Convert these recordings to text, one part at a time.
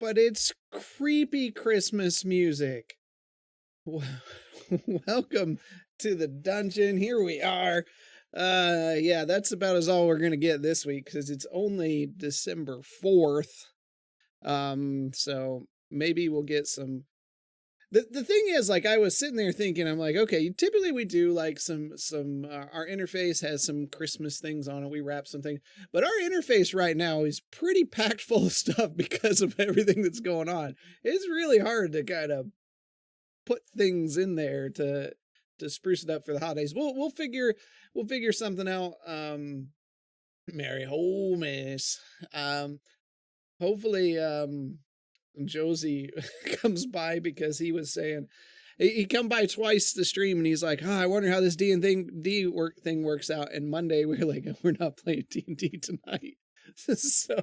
but it's creepy Christmas music. Welcome to the dungeon. Here we are. Yeah, that's about as all we're gonna get this week because it's only December 4th. So maybe we'll get some. The thing is, like, I was sitting there thinking, I'm like, okay, typically we do like some our interface has some Christmas things on it. We wrap some things, but our interface right now is pretty packed full of stuff because of everything that's going on. It's really hard to kind of put things in there to spruce it up for the holidays. We'll figure something out. Merry Homeless. Hopefully Josie comes by because he was saying he come by twice the stream and he's like, I wonder how this D&D thing works out. And Monday we were like, we're not playing D&D tonight. So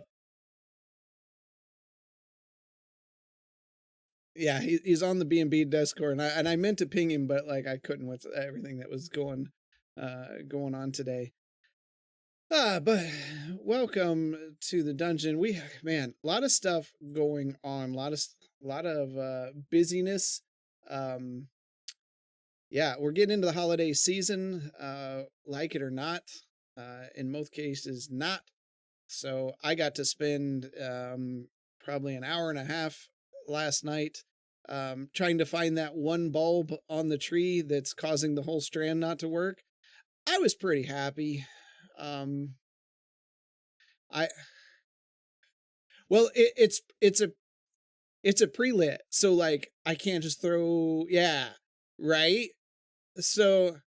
yeah, he's on the B&B Discord, and I meant to ping him, but like I couldn't with everything that was going on today. But welcome to the dungeon. A lot of stuff going on, a lot of busyness. Yeah, we're getting into the holiday season, like it or not. In most cases, not. So I got to spend probably an hour and a half last night trying to find that one bulb on the tree that's causing the whole strand not to work. I was pretty happy. It's a pre-lit, so like I can't just throw, right. So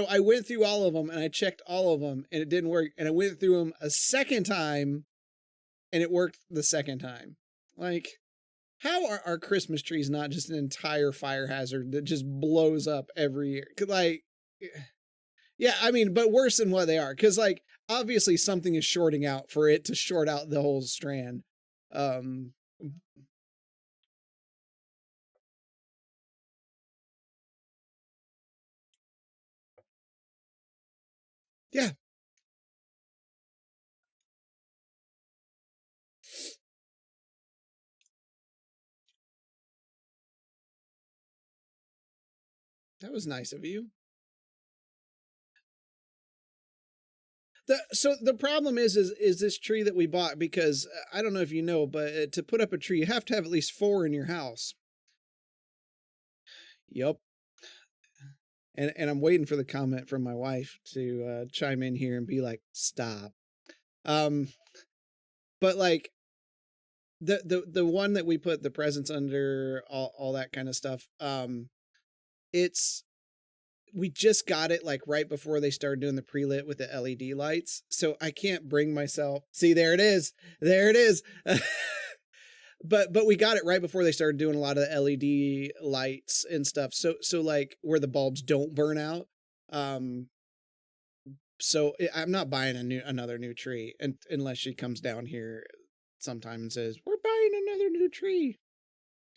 I went through all of them and I checked all of them and it didn't work, and I went through them a second time and it worked the second time. Like, how are our Christmas trees not just an entire fire hazard that just blows up every year? Like, yeah, I mean, but worse than what they are, because like obviously something is shorting out for it to short out the whole strand. Yeah. That was nice of you. So the problem is this tree that we bought, because I don't know if you know, but to put up a tree, you have to have at least 4 in your house. Yep. And I'm waiting for the comment from my wife to chime in here and be like, stop. But like the one that we put the presents under, all that kind of stuff, we just got it like right before they started doing the pre-lit with the LED lights. So I can't bring myself. See, there it is. But we got it right before they started doing a lot of the LED lights and stuff. So like where the bulbs don't burn out. So I'm not buying another new tree unless she comes down here sometime and says, we're buying another new tree.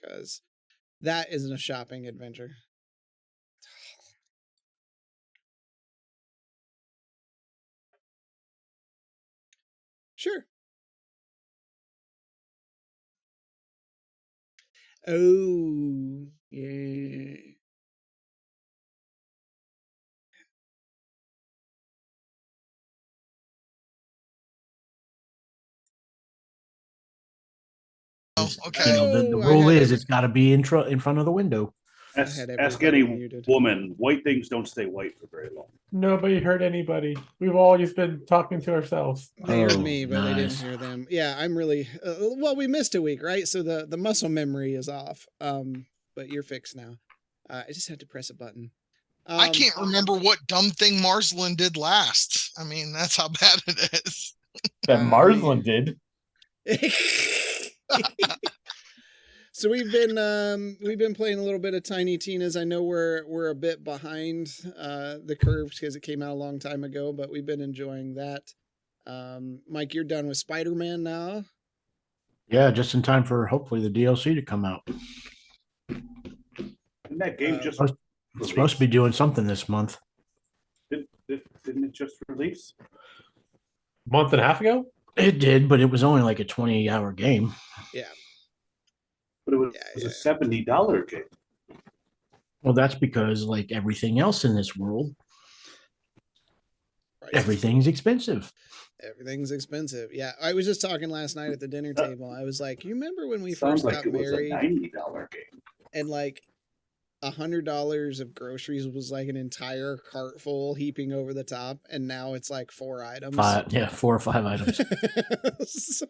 Because that isn't a shopping adventure. Sure. Oh, yeah. Oh, okay. The rule is it's got to be in front of the window. Ask any woman. White things don't stay white for very long. Nobody heard anybody. We've all just been talking to ourselves. They heard me, but they didn't hear them. Yeah, I'm really well. We missed a week, right? So the muscle memory is off. But you're fixed now. I just had to press a button. I can't remember what dumb thing Marsland did last. I mean, that's how bad it is. That Marsland did. So we've been playing a little bit of Tiny Tina's. I know we're a bit behind the curve because it came out a long time ago, but we've been enjoying that. Mike, you're done with Spider-Man now? Yeah, just in time for hopefully the DLC to come out. Isn't that game just it's supposed to be doing something this month? Didn't it just release? A month and a half ago? It did, but it was only like a 20-hour game. Yeah. But it was, a $70 game. Well, that's because, like everything else in this world, everything's expensive. Everything's expensive. Yeah, I was just talking last night at the dinner table. I was like, you remember when we Sounds first like got it was married a $90 game. and like $100 of groceries was like an entire cart full heaping over the top, and now it's like 4 items. 4 or 5 items. So,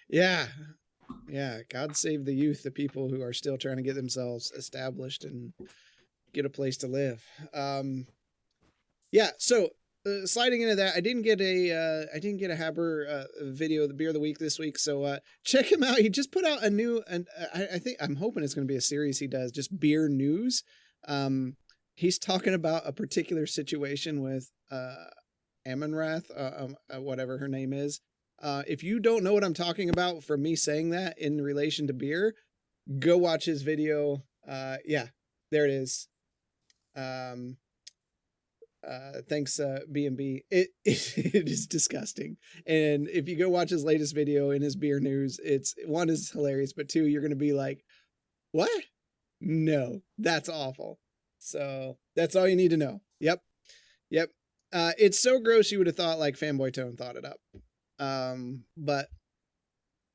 yeah. God save the youth, the people who are still trying to get themselves established and get a place to live. Yeah. So sliding into that, I didn't get a Haber video of the beer of the week this week. So check him out. He just put out a new, and I'm hoping it's going to be a series he does, just beer news. He's talking about a particular situation with Amonrath, whatever her name is. If you don't know what I'm talking about from me saying that in relation to beer, go watch his video. Yeah, there it is. Thanks, B&B. It is disgusting. And if you go watch his latest video in his beer news, it's one is hilarious, but two, you're going to be like, what? No, that's awful. So that's all you need to know. Yep. It's so gross. You would have thought like Fanboy Tone thought it up. But,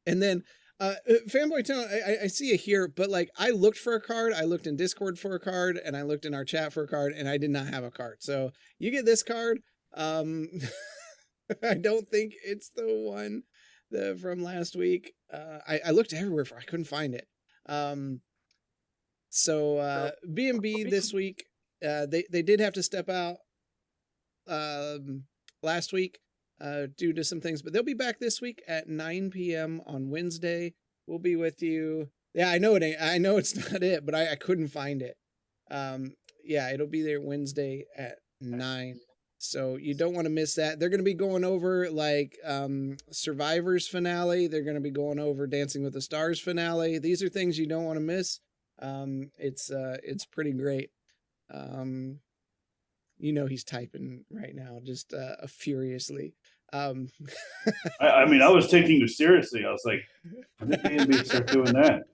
and then, Fanboy Tone, I see it here, but like I looked for a card, I looked in Discord for a card, and I looked in our chat for a card, and I did not have a card. So you get this card. I don't think it's the one from last week. I looked everywhere I couldn't find it. So B&B this week, they did have to step out, last week. Due to some things, but they'll be back this week at 9 p.m. on Wednesday. We'll be with you. Yeah, I know it ain't. I know it's not it, but I couldn't find it. Yeah, it'll be there Wednesday at 9. So you don't want to miss that. They're going to be going over like Survivor's finale. They're going to be going over Dancing with the Stars finale. These are things you don't want to miss. It's pretty great. You know he's typing right now, just furiously. I mean, I was taking you seriously. I was like, when did B&B start doing that?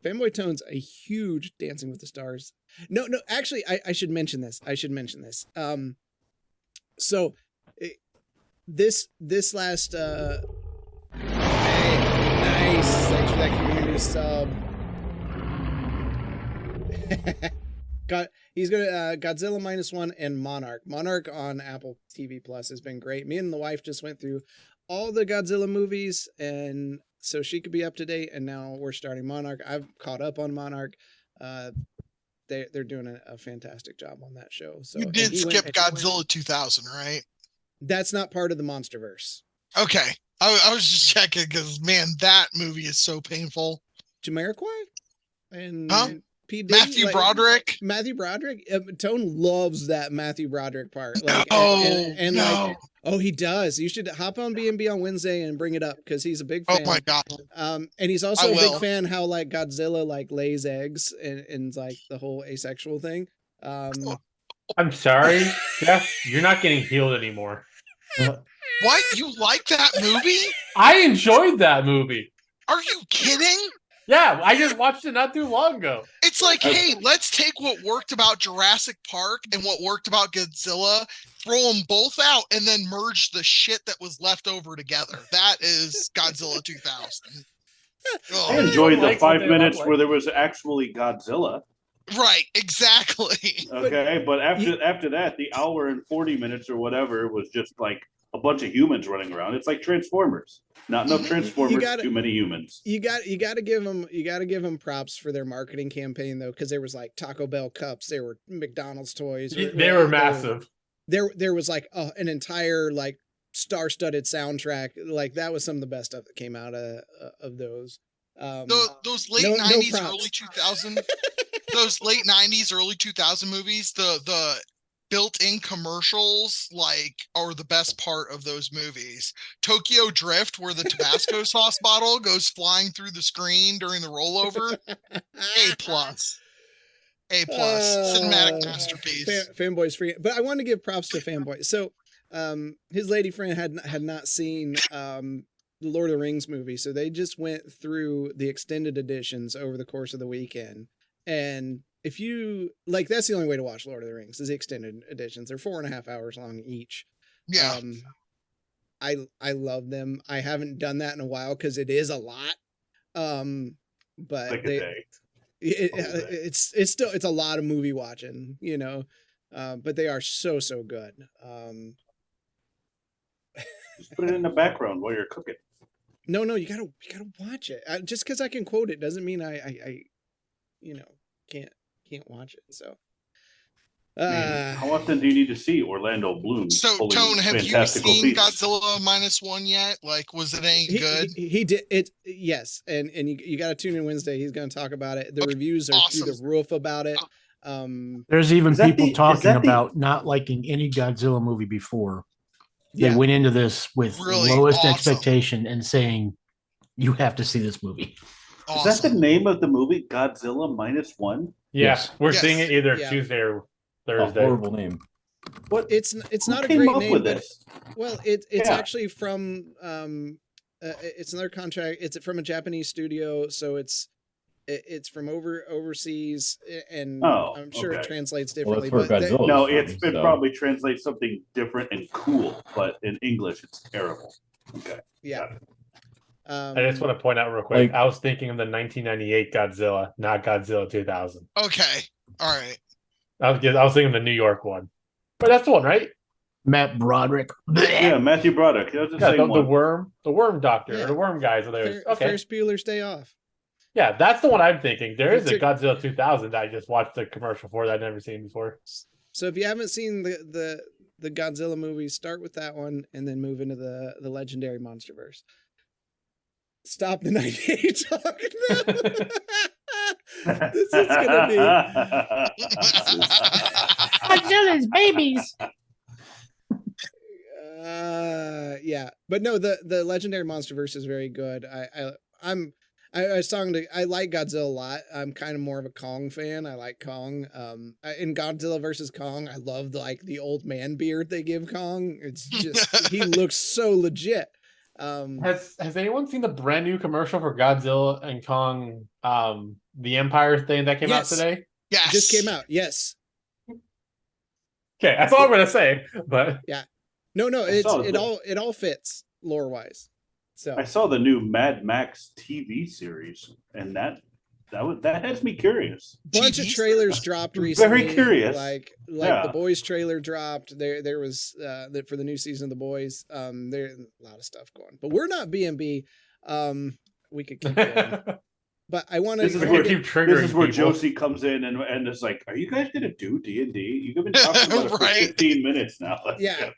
Fanboy Tone's a huge Dancing with the Stars. No, actually, I should mention this. So this last hey, nice. Thanks for that community sub. He's gonna Godzilla -1 and Monarch. Monarch on Apple TV Plus has been great. Me and the wife just went through all the Godzilla movies, and so she could be up to date. And now we're starting Monarch. I've caught up on Monarch. They're doing a fantastic job on that show. So you did skip Godzilla 2000, right? That's not part of the MonsterVerse. Okay, I was just checking because man, that movie is so painful. Jamiroquai and. Huh? Matthew Broderick. Matthew Broderick. Tone loves that Matthew Broderick part. Like, no. Like, oh, he does. You should hop on B&B on Wednesday and bring it up because he's a big fan. Oh my god. And he's also a big fan how like Godzilla like lays eggs and like the whole asexual thing. I'm sorry, Jeff. You're not getting healed anymore. What? You like that movie? I enjoyed that movie. Are you kidding? Yeah, I just watched it not too long ago. It's like, hey, let's take what worked about Jurassic Park and what worked about Godzilla, throw them both out, and then merge the shit that was left over together. That is Godzilla 2000. I enjoyed the 5 minutes where there was actually Godzilla. Right, exactly. Okay, but after that, the hour and 40 minutes or whatever was just like a bunch of humans running around. It's like Transformers. Not enough Transformers, too many humans. You got to give them props for their marketing campaign though, because there was like Taco Bell cups, there were McDonald's toys. They were massive. There was like an entire like star-studded soundtrack. Like that was some of the best stuff that came out of those. Those late 90s, early 2000s, those late 90s, early 2000 movies, the built-in commercials like are the best part of those movies. Tokyo Drift, where the Tabasco sauce bottle goes flying through the screen during the rollover. A+. Cinematic masterpiece. Fanboy's free, but I want to give props to Fanboy. So his lady friend had not seen the Lord of the Rings movie, so they just went through the extended editions over the course of the weekend. And if you like, that's the only way to watch Lord of the Rings is the extended editions. They're 4.5 hours long each. Yeah. I love them. I haven't done that in a while because it is a lot. But like it's still a lot of movie watching, you know. But they are so good. Just put it in the background while you're cooking. No, you gotta watch it. Just because I can quote it doesn't mean I you know, can't watch it. So, how often do you need to see Orlando Bloom? So, Tone, have you seen Godzilla -1 yet? Like, was it any good? He did it. Yes, and you got to tune in Wednesday. He's going to talk about it. The reviews are through the roof about it. There's even people talking about not liking any Godzilla movie before. They went into this with really lowest expectation and saying, "You have to see this movie." Awesome. Is that the name of the movie, Godzilla -1? Yes, we're seeing it either Tuesday or Thursday. Horrible name. What? It's not a great name, but well, it's actually from it's another contract. It's from a Japanese studio, so it's from overseas, and I'm sure it translates differently. Well, it probably translates something different and cool, but in English it's terrible. Okay. Yeah. I just want to point out real quick. I was thinking of the 1998 Godzilla, not Godzilla 2000. Okay. All right. I was thinking the New York one. But that's the one, right? Matt Broderick. Yeah, Matthew Broderick. That was the worm doctor, or the worm guys. Okay. Ferris Bueller's Day Off. Yeah, that's the one I'm thinking. There is a Godzilla 2000 that I just watched the commercial for that I'd never seen before. So if you haven't seen the Godzilla movies, start with that one and then move into the legendary Monsterverse. Stop the 98 talk now. This is gonna be Godzilla's babies. Yeah, but no, the legendary Monsterverse is very good. I like Godzilla a lot. I'm kind of more of a Kong fan. I like Kong. In Godzilla versus Kong, I love the old man beard they give Kong. It's just he looks so legit. Has anyone seen the brand new commercial for Godzilla and Kong, the Empire thing that came out today? Yes, just came out. Yes. Okay, that's all I'm gonna say. But yeah, no, it all fits lore wise. So I saw the new Mad Max TV series, and that has me curious. Bunch of trailers dropped recently. Very curious. Like the Boys trailer dropped. There was for the new season of the Boys. There's a lot of stuff going, but we're not B&B. We could keep going. But I want to. This is where Josie comes in and is like, "Are you guys gonna do D&D? You've been talking about it for 15 minutes now." Yeah,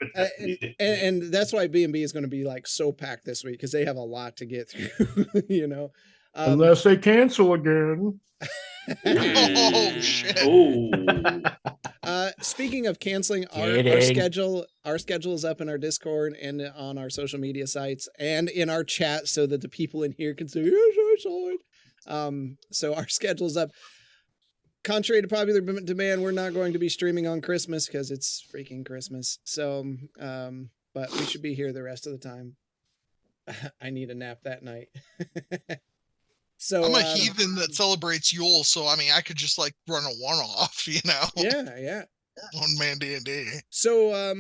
and that's why B&B is going to be so packed this week because they have a lot to get through. You know. Unless they cancel again. Oh shit! Oh. Speaking of canceling, our schedule is up in our Discord and on our social media sites and in our chat, so that the people in here can say, "Yes, I saw it." So our schedule's up. Contrary to popular demand, we're not going to be streaming on Christmas because it's freaking Christmas. So, but we should be here the rest of the time. I need a nap that night. So I'm a heathen that celebrates Yule, so I mean I could just run a one-off, you know. Yeah. One man D&D. So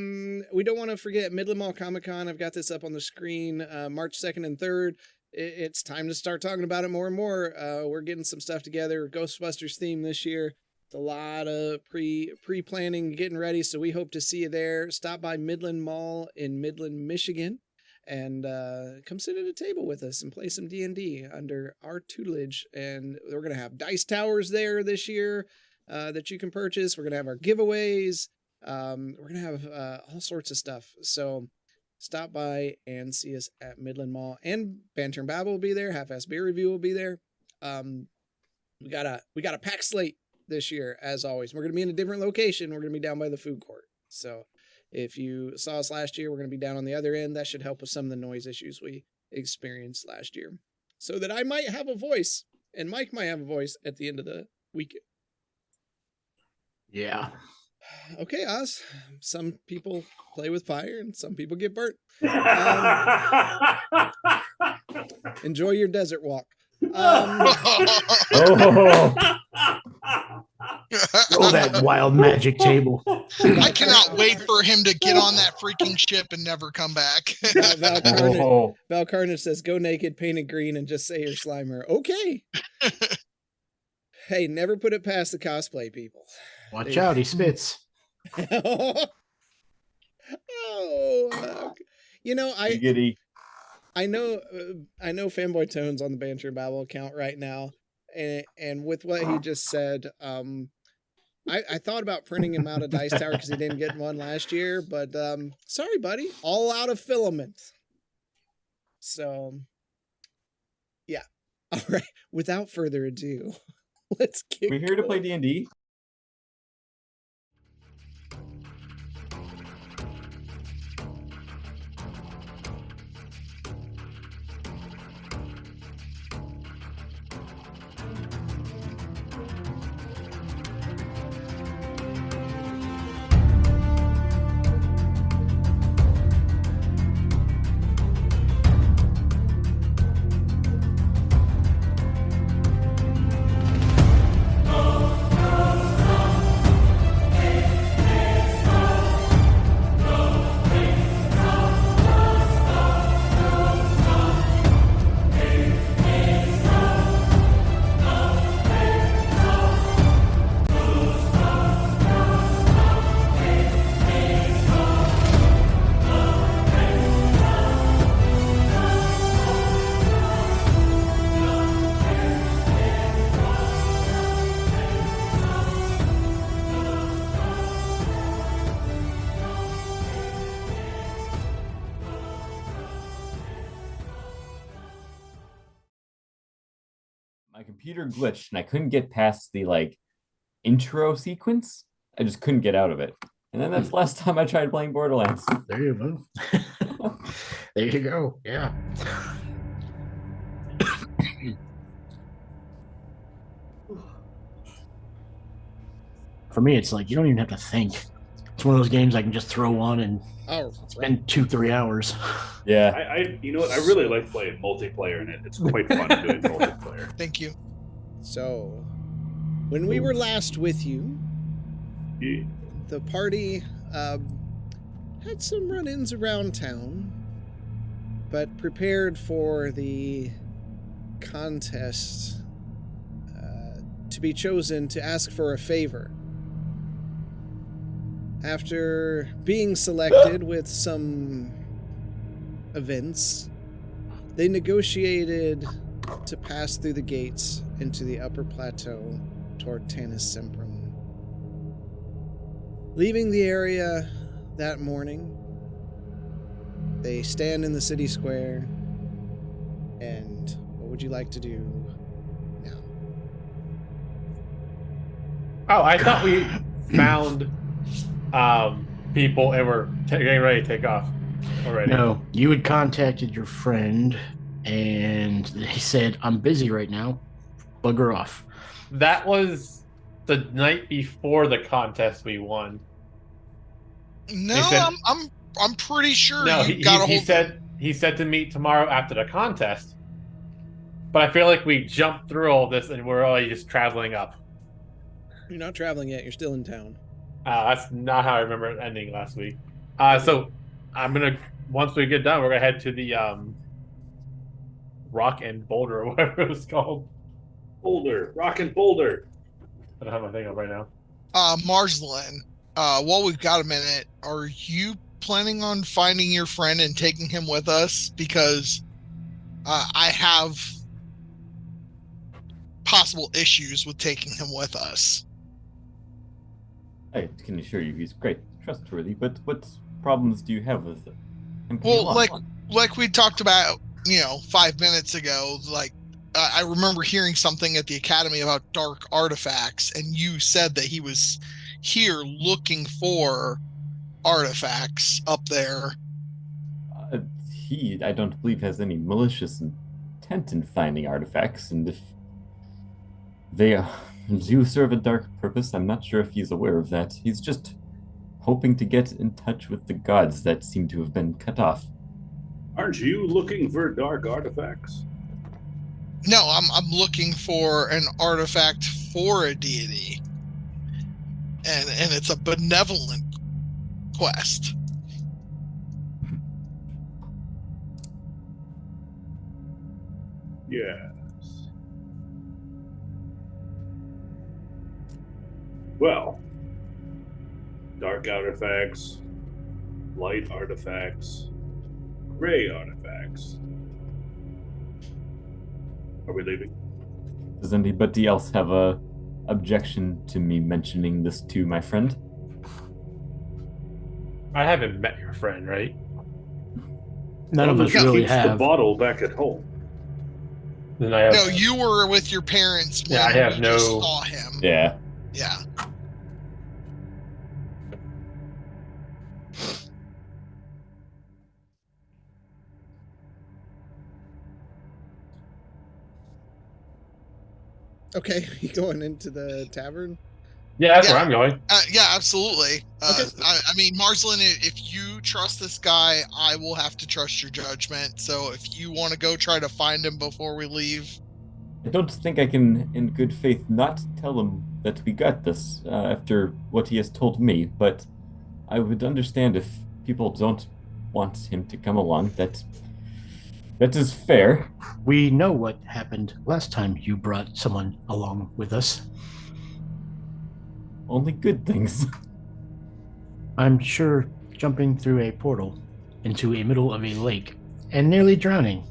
we don't want to forget Midland Mall Comic Con. I've got this up on the screen. March 2nd and 3rd. It's time to start talking about it more and more. We're getting some stuff together. Ghostbusters theme this year. It's a lot of pre-planning, getting ready. So we hope to see you there. Stop by Midland Mall in Midland, Michigan. And come sit at a table with us and play some D&D under our tutelage. And we're going to have dice towers there this year that you can purchase. We're going to have our giveaways. We're going to have all sorts of stuff. So stop by and see us at Midland Mall. And Banter and Babble will be there. Half-Ass Beer Review will be there. We got a packed slate this year, as always. We're going to be in a different location. We're going to be down by the food court. So if you saw us last year, we're going to be down on the other end. That should help with some of the noise issues we experienced last year. So that I might have a voice, and Mike might have a voice at the end of the weekend. Yeah. Okay, Oz. Some people play with fire and some people get burnt. Enjoy your desert walk. Oh, that wild magic table. I cannot wait for him to get on that freaking ship and never come back. Val Carnage says, go naked, painted green, and just say you're Slimer. Okay. Hey, never put it past the cosplay people. Watch out, he spits. You know, I know Fanboy Tone's on the Banter Babble account right now, and with what he just said, I thought about printing him out a dice tower because he didn't get one last year, but sorry, buddy, all out of filament. So, yeah. All right. Without further ado, let's get. We're here to play D&D. My computer glitched and I couldn't get past the intro sequence. I just couldn't get out of it. And then that's the last time I tried playing Borderlands. There you go. There you go. Yeah. For me, it's like you don't even have to think. It's one of those games I can just throw on and spend 2-3 hours. Yeah. I you know what? I really like playing multiplayer in it. It's quite fun doing multiplayer. Thank you. So, when we were last with you, the party had some run-ins around town, but prepared for the contest to be chosen to ask for a favor. After being selected with some events, they negotiated to pass through the gates into the upper plateau toward Tanis Semprum. Leaving the area that morning, they stand in the city square, and what would you like to do now? Oh, I thought we found people and we're getting ready to take off already. No, you had contacted your friend and he said, I'm busy right now. Bugger off. That was the night before the contest we won. No, said, I'm pretty sure no, you got a hold. He said to meet tomorrow after the contest. But I feel like we jumped through all this and we're already just traveling up. You're not traveling yet. You're still in town. That's not how I remember it ending last week. So I'm gonna, once we get done, we're gonna head to the Rock and Boulder or whatever it was called. Rock and Boulder. I don't have my thing up right now. Marsland, while we've got a minute, are you planning on finding your friend and taking him with us? Because I have possible issues with taking him with us. I can assure you he's great, trustworthy, but what problems do you have with him? Well, like we talked about, 5 minutes ago, I remember hearing something at the Academy about dark artifacts, and you said that he was here looking for artifacts up there. I don't believe, has any malicious intent in finding artifacts, and if they do serve a dark purpose. I'm not sure if he's aware of that. He's just hoping to get in touch with the gods that seem to have been cut off. Aren't you looking for dark artifacts? No, I'm looking for an artifact for a deity. And it's a benevolent quest. Yes. Well, dark artifacts, light artifacts, gray artifacts. Are we leaving? Does anybody else have a objection to me mentioning this to my friend? I haven't met your friend, right? None of us really keeps have. The bottle back at home. Then I have, No, you were with your parents when I have we no... just saw him. Yeah. Yeah. Okay, you going into the tavern? Yeah, that's where I'm going. Yeah, absolutely. Okay. I mean, Marcelin, if you trust this guy, I will have to trust your judgment. So if you want to go try to find him before we leave. I don't think I can, in good faith, not tell him that we got this after what he has told me, but I would understand if people don't want him to come along. That is fair. We know what happened last time you brought someone along with us. Only good things. I'm sure jumping through a portal into the middle of a lake and nearly drowning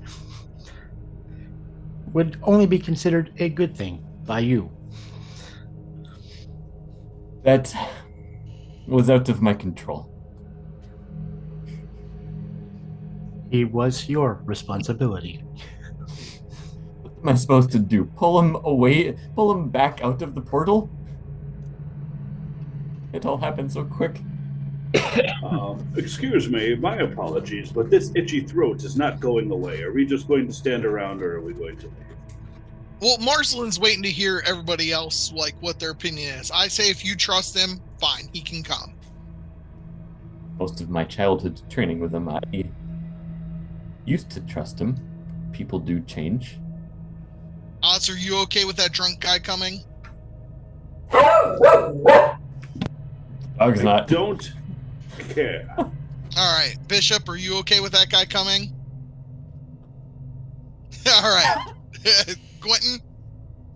would only be considered a good thing by you. That was out of my control. It was your responsibility. What am I supposed to do? Pull him away? Pull him back out of the portal? It all happened so quick. Excuse me, my apologies, but this itchy throat is not going away. Are we just going to stand around, or are we going to leave? Well, Marcelin's waiting to hear everybody else, like, what their opinion is. I say if you trust him, fine, he can come. Most of my childhood training with him, I used to trust him. People do change. Oz, are you okay with that drunk guy coming? Dog's not. Don't care. All right, Bishop, are you okay with that guy coming? All right. Quentin?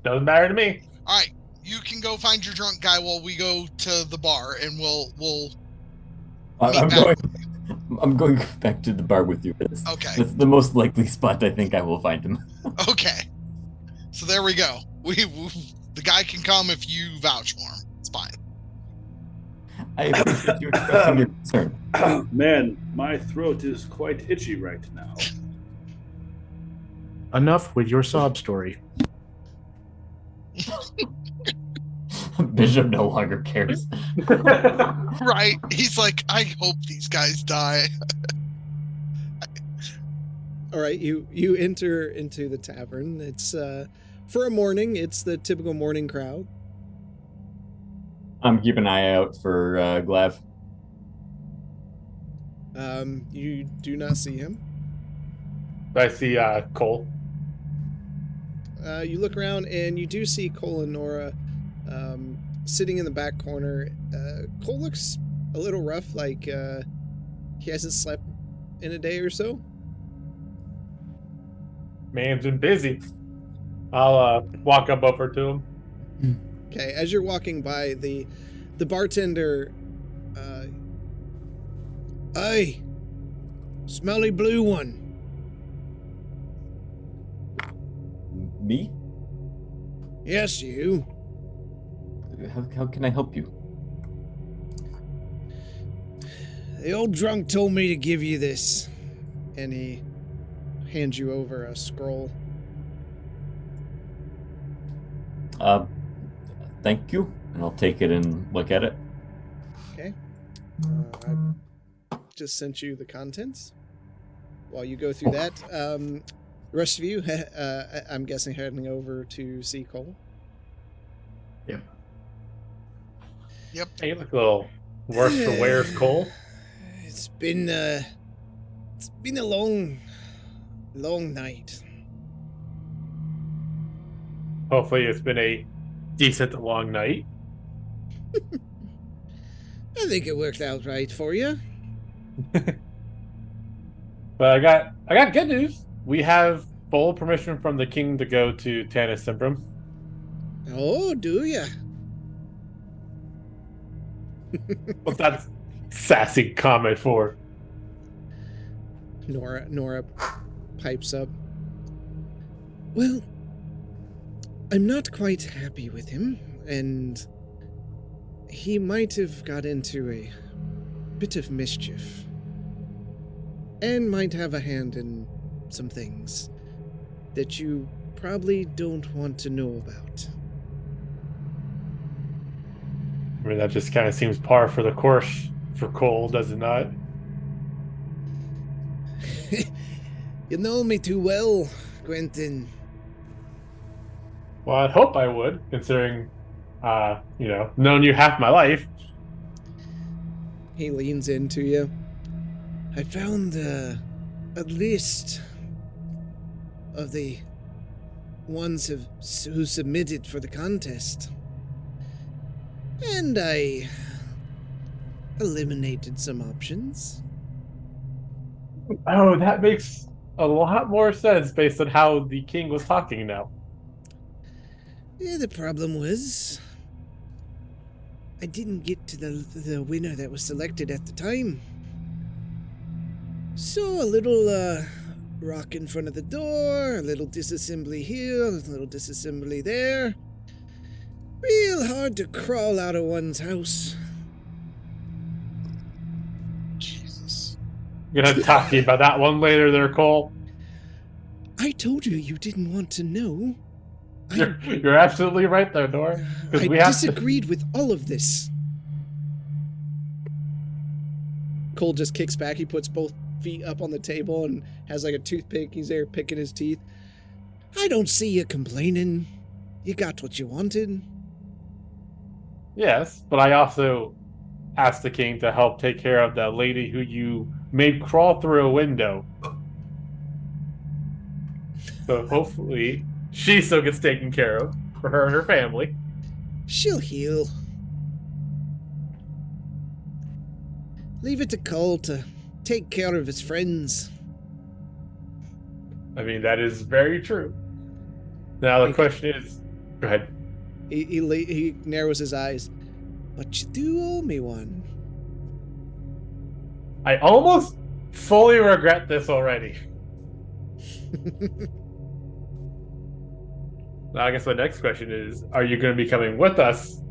Doesn't matter to me. All right, you can go find your drunk guy while we go to the bar, and we'll I'm going back to the bar with you. Okay. That's the most likely spot I think I will find him. Okay. So there we go. The guy can come if you vouch for him. It's fine. I appreciate you expressing your concern. Man, my throat is quite itchy right now. Enough with your sob story. Bishop no longer cares. Right. He's like, I hope these guys die. All right, you enter into the tavern. It's for a morning, it's the typical morning crowd. I'm keeping an eye out for Glav. You do not see him. I see Cole. You look around and you do see Cole and Nora sitting in the back corner. Cole looks a little rough, like he hasn't slept in a day or so. Man's been busy. I'll walk up over to him. Okay, as you're walking by, the bartender, hey, smelly blue one. Me? Yes, you. How can I help you? The old drunk told me to give you this. And he hands you over a scroll. Thank you. And I'll take it and look at it. Okay. I just sent you the contents. While you go through that, the rest of you, I'm guessing, heading over to see Cole. Yep. Hey, you look a little worse for wear's, Cole. It's been a long night. Hopefully it's been a decent long night. I think it worked out right for you. But I got good news. We have full permission from the king to go to Tanis Simbram. Oh, do ya? What's that sassy comment for? Nora pipes up. Well, I'm not quite happy with him, and he might have got into a bit of mischief. And might have a hand in some things that you probably don't want to know about. I mean, that just kind of seems par for the course for Cole, does it not? You know me too well, Quentin. Well, I'd hope I would, considering, known you half my life. He leans into you. I found a list of the ones who submitted for the contest. And I eliminated some options. Oh, that makes a lot more sense based on how the king was talking now. Yeah, the problem was I didn't get to the winner that was selected at the time. So a little rock in front of the door, a little disassembly here, a little disassembly there. Real hard to crawl out of one's house. Jesus. You're gonna talk to you about that one later there, Cole. I told you didn't want to know. You're absolutely right there, Nora. I disagreed with all of this. Cole just kicks back. He puts both feet up on the table and has like a toothpick. He's there picking his teeth. I don't see you complaining. You got what you wanted. Yes, but I also asked the king to help take care of that lady who you made crawl through a window. So hopefully she still gets taken care of for her and her family. She'll heal. Leave it to Cole to take care of his friends. I mean, that is very true. Now the question is, go ahead. He narrows his eyes. But you do owe me one. I almost fully regret this already. Now I guess my next question is, are you going to be coming with us?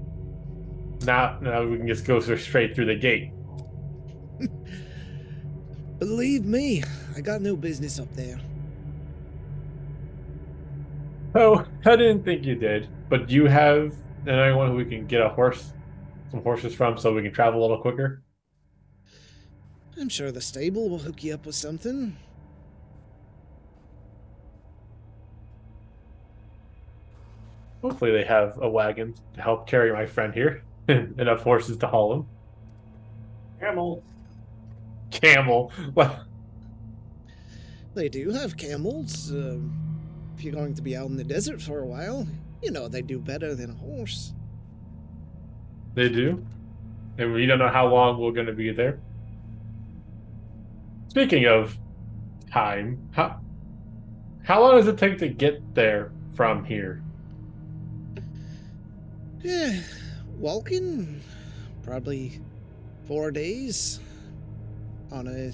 Now we can just go straight through the gate. Believe me, I got no business up there. Oh, I didn't think you did. But do you have anyone who we can get some horses from so we can travel a little quicker? I'm sure the stable will hook you up with something. Hopefully they have a wagon to help carry my friend here. Enough horses to haul him. Camel. Well, they do have camels. If you're going to be out in the desert for a while, you know they do better than a horse. They do? And we don't know how long we're going to be there. Speaking of time, how long does it take to get there from here? Yeah, walking, probably 4 days. On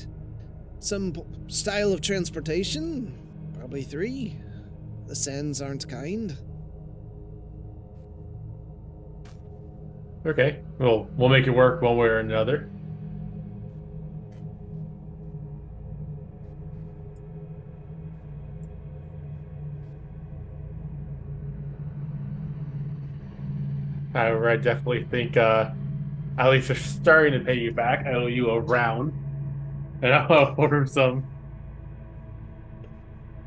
some style of transportation, probably 3. The sands aren't kind. Okay, well, we'll make it work one way or another. However, I definitely think at least they're starting to pay you back. I owe you a round. And I'll order some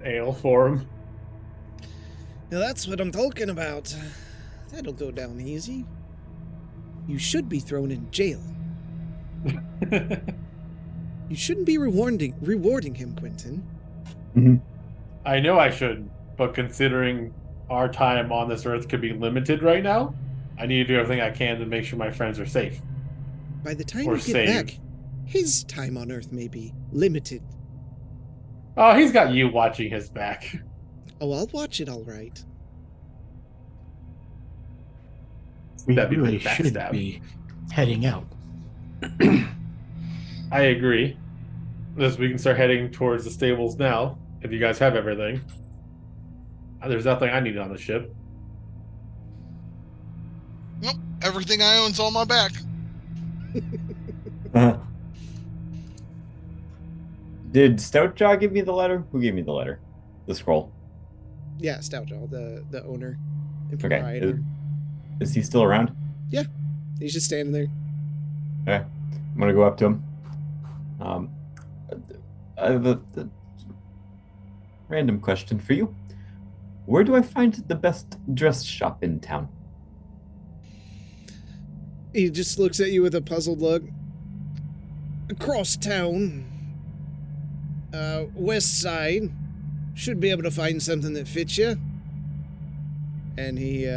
ale for him. Now that's what I'm talking about. That'll go down easy. You should be thrown in jail. You shouldn't be rewarding him, Quentin. Mm-hmm. I know I shouldn't, but considering our time on this earth could be limited right now, I need to do everything I can to make sure my friends are safe. By the time you get back, his time on Earth may be limited. Oh, he's got you watching his back. Oh, I'll watch it all right. We really should be heading out. I agree. As we can start heading towards the stables now, if you guys have everything. There's nothing I need on the ship. Nope. Everything I own's on my back. Did Stoutjaw give me the letter? Who gave me the letter? The scroll. Yeah, Stoutjaw, the owner and proprietor. Okay. Is he still around? Yeah. He's just standing there. Okay. I'm gonna go up to him. I have a random question for you. Where do I find the best dress shop in town? He just looks at you with a puzzled look. Across town. West side. Should be able to find something that fits you. And he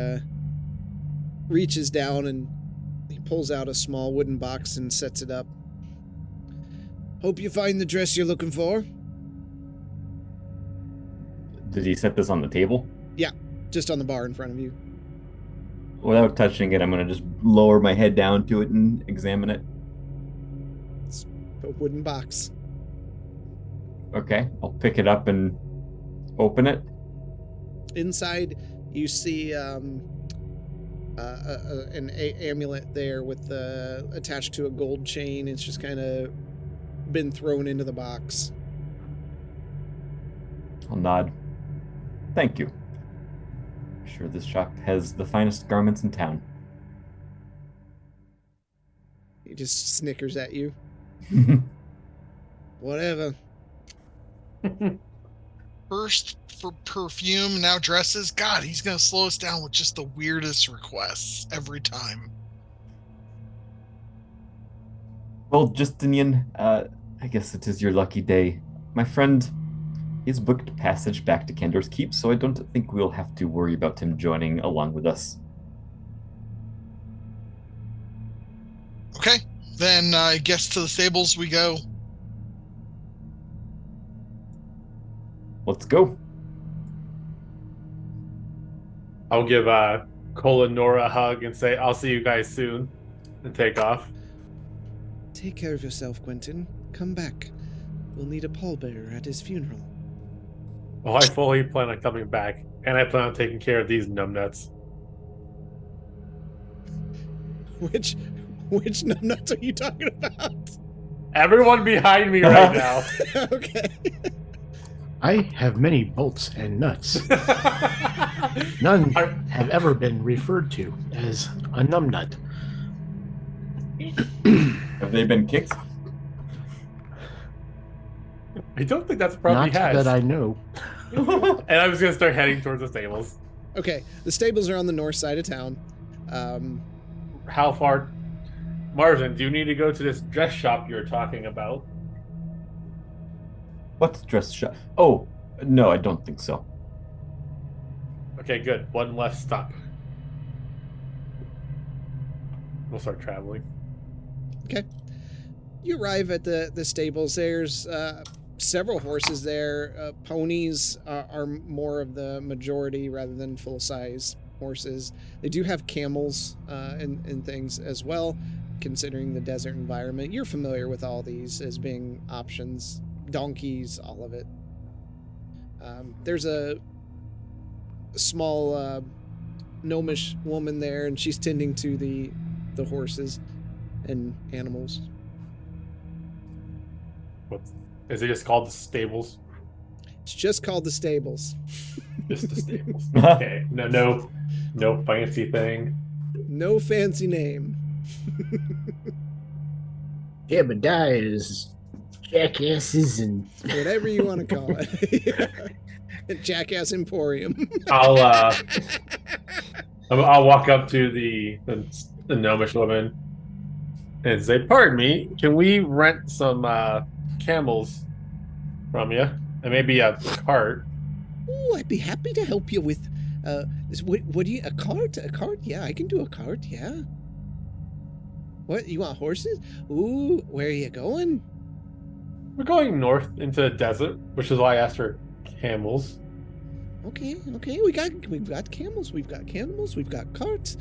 reaches down and he pulls out a small wooden box and sets it up. Hope you find the dress you're looking for. Did he set this on the table? Yeah, just on the bar in front of you. Without touching it, I'm going to just lower my head down to it and examine it. It's a wooden box. Okay, I'll pick it up and open it. Inside, you see an amulet there with attached to a gold chain. It's just kind of been thrown into the box. I'll nod. Thank you. I'm sure this shop has the finest garments in town. He just snickers at you. Whatever. First for perfume, now dresses. God, he's going to slow us down with just the weirdest requests every time. Well, Justinian, I guess it is your lucky day. My friend is booked passage back to Kendor's Keep, so I don't think we'll have to worry about him joining along with us. Okay, then I guess to the stables we go. Let's go. I'll give Cole and Nora a hug and say, I'll see you guys soon, and take off. Take care of yourself, Quentin. Come back. We'll need a pallbearer at his funeral. Oh, I fully plan on coming back, and I plan on taking care of these numbnuts. Which numbnuts are you talking about? Everyone behind me right now. Okay. I have many bolts and nuts. None have ever been referred to as a numbnut. Have they been kicked? I don't think that's a problem Not he has. that I know. And I was going to start heading towards the stables. Okay, the stables are on the north side of town. How far? Marvin, do you need to go to this dress shop you're talking about? What dress shop? Oh, no, I don't think so. Okay, good. One less stop. We'll start traveling. Okay. You arrive at the stables. There's several horses there. Ponies are more of the majority rather than full-size horses. They do have camels and things as well, considering the desert environment. You're familiar with all these as being options. Donkeys, all of it. There's a small gnomish woman there, and she's tending to the horses and animals. Is it just called the stables? It's just called the stables. Just the stables. Okay. No fancy thing. No fancy name. Jebediah's jackasses and whatever you want to call it. Jackass Emporium. I'll walk up to the gnomish woman and say, "Pardon me, can we rent some camels from you, and maybe a cart?" Oh, I'd be happy to help you with. What do you? A cart? A cart? Yeah, I can do a cart. Yeah. What, you want horses? Ooh, where are you going? We're going north into the desert, which is why I asked for camels. Okay. We've got camels. We've got camels. We've got carts.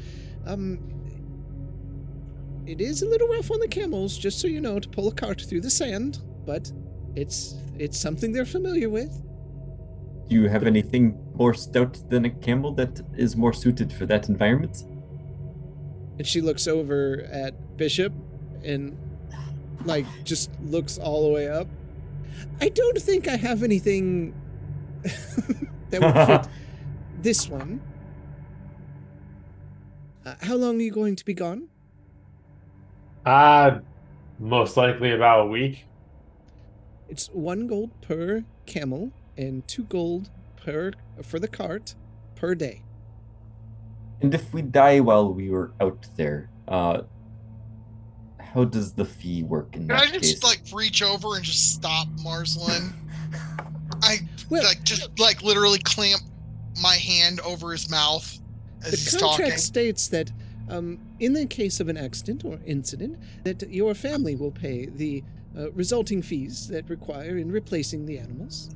It is a little rough on the camels, just so you know, to pull a cart through the sand, but it's something they're familiar with. Do you have anything more stout than a camel that is more suited for that environment? And she looks over at Bishop and, like, just looks all the way up. I don't think I have anything that would fit this one. How long are you going to be gone? Most likely about a week. It's 1 gold per camel and 2 gold for the cart per day. And if we die while we were out there, how does the fee work in that case? Can I just like reach over and just stop Marslin? Just literally clamp my hand over his mouth as he's talking. The contract states that in the case of an accident or incident, that your family will pay the resulting fees that require in replacing the animals.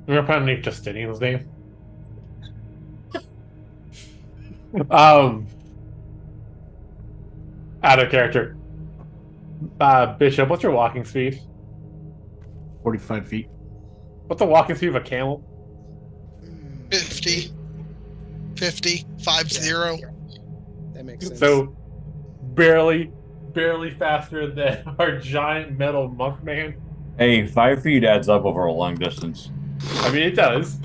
We're gonna put underneath Justinian's name. Out of character. Bishop, what's your walking speed? 45 feet. What's the walking speed of a camel? 50. 50. 50. That makes sense. So, barely faster than our giant metal monk man. Hey, 5 feet adds up over a long distance. I mean, it does.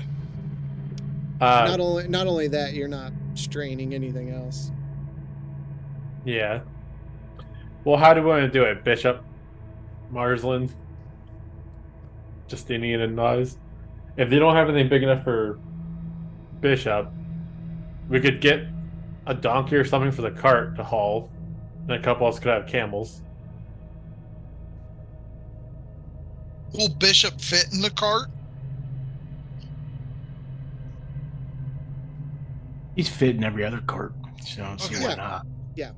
Not only that, you're not straining anything else. Yeah. Well, how do we want to do it, Bishop? Marslin? Justinian and Noz? If they don't have anything big enough for Bishop, we could get a donkey or something for the cart to haul, and a couple of us could have camels. Will Bishop fit in the cart? He's fit in every other cart, so I don't see why not. Yeah.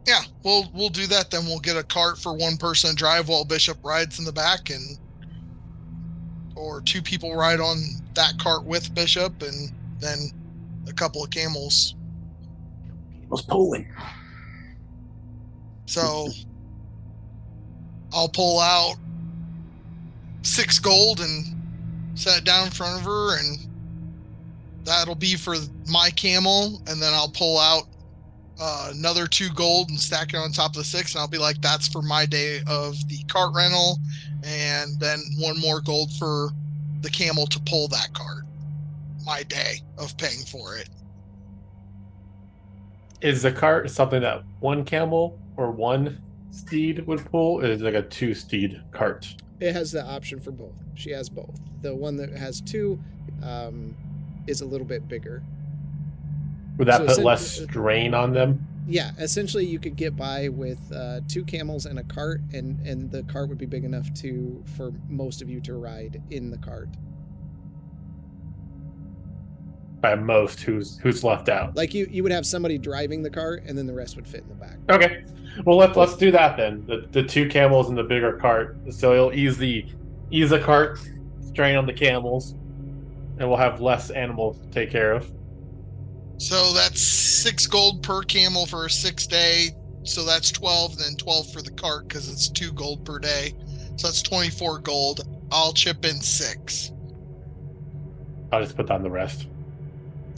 Yeah, we'll do that then. We'll get a cart for 1 person to drive while Bishop rides in the back, or 2 people ride on that cart with Bishop, and then a couple of camels. Camels pulling. So I'll pull out 6 gold and set it down in front of her, and that'll be for my camel, and then I'll pull out another 2 gold and stack it on top of the 6, and I'll be like, that's for my day of the cart rental, and then 1 more gold for the camel to pull that cart. My day of paying for it. Is the cart something that 1 camel or 1 steed would pull? Or is it like a 2 steed cart? It has the option for both. She has both. The one that has 2 is a little bit bigger. Would that put less strain on them? Yeah, essentially you could get by with 2 camels and a cart, and the cart would be big enough for most of you to ride in the cart. By most, who's left out? Like you would have somebody driving the cart, and then the rest would fit in the back. Okay, well let's do that then. The 2 camels and the bigger cart, so it'll ease the cart strain on the camels, and we'll have less animals to take care of. So that's 6 gold per camel for a 6 day. So that's 12, and then 12 for the cart because it's 2 gold per day. So that's 24 gold. I'll chip in 6. I'll just put down the rest.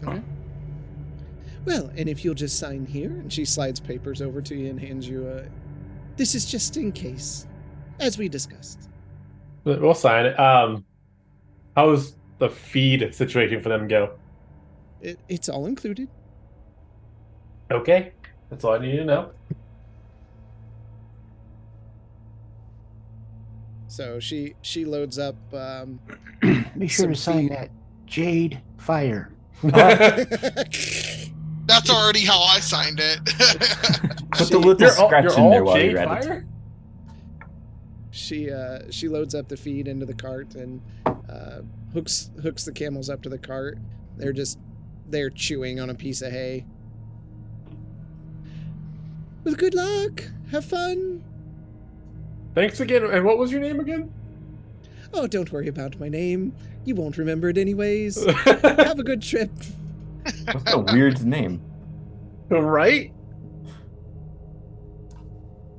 Okay. Well, and if you'll just sign here, and she slides papers over to you and hands you this is just in case, as we discussed. We'll sign it. How's the feed situation for them go? It's all included. Okay, that's all I need to know. So she loads up. Be sure to sign that Jade Fire. That's already how I signed it. Put the little scratch in there while Jade you're at Fire? it. She loads up the feed into the cart and hooks the camels up to the cart. They're chewing on a piece of hay. Well, good luck. Have fun. Thanks again. And what was your name again? Oh, don't worry about my name. You won't remember it anyways. Have a good trip. What a weird name. Right?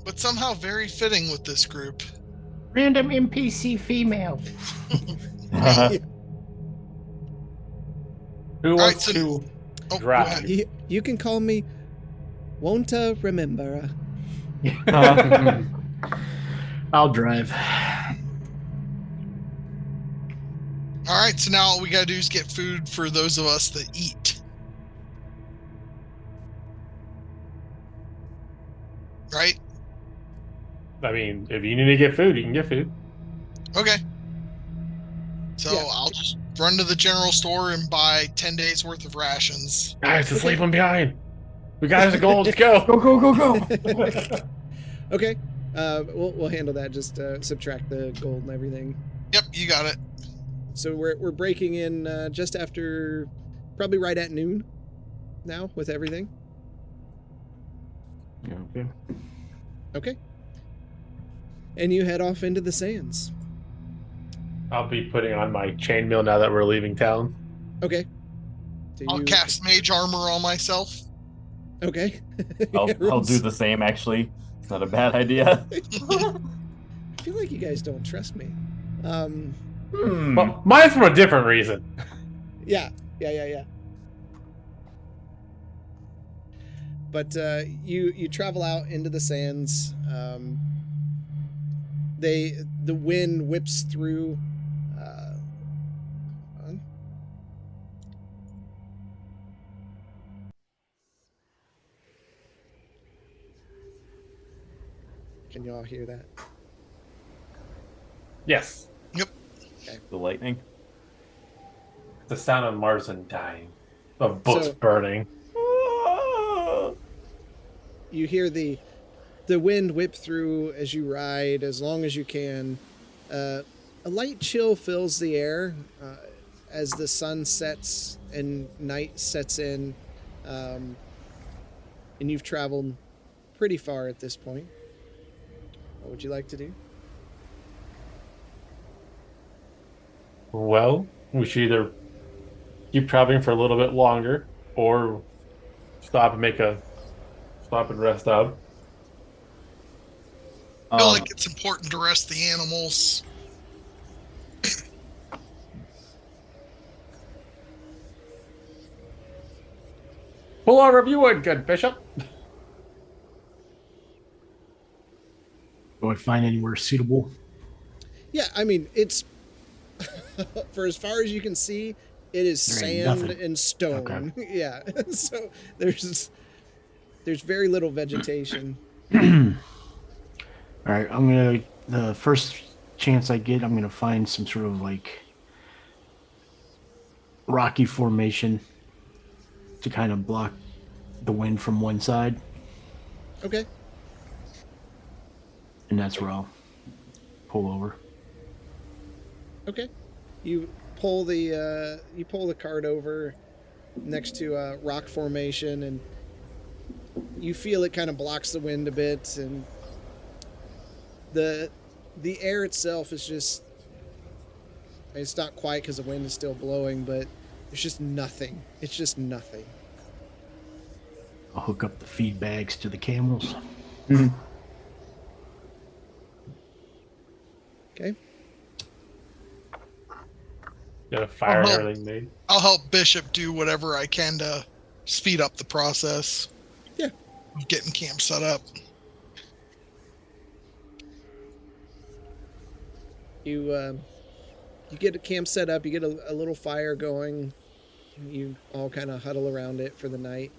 But somehow very fitting with this group. Random NPC female. Who wants so- to Oh, drive? You can call me Won't Remember. I'll drive. All right, so now all we gotta do is get food for those of us that eat. Right? I mean, if you need to get food, you can get food. Okay. So Yeah. I'll just run to the general store and buy 10 days worth of rations. Guys, let's leave them behind. We got us a goal. Let's go. Go. Okay. We'll handle that. Just subtract the gold and everything. Yep, you got it. So we're breaking in just after, probably right at noon now with everything. Yeah, okay. Okay. And you head off into the sands. I'll be putting on my chainmail now that we're leaving town. Okay. So I'll cast mage armor on myself. Okay. I'll do the same, actually. It's not a bad idea. I feel like you guys don't trust me. Well, mine's for a different reason. Yeah. But you travel out into the sands. The wind whips through. Can you all hear that? Yes. The lightning. The sound of Marzen dying. Of books burning. You hear the wind whip through as you ride as long as you can. A light chill fills the air as the sun sets and night sets in. And you've traveled pretty far at this point. What would you like to do? Well, we should either keep traveling for a little bit longer or stop and rest up. I feel like it's important to rest the animals. Pull over if you would, good bishop. Do I find anywhere suitable? Yeah, I mean, it's for as far as you can see, it is There ain't sand nothing. and stone. Okay. Yeah, so there's very little vegetation. All right, the first chance I get, I'm gonna find some sort of like rocky formation to kind of block the wind from one side, Okay. and that's where I'll pull over. Okay. You pull the cart over next to a rock formation, and you feel it kind of blocks the wind a bit, and the air itself is just, it's not quiet because the wind is still blowing, but there's just nothing. It's just nothing. I'll hook up the feed bags to the camels. Okay. Got a fire and everything made. I'll help Bishop do whatever I can to speed up the process. Yeah. Of getting camp set up. You get a camp set up, you get a little fire going, you all kind of huddle around it for the night.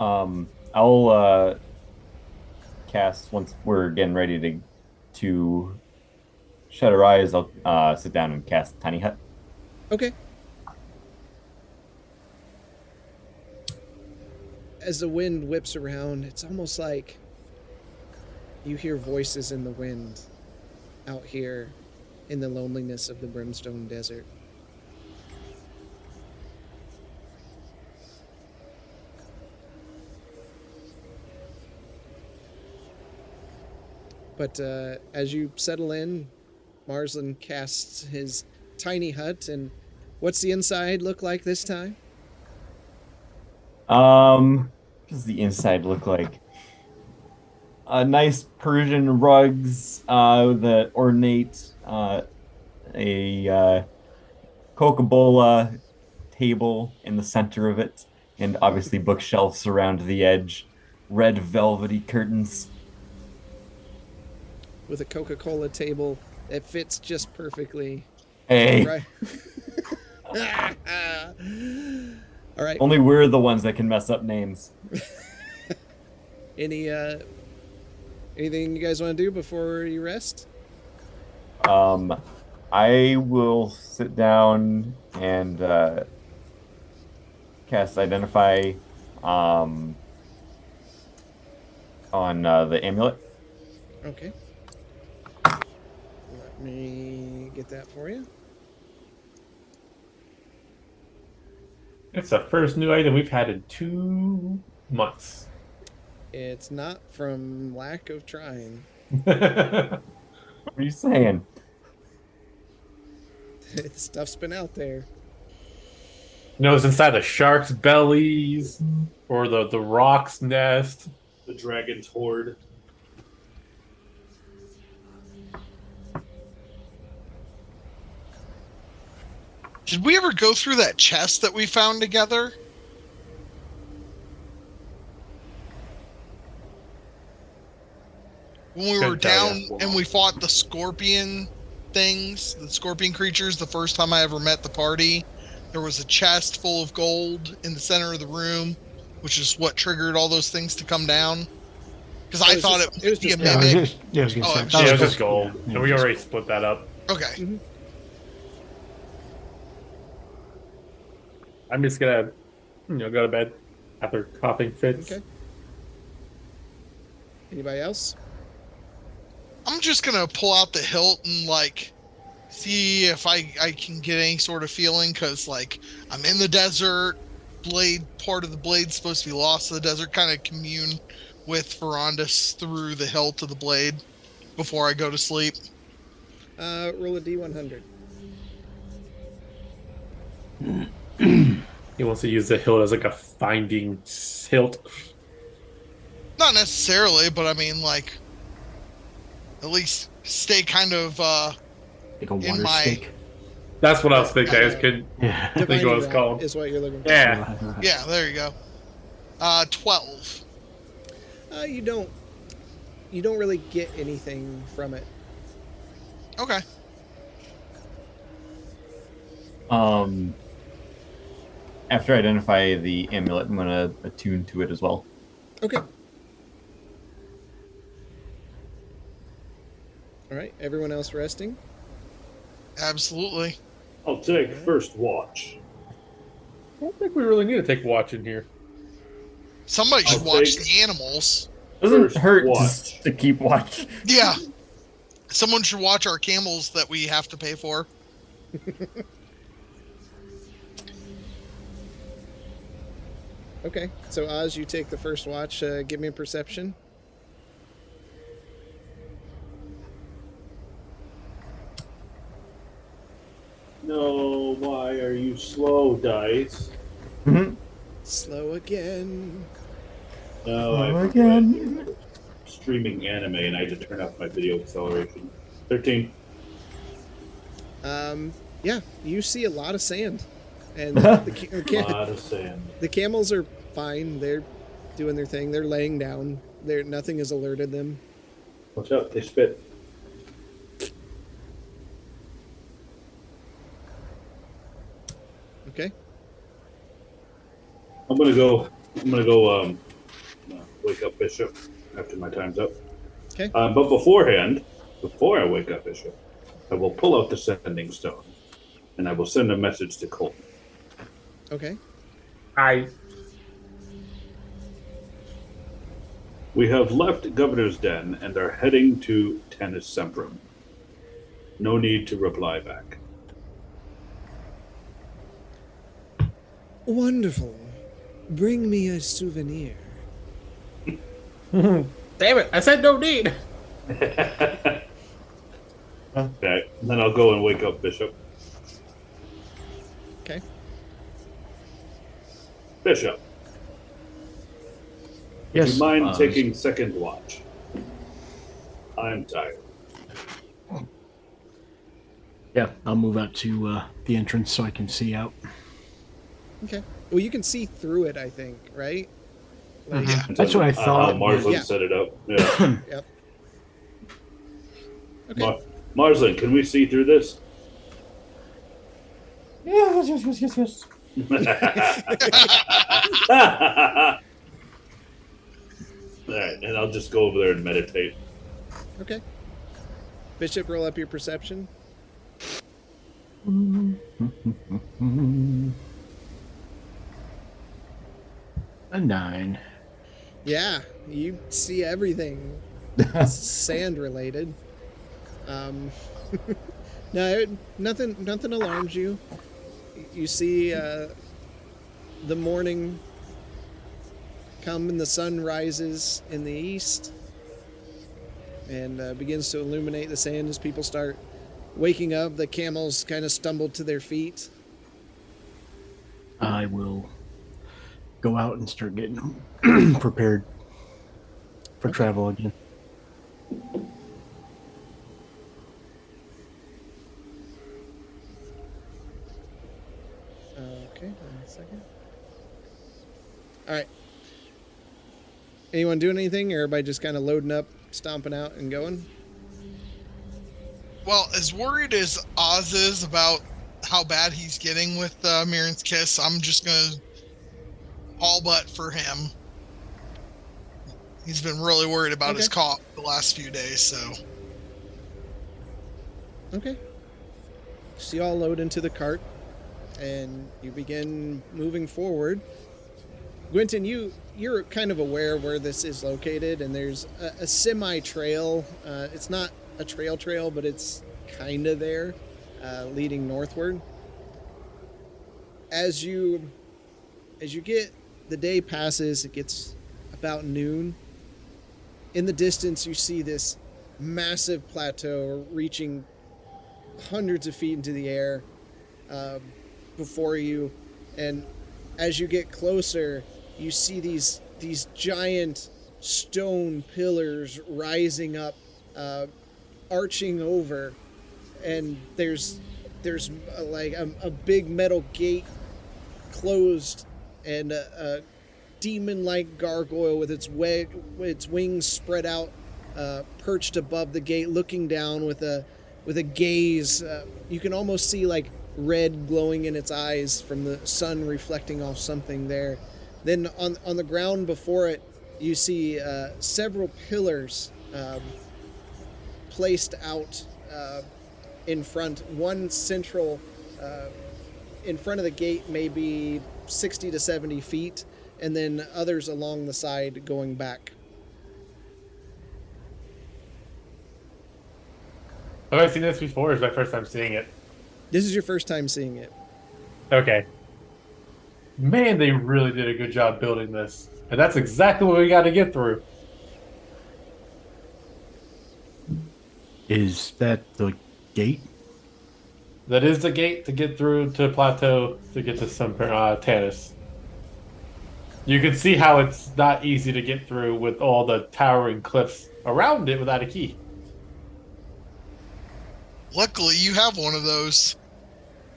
I'll Cass, once we're getting ready to shut our eyes, I'll sit down and cast Tiny Hut. Okay. As the wind whips around, it's almost like you hear voices in the wind out here in the loneliness of the Brimstone Desert. But as you settle in, Marsland casts his tiny hut, and what's the inside look like this time? What does the inside look like? Nice Persian rugs, the ornate, a Coca-Cola table in the center of it, and obviously bookshelves around the edge, red velvety curtains. With a Coca-Cola table that fits just perfectly. Hey. Right. All right. Only we're the ones that can mess up names. Anything you guys want to do before you rest? I will sit down and cast Identify on the amulet. Okay. Let me get that for you. It's the first new item we've had in 2 months. It's not from lack of trying. What are you saying? Stuff's been out there. You know, it's inside the shark's bellies or the rock's nest. The dragon's hoard. Did we ever go through that chest that we found together? When we were down and we fought the scorpion things, the scorpion creatures, the first time I ever met the party, there was a chest full of gold in the center of the room, which is what triggered all those things to come down. Because I thought it was just a mimic. Yeah, it was just gold. And we already split that up. Okay. Mm-hmm. I'm just gonna, go to bed after coughing fits. Okay. Anybody else? I'm just gonna pull out the hilt and see if I can get any sort of feeling, because I'm in the desert, part of the blade's supposed to be lost to the desert, kind of commune with Ferondis through the hilt of the blade before I go to sleep. Roll a D100. He wants to use the hilt as a finding hilt. Not necessarily, but I mean, at least stay kind of like a water stake. That's what I was thinking. I just couldn't think what it was called. Is what you're looking for. Yeah. Yeah, there you go. 12. You don't really get anything from it. Okay. After I identify the amulet, I'm gonna attune to it as well. Okay. All right, everyone else resting? Absolutely. I'll take first watch. I don't think we really need to take watch in here. Somebody should watch the animals. Doesn't hurt to keep watch. Yeah. Someone should watch our camels that we have to pay for. Okay, so Oz, you take the first watch. Give me a perception. No, why are you slow, dice? Mm-hmm. Slow again. No, I'm streaming anime and I had to turn off my video acceleration. 13. Yeah, you see a lot of sand. And A lot of sand. The camels are fine. They're doing their thing. They're laying down. Nothing has alerted them. Watch out, they spit. Okay. I'm gonna go wake up Bishop after my time's up. Okay. But beforehand, before I wake up Bishop, I will pull out the sending stone, and I will send a message to Colton. Okay. We have left Governor's Den and are heading to Tanis Semprum. No need to reply back. Wonderful. Bring me a souvenir. Damn it! I said no need. Okay, then I'll go and wake up Bishop. Okay. Bishop. Yes. Would you mind taking second watch? I'm tired. Yeah, I'll move out to the entrance so I can see out. Okay. Well, you can see through it, I think, right? Like, Yeah. That's what I thought. Marsland Yeah. set it up. Yeah. Yep. Okay. Marsland, can we see through this? Yes. All right, and I'll just go over there and meditate. Okay. Bishop, roll up your perception. A 9. Yeah, you see everything sand related. No, nothing alarms you. You see the morning come and the sun rises in the east and begins to illuminate the sand as people start waking up. The camels kind of stumble to their feet. I will go out and start getting prepared for travel again. Okay, hold on a second. All right. Anyone doing anything? Or everybody just kind of loading up, stomping out, and going? Well, as worried as Oz is about how bad he's getting with Mirren's kiss, I'm just gonna haul butt for him. He's been really worried about his cough the last few days, so. Okay. So you all load into the cart, and you begin moving forward. Gwynton, you're kind of aware of where this is located, and there's a semi-trail. It's not a trail, but it's kind of there, leading northward. As you get, the day passes, it gets about noon. In the distance, you see this massive plateau reaching hundreds of feet into the air before you, and as you get closer, you see these giant stone pillars rising up, arching over, and there's like a big metal gate closed, and a demon-like gargoyle with its wings spread out, perched above the gate, looking down with a gaze. You can almost see like red glowing in its eyes from the sun reflecting off something there. Then on the ground before it, you see several pillars placed out in front. One central in front of the gate, maybe 60 to 70 feet, and then others along the side going back. Have I seen this before, or is my first time seeing it? This is your first time seeing it. Okay. Man, they really did a good job building this. And that's exactly what we got to get through. Is that the gate? That is the gate to get through to Plateau to get to Tanis. You can see how it's not easy to get through with all the towering cliffs around it without a key. Luckily, you have one of those.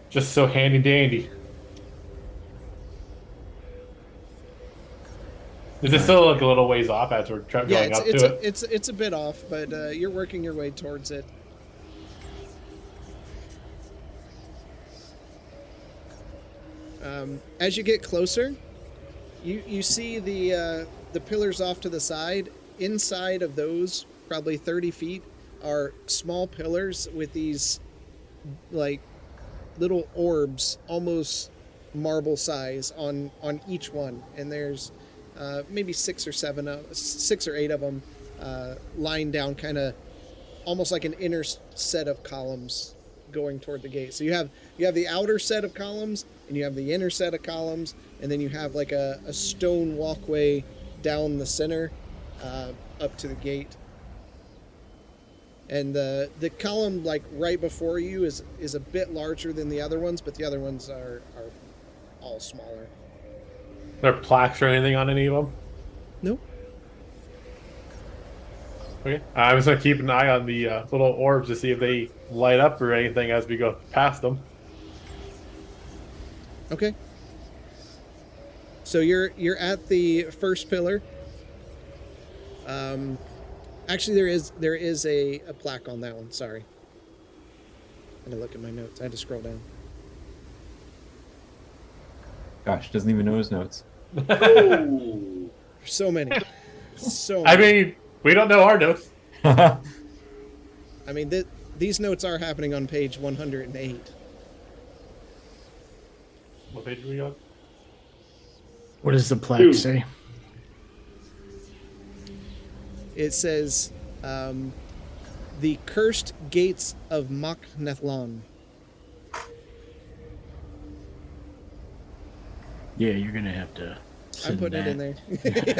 Just so handy dandy. Is it still like a little ways off as we're going up to it? It's a bit off, but you're working your way towards it. As you get closer, you see the pillars off to the side. inside of those, probably 30 feet, are small pillars with these like little orbs, almost marble size on each one, and there's maybe 6 or 8 of them lying down, kind of almost like an inner set of columns going toward the gate. So you have the outer set of columns, and you have the inner set of columns, and then you have like a stone walkway down the center up to the gate. And the column like right before you is a bit larger than the other ones, but the other ones are all smaller. Are there plaques or anything on any of them? Nope. Okay. I'm just going to keep an eye on the little orbs to see if they light up or anything as we go past them. Okay. So you're at the first pillar. Actually, there is a plaque on that one. Sorry. I had to look at my notes. I had to scroll down. Gosh, doesn't even know his notes. So many. So many. I mean, we don't know our notes. I mean, these notes are happening on page 108. What page are we on? What does the plaque say? It says, the cursed gates of Maknethlon. Yeah, you're gonna have to. I'm putting it in there.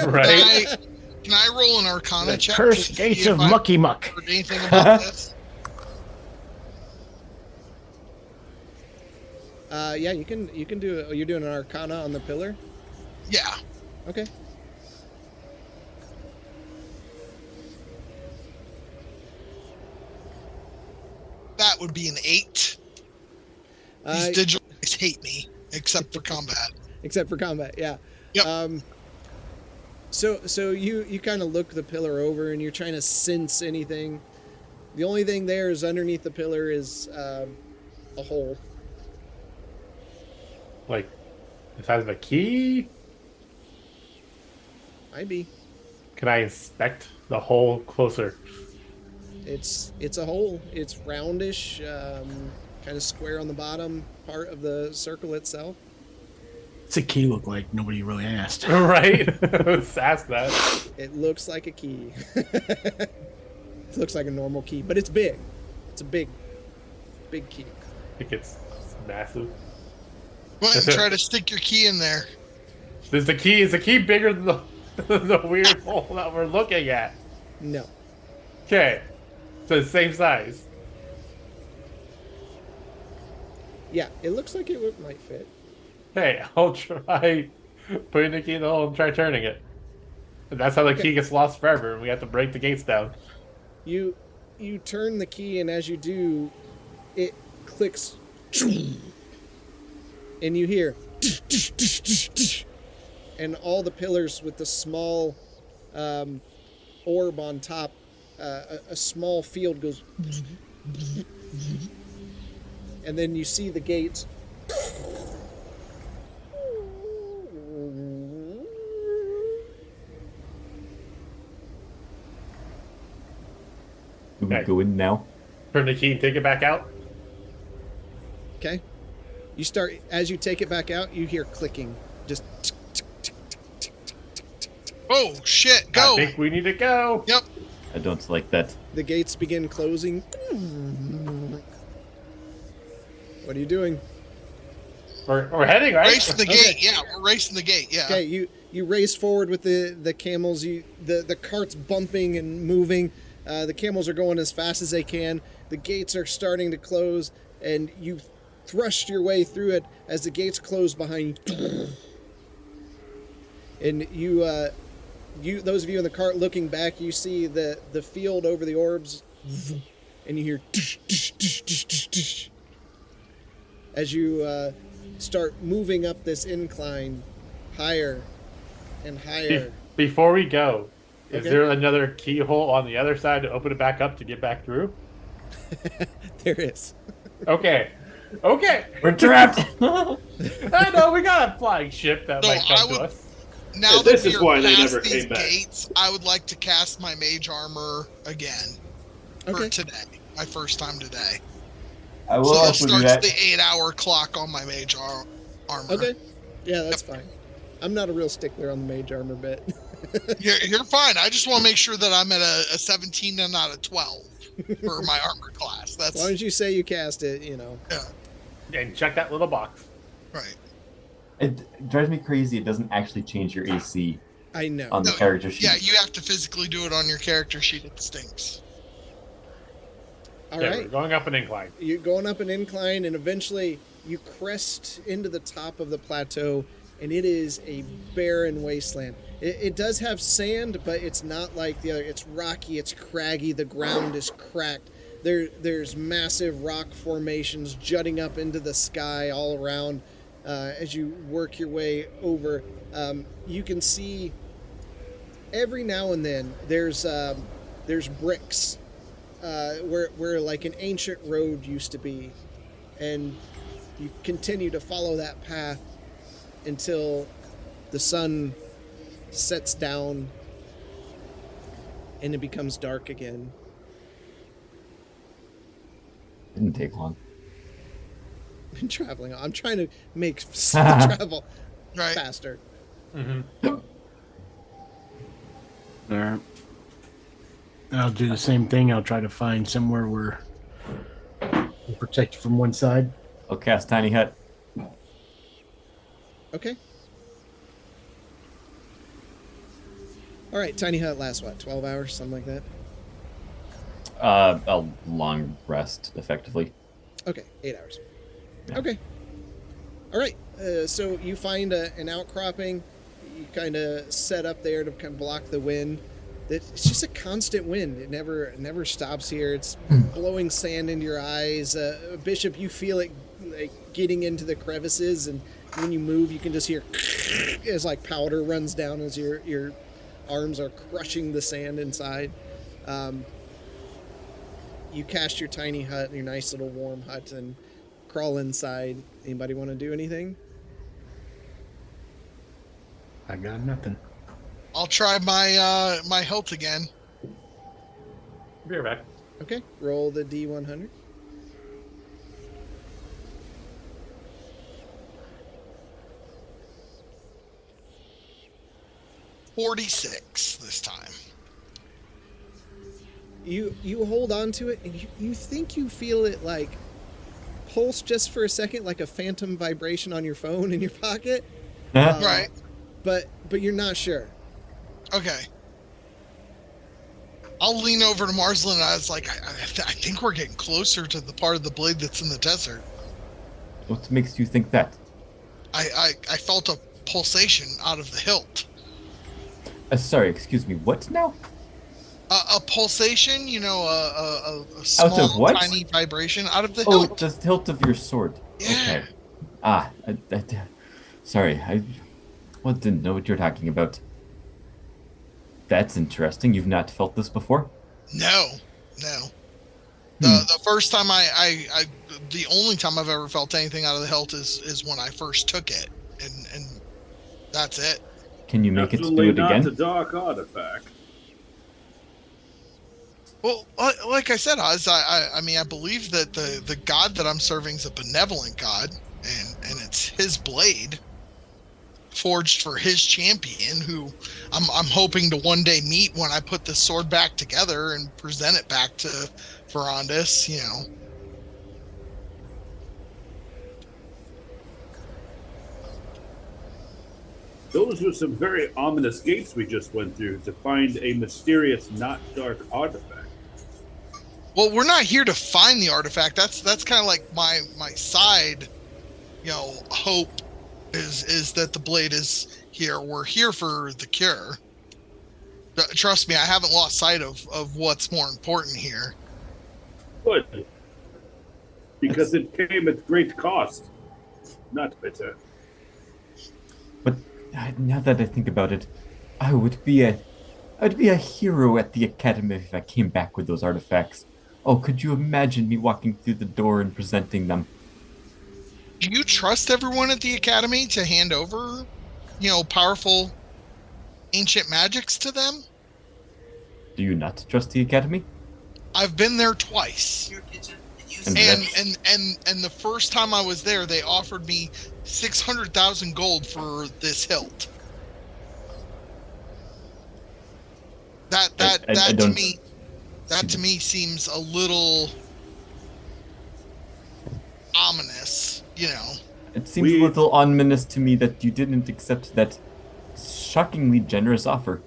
Right. Can I roll an Arcana The check? cursed gates of Mucky Muck. Heard anything about this? Yeah, you can do it. You're doing an Arcana on the pillar? Yeah. Okay. That would be an 8. These digital guys hate me, except for combat. Except for combat, yeah. Yep. So you kind of look the pillar over and you're trying to sense anything. The only thing there is underneath the pillar is a hole. Like the size of a key? Might be. Can I inspect the hole closer? It's a hole. It's roundish, kind of square on the bottom part of the circle itself. What's a key look like? Nobody really asked. Right? Let's ask that. It looks like a key. It looks like a normal key, but it's big. It's a big key. I think it's massive. Why don't you try to stick your key in there? Is the key bigger than the weird hole that we're looking at? No. Okay. So it's the same size. Yeah, it looks like it might fit. Hey, I'll try putting the key in the hole and try turning it. And that's how the key gets lost forever, and we have to break the gates down. You turn the key, and as you do, it clicks, and you hear, and all the pillars with the small orb on top, a small field goes, and then you see the gates. Do we go in now? Turn the key and take it back out. Okay. You start, as you take it back out, you hear clicking. Just. Oh, shit, go! I think we need to go. Yep. I don't like that. The gates begin closing. What are you doing? We're heading, right? Racing the gate, yeah. We're racing the gate, yeah. Okay, you race forward with the camels. The cart's bumping and moving. The camels are going as fast as they can. The gates are starting to close, and you thrust your way through it as the gates close behind you. And you, those of you in the cart looking back, you see the field over the orbs, and you hear as you start moving up this incline higher and higher. Before we go, is Okay. there another keyhole on the other side to open it back up to get back through? There is. Okay. We're trapped! I know, we got a flying ship that No, might come to us. now this that is we why are they past never these came back. gates, I would like to cast my mage armor again for today. My first time today. I will So it also do starts that. the 8-hour clock on my mage armor. Okay. Yeah, that's fine. I'm not a real stickler on the mage armor bit. You're fine. I just want to make sure that I'm at a 17 and not a 12 for my armor class. That's as long as you say you cast it, you know. Yeah. And check that little box. Right. It drives me crazy. It doesn't actually change your AC. I know. On the character sheet. Yeah, you have to physically do it on your character sheet. It stinks. All right. We're going up an incline. You're going up an incline, and eventually you crest into the top of the plateau, and it is a barren wasteland. It does have sand, but it's not like the other. It's rocky, it's craggy, the ground is cracked. There's massive rock formations jutting up into the sky all around. As you work your way over, you can see every now and then there's bricks where like an ancient road used to be, and you continue to follow that path until the sun sets down and it becomes dark again. Didn't take long. I'm traveling. I'm trying to make travel faster. Mm-hmm. All right. I'll do the same thing. I'll try to find somewhere where we're protected from one side. I'll cast Tiny Hut. Okay. All right, Tiny Hut lasts what, 12 hours, something like that? A long rest, effectively. Okay, 8 hours. Yeah. Okay. All right, so you find an outcropping. You kind of set up there to kind of block the wind. It's just a constant wind. It never stops here. It's blowing sand into your eyes. Bishop, you feel it like getting into the crevices, and when you move, you can just hear as like powder runs down as your arms are crushing the sand inside. You cast your tiny hut, your nice little warm hut, and crawl inside. Anybody want to do anything? I got nothing. I'll try my my health again. Be right back. Okay, roll the D100. $46 this time. You hold on to it, and you think you feel it like pulse just for a second, like a phantom vibration on your phone in your pocket. Right. But you're not sure. Okay. I'll lean over to Marsland, and I was like, I think we're getting closer to the part of the blade that's in the desert. What makes you think that? I felt a pulsation out of the hilt. Sorry, excuse me. What now? A pulsation, you know, a small, out of what? tiny vibration out of the Oh, hilt. the hilt of your sword. Yeah. Okay. Sorry, I didn't know what you're talking about. That's interesting. You've not felt this before? No. The first time the only time I've ever felt anything out of the hilt is when I first took it, and that's it. Can you make Absolutely it do it again? not a dark artifact. Well, like I said, Oz, I mean, I believe that the god that I'm serving is a benevolent god, and it's his blade, forged for his champion, who I'm hoping to one day meet when I put the sword back together and present it back to Ferrandis, you know. Those were some very ominous gates we just went through to find a mysterious, not dark artifact. Well, we're not here to find the artifact. That's kind of like my side, you know, hope is that the blade is here. We're here for the cure. Trust me, I haven't lost sight of what's more important here. Good. Because it came at great cost. Not bitter. But now that I think about it, I would be a hero at the academy if I came back with those artifacts. Oh, could you imagine me walking through the door and presenting them? Do you trust everyone at the academy to hand over, you know, powerful ancient magics to them. Do you not trust the Academy? I've been there twice. And the first time I was there, they offered me 600,000 gold for this hilt. That to me seems a little ominous, you know. It seems a little ominous to me that you didn't accept that shockingly generous offer.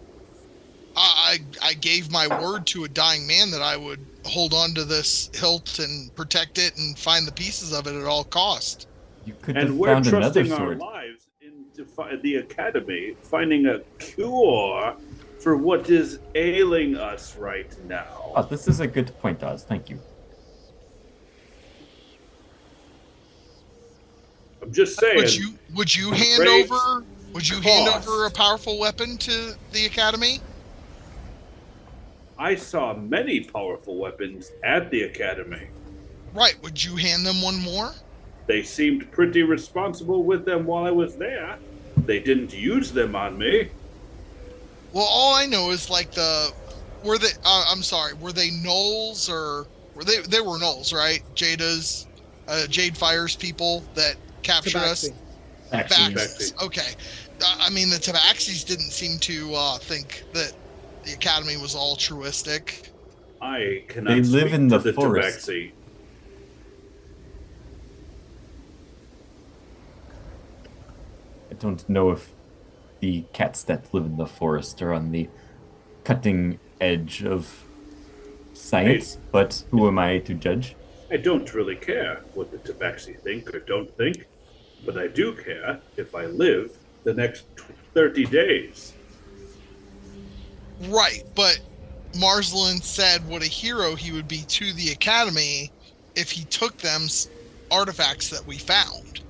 I gave my word to a dying man that I would hold on to this hilt and protect it and find the pieces of it at all cost. You could have found another sword. Our lives into the Academy, finding a cure for what is ailing us right now. Oh, this is a good point, Oz. Thank you. I'm just saying. Would you hand over a powerful weapon to the Academy? I saw many powerful weapons at the Academy. Right. Would you hand them one more? They seemed pretty responsible with them while I was there. They didn't use them on me. Well, all I know is like were they gnolls or they were gnolls, right? Jade Fire's people that captured us. Tabaxis. Okay. I mean, the Tabaxis didn't seem to think that the Academy was altruistic. I cannot. They live in the forest. Tabaxi. I don't know if the cats that live in the forest are on the cutting edge of science, but who am I to judge? I don't really care what the Tabaxi think or don't think, but I do care if I live the next 30 days. Right, but Marsland said what a hero he would be to the Academy if he took them artifacts that we found.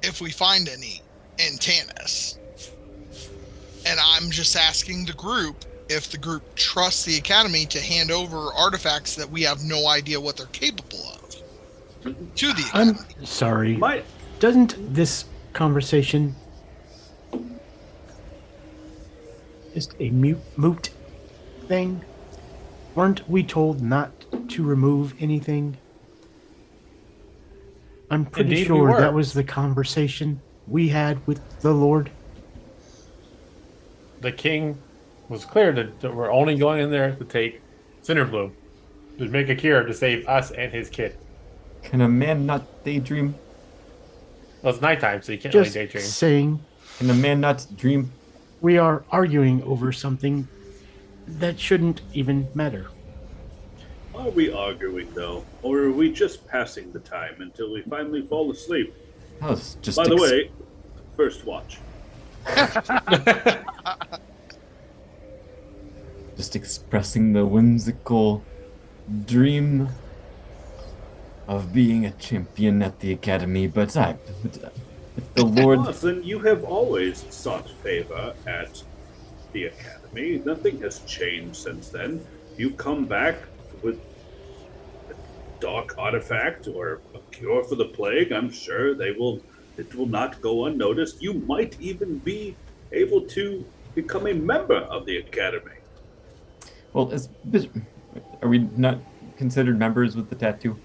If we find any in Tanis. And I'm just asking the group if the group trusts the Academy to hand over artifacts that we have no idea what they're capable of to the Academy. I'm sorry. Doesn't this conversation just a moot thing? Weren't we told not to remove anything? I'm pretty Indeed sure that was the conversation we had with the Lord. The king was clear that we're only going in there to take Cinderbloom, to make a cure to save us and his kid. Can a man not daydream? Well, it's nighttime, so you can't Just really daydream. Saying. Can a man not dream? We are arguing over something that shouldn't even matter. Are we arguing, though? Or are we just passing the time until we finally fall asleep? By the way, first watch. Just expressing the whimsical dream of being a champion at the Academy, but if the Lord... Lawson, you have always sought favor at the Academy. Nothing has changed since then. You come back with a dark artifact or a cure for the plague, I'm sure it will not go unnoticed. You might even be able to become a member of the Academy. Well, are we not considered members with the tattoo?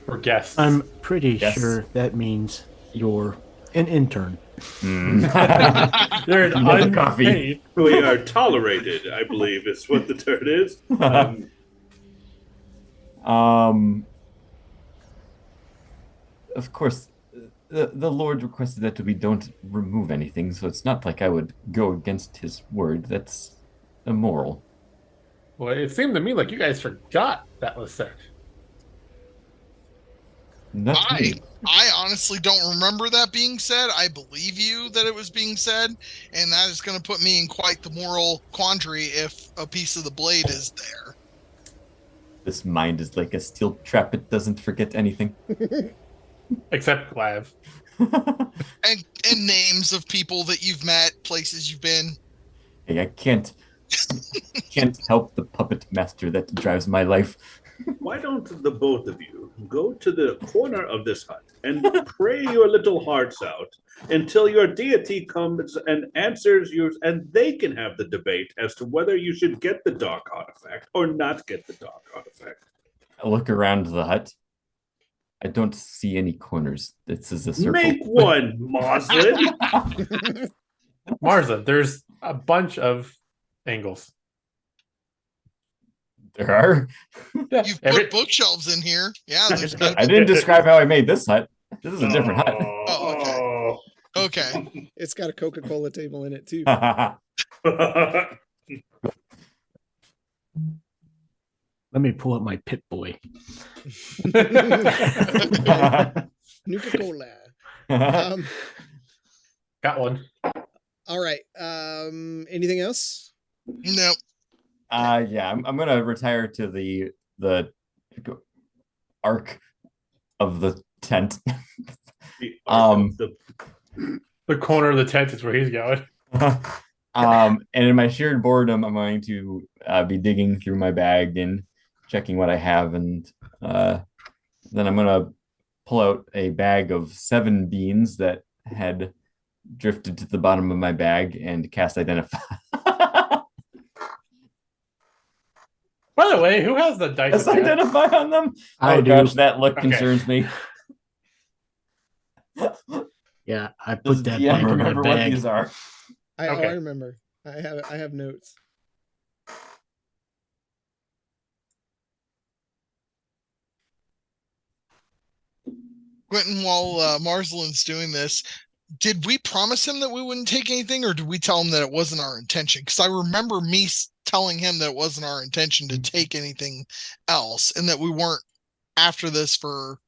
Or guests? I'm pretty sure that means you're an intern. You're an unpaid. We are tolerated, I believe, is what the term is. Of course, the Lord requested that we don't remove anything, so it's not like I would go against his word. That's immoral. Well, it seemed to me like you guys forgot that was said. I honestly don't remember that being said. I believe you that it was being said, and that is going to put me in quite the moral quandary if a piece of the blade is there. This mind is like a steel trap. It doesn't forget anything. Except Glav. and names of people that you've met, places you've been. Hey, I can't help the puppet master that drives my life. Why don't the both of you go to the corner of this hut, and pray your little hearts out until your deity comes and answers you, and they can have the debate as to whether you should get the dark artifact or not get the dark artifact. I look around the hut. I don't see any corners. This is a circle. Make one, Moslin. Marza, there's a bunch of angles. There are. Yeah, You've put bookshelves in here. Yeah, there's good. I didn't describe how I made this hut. This is a different hut. Oh, okay. It's got a Coca-Cola table in it too. Let me pull up my Pit Boy. Nuka-Cola. Got one. All right. Anything else? No. Yeah, I'm gonna retire to the arc of the tent. The corner of the tent is where he's going. And in my shared boredom, I'm going to be digging through my bag and checking what I have, and then I'm gonna pull out a bag of 7 beans that had drifted to the bottom of my bag and cast Identify. By the way, who has the dice? Cast Identify on them? I do. Gosh, that look Okay. concerns me. Yeah, I Does put that DM bag in my remember what bag. these are? I Okay. remember. I have notes. Quentin, while Marslin's doing this, did we promise him that we wouldn't take anything, or did we tell him that it wasn't our intention? Because I remember me telling him that it wasn't our intention to take anything else, and that we weren't after this for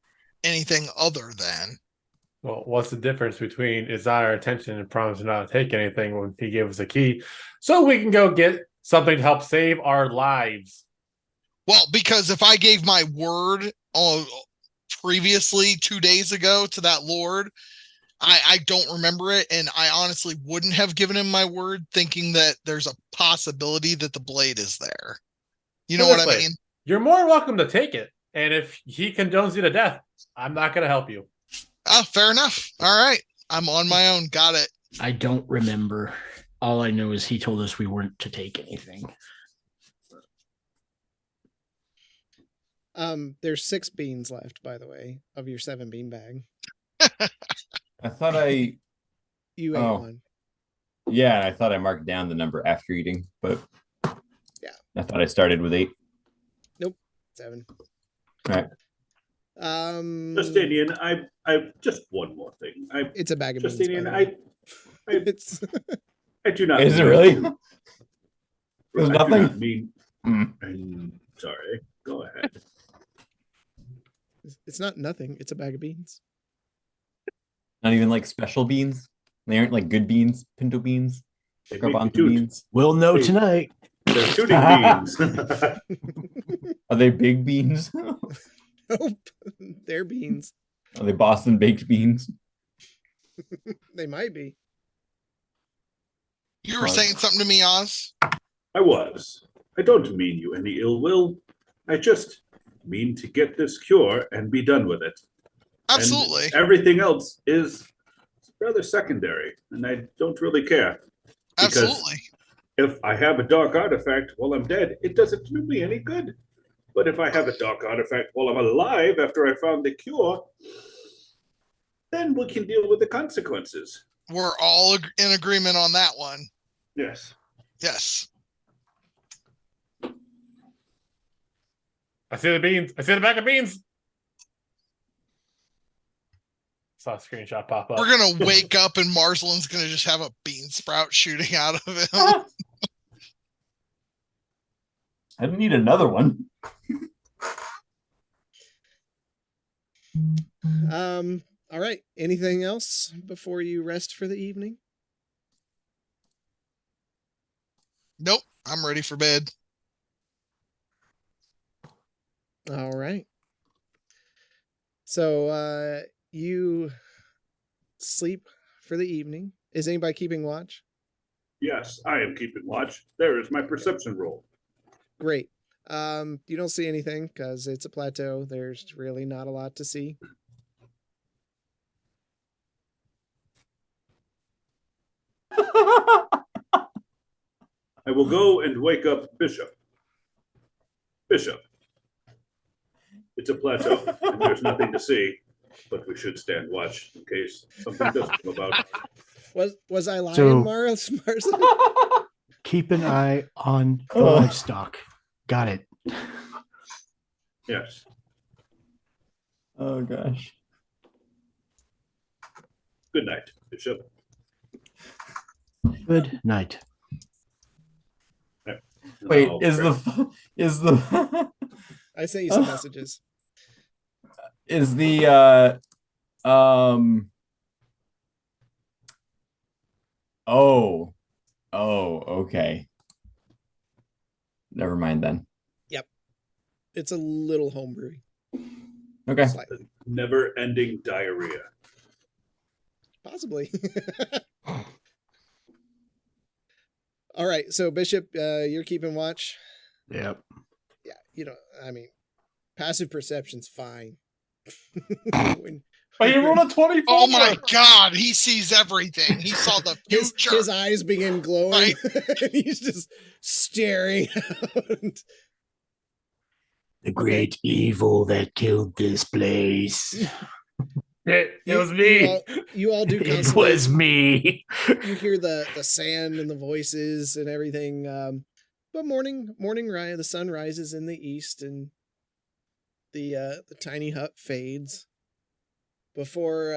anything other than. Well, what's the difference between is not our intention and promise not to take anything when he gave us a key so we can go get something to help save our lives? Well, because if I gave my word previously 2 days ago to that lord, I don't remember it, and I honestly wouldn't have given him my word thinking that there's a possibility that the blade is there. You know what I mean? You're more welcome to take it, and if he condones you to death, I'm not going to help you. Oh, fair enough. All right. I'm on my own. Got it. I don't remember. All I know is he told us we weren't to take anything. There's 6 beans left, by the way, of your 7 bean bag. I thought I... You ate one. Yeah, I thought I marked down the number after eating, but yeah, I thought I started with 8. Nope, 7. All right. Justinian, I just one more thing. It's a bag of Justinian, beans. It's I do not. Is it really? There's I do nothing. not mean. I'm sorry. Go ahead. It's not nothing. It's a bag of beans. Not even like special beans. They aren't like good beans, pinto beans, They make you garbanzo toot. beans. We'll know Hey. tonight. They're shooting beans. Are they big beans? Nope, they're beans. Are they Boston baked beans? They might be. You were saying something to me, Oz? I was. I don't mean you any ill will. I just mean to get this cure and be done with it. Absolutely. And everything else is rather secondary, and I don't really care. Because Absolutely. if I have a dark artifact while I'm dead, it doesn't do me any good. But if I have a dark artifact while I'm alive after I found the cure, then we can deal with the consequences. We're all in agreement on that one. Yes. Yes. I see the beans. I see the bag of beans. Saw a screenshot pop up. We're going to wake up and Marslin's going to just have a bean sprout shooting out of him. I didn't need another one. All right. Anything else before you rest for the evening? Nope. I'm ready for bed. All right. So you sleep for the evening. Is anybody keeping watch? Yes, I am keeping watch. There is my perception roll. Great. You don't see anything because it's a plateau. There's really not a lot to see. I will go and wake up Bishop. Bishop. It's a plateau, and there's nothing to see, but we should stand watch in case something does come about. Was I lying, So- Mars? Keep an eye on the livestock. Got it. Yes. Oh gosh. Good night, Bishop. Good night. Wait, Oh, is crap. the I sent you some messages. is the okay. Never mind then. It's a little homebrewy. Okay. Slightly. Never-ending diarrhea. Possibly. All right, so Bishop, you're keeping watch. Yep. Yeah, I mean, passive perception's fine. But you rolled a 24. Oh my God, he sees everything. He saw the future. his eyes begin glowing. Right. And he's just staring out. The great evil that killed this place. It was me. You all do It constantly. was me. You hear the sand and the voices and everything. But morning rise, the sun rises in the east, and the tiny hut fades before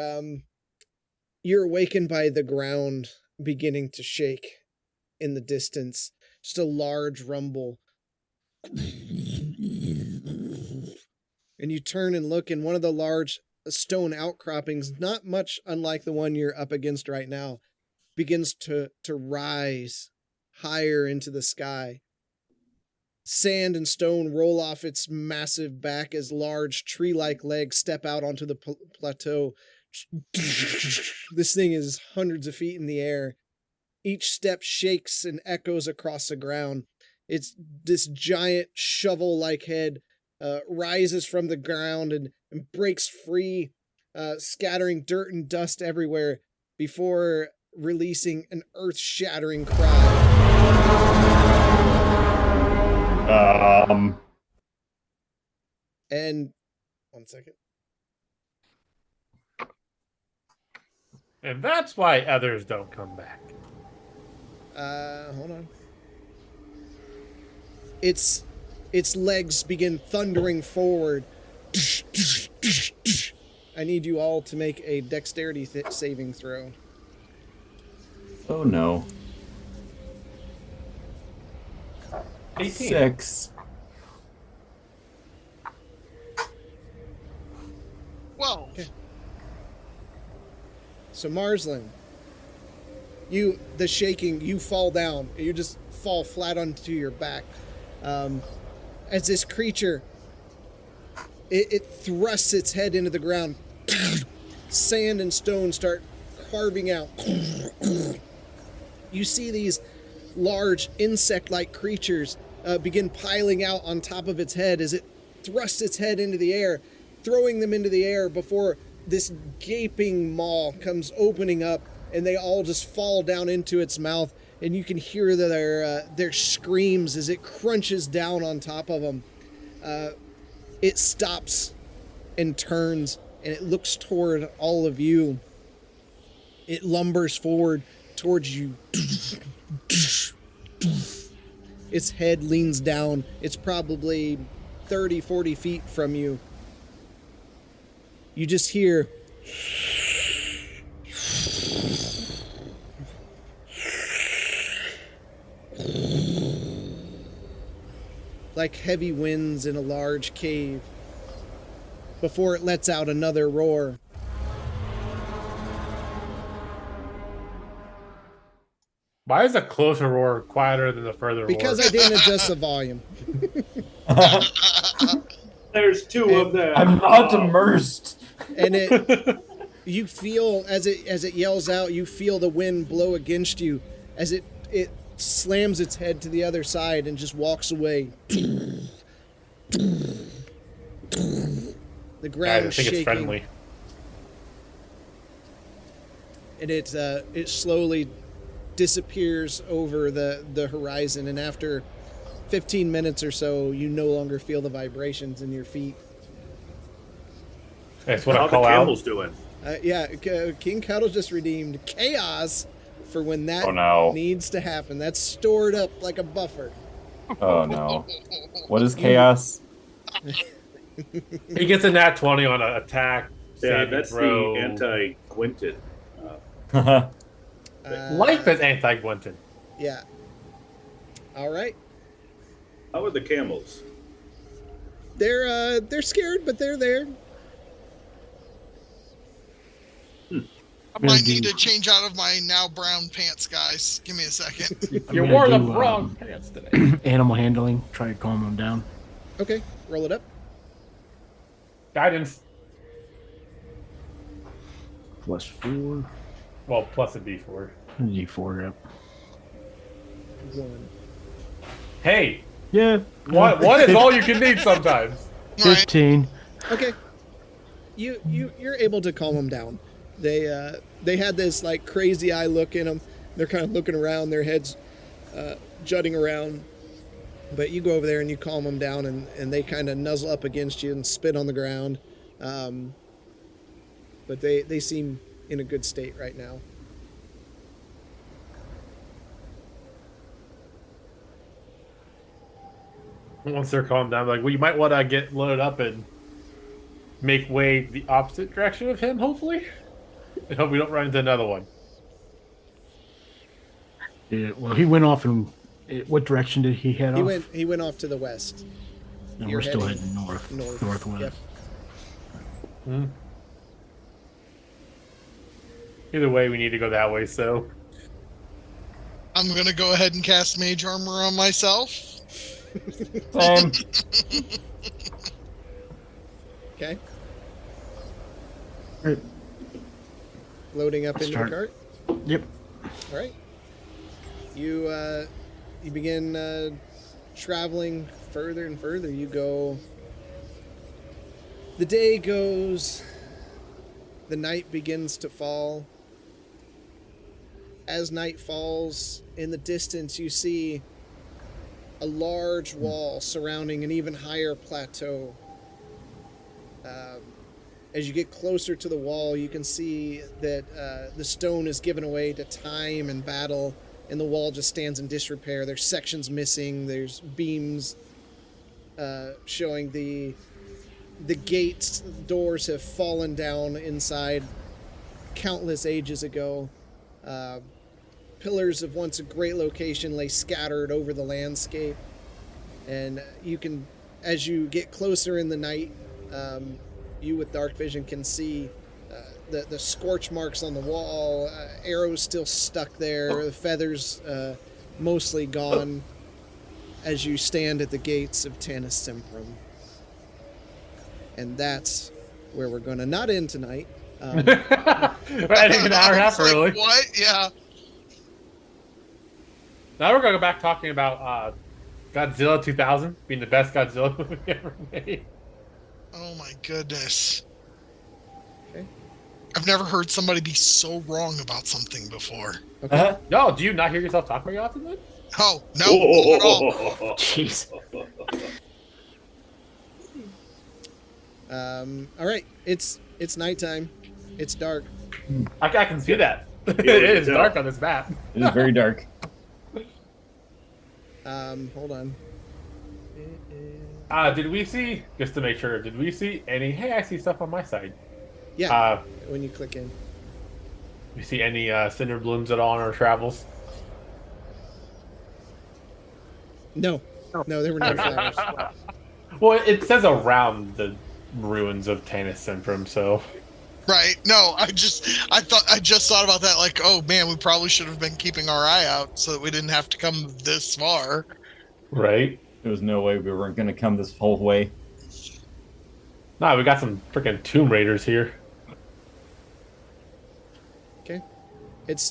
you're awakened by the ground beginning to shake in the distance. Just a large rumble. And you turn and look, and one of the large stone outcroppings, not much unlike the one you're up against right now, begins to rise higher into the sky. Sand and stone roll off its massive back as large tree-like legs step out onto the plateau. This thing is hundreds of feet in the air. Each step shakes and echoes across the ground. It's this giant shovel-like head rises from the ground and breaks free, scattering dirt and dust everywhere before releasing an earth-shattering cry. And 1 second. And that's why others don't come back. Hold on. Its legs begin thundering forward. I need you all to make a dexterity saving throw. Oh no. 18. 6. Whoa. Okay. So Marsland, you fall down. You just fall flat onto your back. As this creature, it thrusts its head into the ground. Sand and stone start carving out. You see these large insect-like creatures begin piling out on top of its head as it thrusts its head into the air, throwing them into the air before this gaping maw comes opening up, and they all just fall down into its mouth, and you can hear their screams as it crunches down on top of them. It stops and turns, and it looks toward all of you. It lumbers forward towards you. Its head leans down. It's probably 30, 40 feet from you. You just hear like heavy winds in a large cave before it lets out another roar. Why is a closer roar quieter than the further roar? Because I didn't adjust the volume. There's two of them. I'm not immersed. And you feel as it yells out, you feel the wind blow against you as it slams its head to the other side and just walks away. The ground I think shaking. it's friendly. And it slowly disappears over the horizon, and after 15 minutes or so, you no longer feel the vibrations in your feet. That's what How I the call camels out. doing? King Cuddle just redeemed chaos for when that Oh no. needs to happen. That's stored up like a buffer. Oh no. What is chaos? He gets a nat 20 on an attack. Yeah, saving that's throw. the anti-Quinton. Life is anti-Gwynton. Yeah. All right. How are the camels? They're scared, but they're there. I might need to change out of my now brown pants, guys. Give me a second. You wore the wrong pants today. Animal handling. Try to calm them down. Okay, roll it up. Guidance. +4. Well, plus a D4. D4, yep. 1. Hey, Yeah. one is all you can need sometimes. 15. Okay. You're able to calm them down. They had this like crazy eye look in them. They're kind of looking around, their heads jutting around. But you go over there and you calm them down, and they kind of nuzzle up against you and spit on the ground. But they seem in a good state right now. Once they're calmed down, like, well, you might want to get loaded up and make way the opposite direction of him, hopefully. And hope we don't run into another one. Yeah, well, he went off in... What direction did he head off? He went off to the west. No, You're we're still heading heading north. Northwest. Yep. Either way, we need to go that way, so... I'm going to go ahead and cast Mage Armor on myself. Same. Okay. Right. Loading up into Start. the cart. Yep. All right. You begin traveling further and further. You go. The day goes. The night begins to fall. As night falls, in the distance you see a large wall surrounding an even higher plateau. As you get closer to the wall, you can see that the stone is given away to time and battle, and the wall just stands in disrepair. There's sections missing. There's beams showing the gates, doors have fallen down inside countless ages ago. Pillars of once a great location lay scattered over the landscape, and you can, as you get closer in the night, you with dark vision can see the scorch marks on the wall, arrows still stuck there, the feathers mostly gone, as you stand at the gates of Tanis Simprum. And that's where we're going to not end tonight. We're ending an hour and a half Like, early. what? Yeah. Now we're going to go back talking about Godzilla 2000 being the best Godzilla movie ever made. Oh my goodness. Okay. I've never heard somebody be so wrong about something before. Okay. No, do you not hear yourself talk very often then? Oh, no, not at all. Jeez. All right. It's nighttime. It's dark. I can see that. It Yeah, you is can dark tell. on this map. It is very dark. Hold on. Did we see, just to make sure, did we see any, hey, I see stuff on my side. Yeah. When you click in. We see any cinder blooms at all on our travels? No, there were no flowers. Well, it says around the ruins of Tanis Simprum, so... Right. No, I just thought about that, like, oh man, we probably should have been keeping our eye out so that we didn't have to come this far. Right? There was no way we weren't going to come this whole way. Nah, we got some freaking Tomb Raiders here. Okay.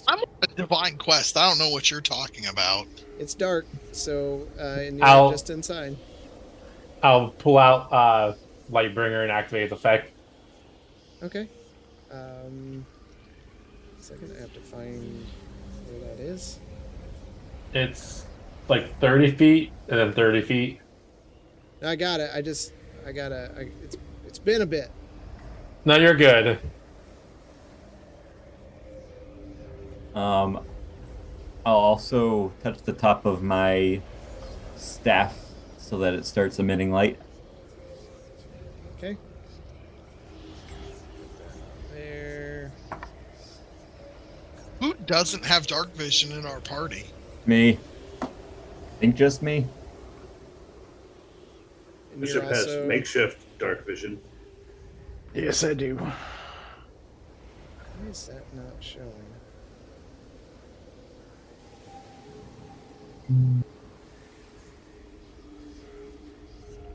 I'm on a divine quest. I don't know what you're talking about. It's dark, so and you're I'll- just inside. I'll pull out Lightbringer and activate its effect. Okay. Second, I have to find where that is. It's like 30 feet and then 30 feet. I got it. It's been a bit. No, you're good. I'll also touch the top of my staff so that it starts emitting light. Okay. There. Who doesn't have dark vision in our party? Me. I think just me. And Bishop you're has also... makeshift dark vision. Yes, I do. Why is that not showing?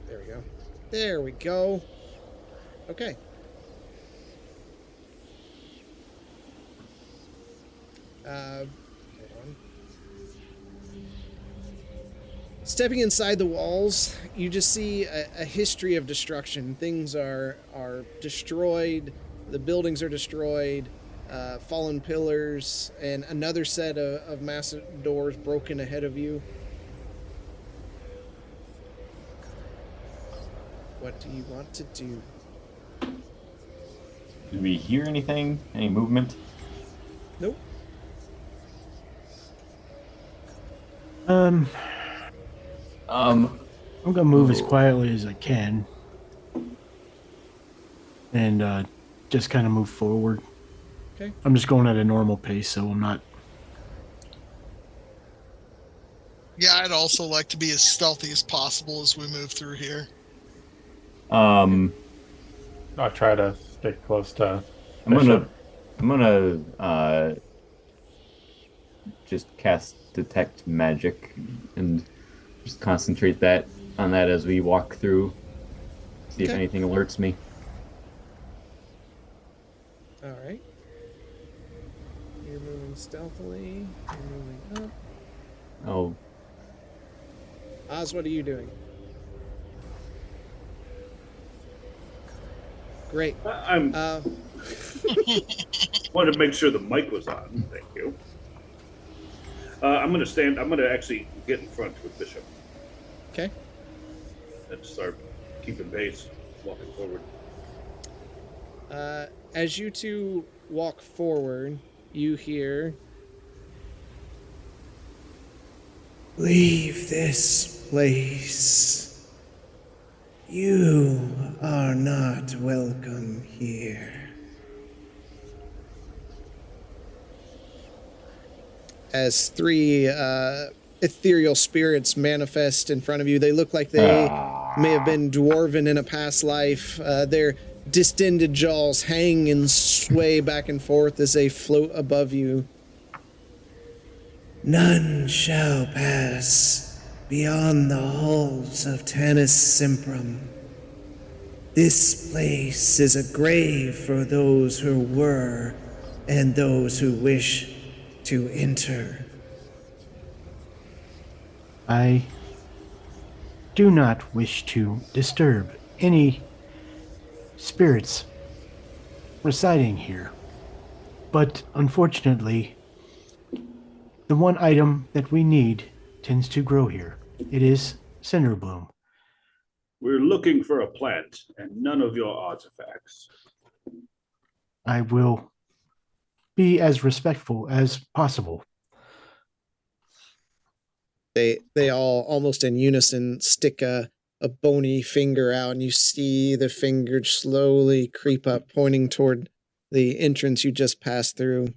There we go. There we go. Okay. Hold on. Stepping inside the walls, you just see a history of destruction. Things are destroyed. The buildings are destroyed. Fallen pillars, and another set of massive doors broken ahead of you. What do you want to do? Do we hear anything? Any movement? Nope. I'm gonna move as quietly as I can, and just kind of move forward. Okay. I'm just going at a normal pace, so I'm not. Yeah, I'd also like to be as stealthy as possible as we move through here. I'll try to stick close to Bishop. I'm gonna just cast detect magic and just concentrate on that as we walk through. See if Okay. anything alerts me. All right. You're moving stealthily. You're moving up. Oh, Oz, what are you doing? Great. I'm wanted to make sure the mic was on. Thank you. I'm gonna actually get in front with Bishop Okay. and start keeping pace, walking forward. As you two walk forward, you hear, "Leave this place. You are not welcome here." As three ethereal spirits manifest in front of you, they look like they may have been dwarven in a past life. Their distended jaws hang and sway back and forth as they float above you. "None shall pass beyond the halls of Tanis Simprum. This place is a grave for those who were and those who wish to enter." I do not wish to disturb any spirits residing here, but unfortunately, the one item that we need tends to grow here. It is Cinderbloom. We're looking for a plant and none of your artifacts. I will be as respectful as possible. They all, almost in unison, stick a bony finger out, and you see the finger slowly creep up, pointing toward the entrance you just passed through.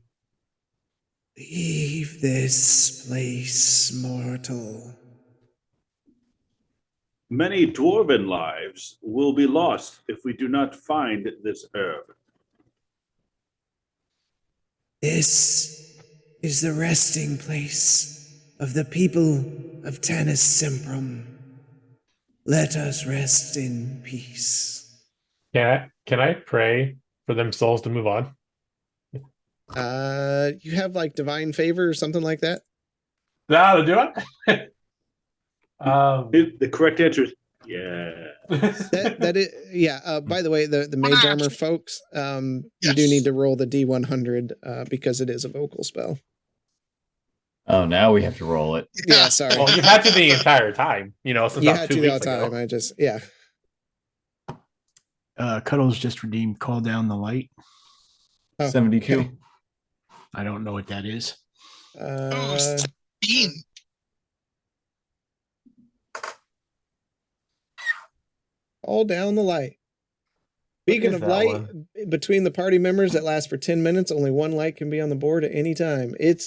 "Leave this place, mortal." Many dwarven lives will be lost if we do not find this herb. "This is the resting place of the people of Tanis Simprum. Let us rest in peace." Can I pray for them souls to move on? You have like divine favor or something like that? No, do it. The correct answer is yeah. That is, yeah. By the way, the mage armor folks, you do need to roll the D100 because it is a vocal spell. Oh, now we have to roll it. Yeah, sorry. Well, you've had to the entire time, since You about had 2 to the weeks whole ago. time. Cuddles just redeemed Call Down the Light. 72. Okay. I don't know what that is. Ooh, 17. All down the light. Beacon of light between the party members that lasts for 10 minutes. Only one light can be on the board at any time. It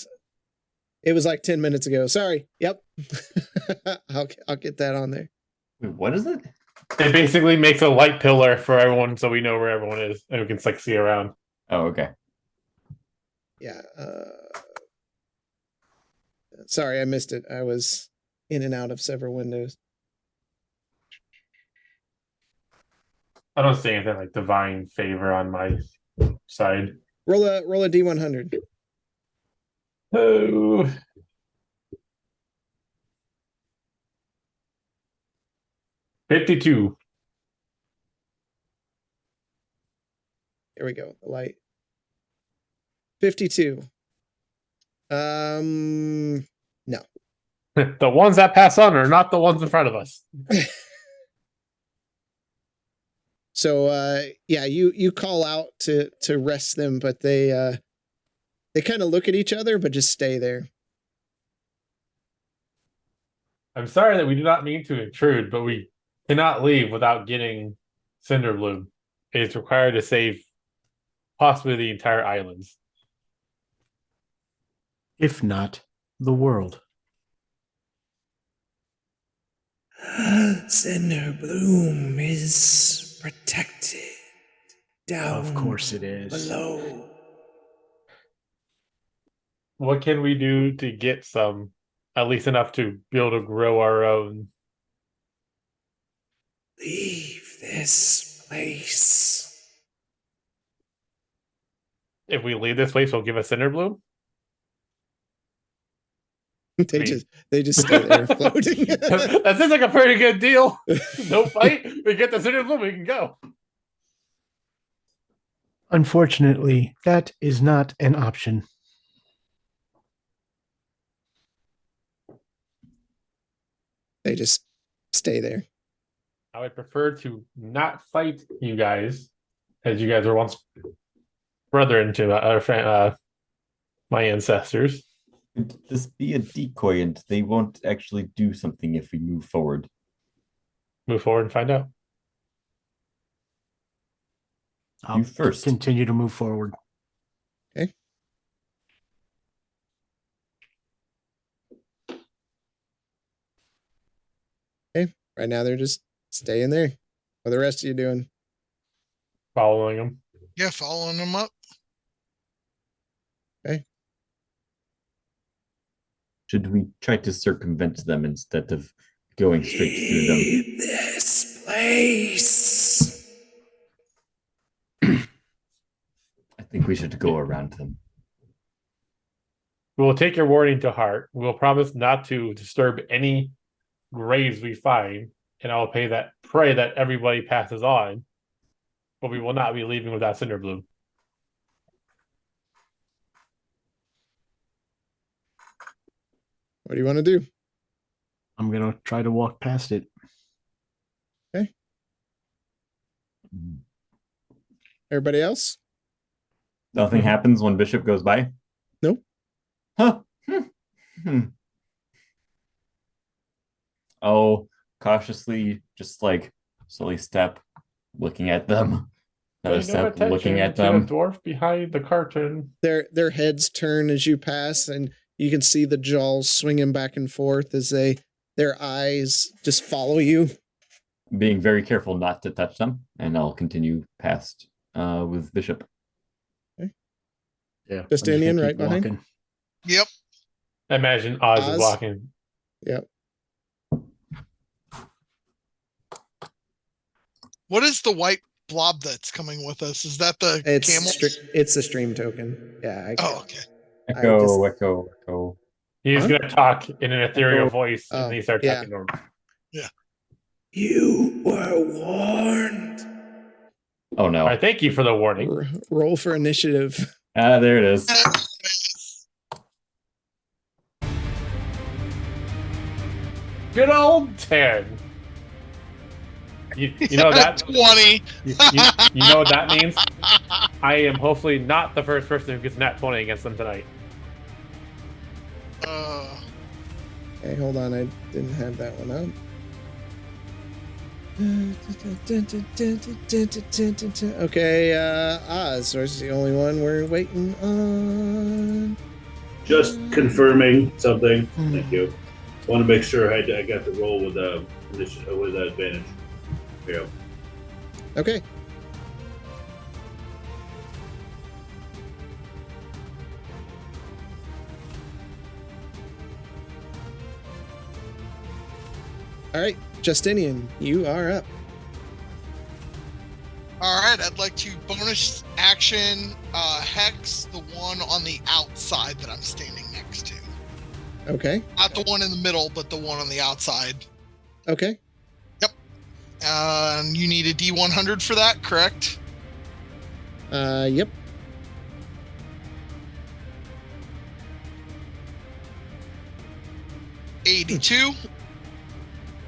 was like 10 minutes ago. Sorry. Yep. I'll get that on there. Wait, what is it? It basically makes a light pillar for everyone so we know where everyone is and we can see around. Oh, okay. Yeah. Sorry, I missed it. I was in and out of several windows. I don't see anything like divine favor on my side. Roll a D100. Oh. $52. Here we go. The light. 52. No. The ones that pass on are not the ones in front of us. So yeah, you call out to rest them, but they kind of look at each other but just stay there. I'm sorry that we do not mean to intrude, but we cannot leave without getting Cinderbloom. It is required to save possibly the entire islands. If not, the world. Cinderbloom is protected down Of course it is. below. What can we do to get some, at least enough to be able to grow our own? Leave this place. If we leave this place, we'll give us Cinderbloom? They just stay there floating. That seems like a pretty good deal. No fight. We get the Cinderbloom, we can go. Unfortunately, that is not an option. They just stay there. I would prefer to not fight you guys, as you guys were once brethren to my ancestors. This be a decoy, and they won't actually do something if we move forward. Move forward and find out. I'll first. Continue to move forward. Okay. Okay. Right now they're just staying there. What are the rest of you doing? Following them. Yeah, following them up. Okay. Should we try to circumvent them instead of going straight through them? Leave this place. I think we should go around them. We will take your warning to heart. We will promise not to disturb any graves we find, and I will pray that everybody passes on. But we will not be leaving without Cinderbloom. What do you want to do? I'm going to try to walk past it. Okay. Everybody else? Nothing happens when Bishop goes by? Nope. Huh. Oh, cautiously, just like slowly step, looking at them. Another step, looking at them. The dwarf behind the curtain. Their heads turn as you pass, and you can see the jaws swinging back and forth as their eyes just follow you. Being very careful not to touch them, and I'll continue past with Bishop. Okay. Yeah. Justinian right behind. Walking. Yep. I imagine Oz is walking. Yep. What is the white blob that's coming with us? Is that the camel? It's a stream token. Yeah. Okay. Echo. He's going to talk in an ethereal voice, Oh, and he starts talking normal. Yeah. You were warned. Oh no! I thank you for the warning. Roll for initiative. There it is. good old 10. You know that 20. You know what that means? I am hopefully not the first person who gets nat 20 against them tonight. Okay, hold on. I didn't have that one up. Okay, Oz is the only one we're waiting on. Just confirming something. Thank you. Want to make sure I got the roll with advantage. Yeah. Okay. All right, Justinian, you are up. All right, I'd like to bonus action hex the one on the outside that I'm standing next to. Okay. Not the one in the middle, but the one on the outside. Okay. Yep. You need a D100 for that, correct? Yep. $82.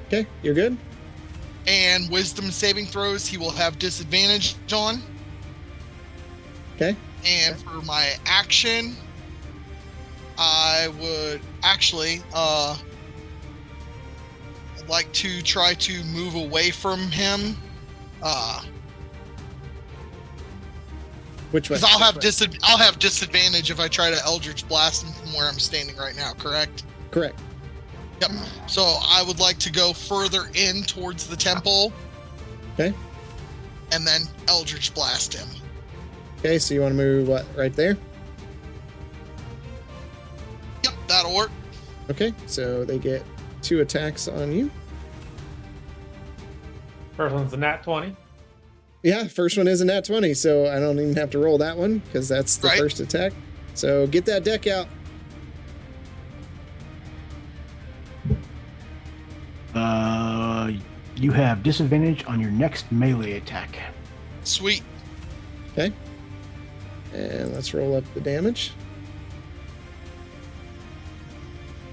Okay, you're good. And wisdom saving throws, he will have disadvantage on. Okay. And for my action, I would actually I'd like to try to move away from him. Which way? Because I'll have disadvantage if I try to Eldritch Blast him from where I'm standing right now, correct? Correct. Yep. So I would like to go further in towards the temple. Okay. And then Eldritch Blast him. Okay, so you want to move what, right there? Yep, that'll work. Okay, so they get 2 attacks on you. First one's a nat 20. Yeah, first one is a nat 20, so I don't even have to roll that one because that's the first attack. So get that deck out. You have disadvantage on your next melee attack. Sweet. Okay. And let's roll up the damage.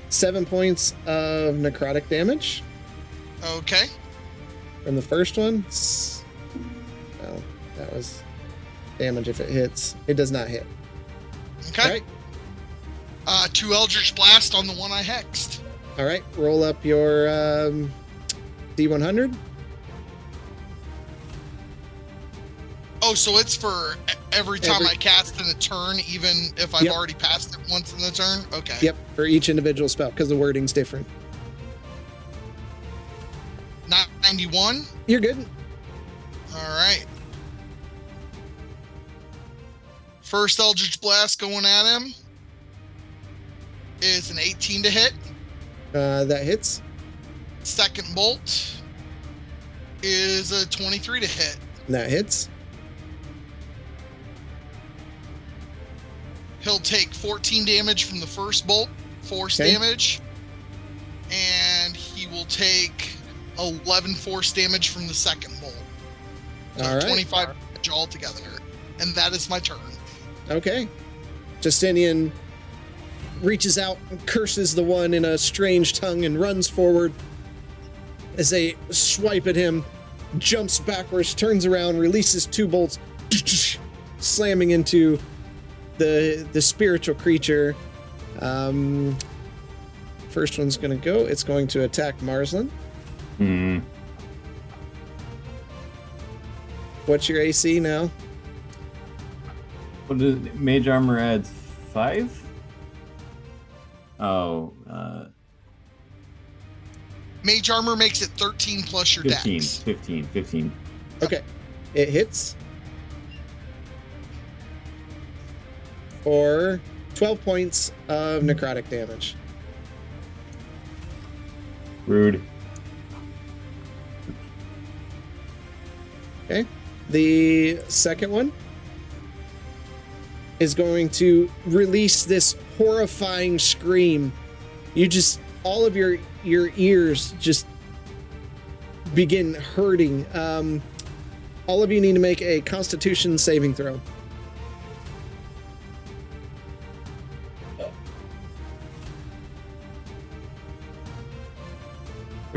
7 points of necrotic damage. Okay. From the first one. Well, that was damage if it hits. It does not hit. Okay. All right. 2 Eldritch Blast on the one I hexed. All right. Roll up your D100. Oh, so it's for every time I cast in a turn, even if I've already passed it once in the turn? Okay. Yep, for each individual spell, because the wording's different. 91? You're good. All right. First Eldritch Blast going at him is an 18 to hit. That hits. Second bolt is a 23 to hit. That hits. He'll take 14 damage from the first bolt, force damage, and he will take 11 force damage from the second bolt. So all right. 25 damage altogether. And that is my turn. Okay. Justinian reaches out and curses the one in a strange tongue and runs forward. As they swipe at him, jumps backwards, turns around, releases 2 bolts, slamming into the spiritual creature. First one's going to go. It's going to attack Marsland. What's your AC now? What does mage armor adds 5? Oh, Mage armor makes it 13 plus your 15, dex. 15. Okay. It hits. For 12 points of necrotic damage. Rude. Okay. The second one is going to release this horrifying scream. You just, all of your ears just begin hurting. All of you need to make a Constitution saving throw.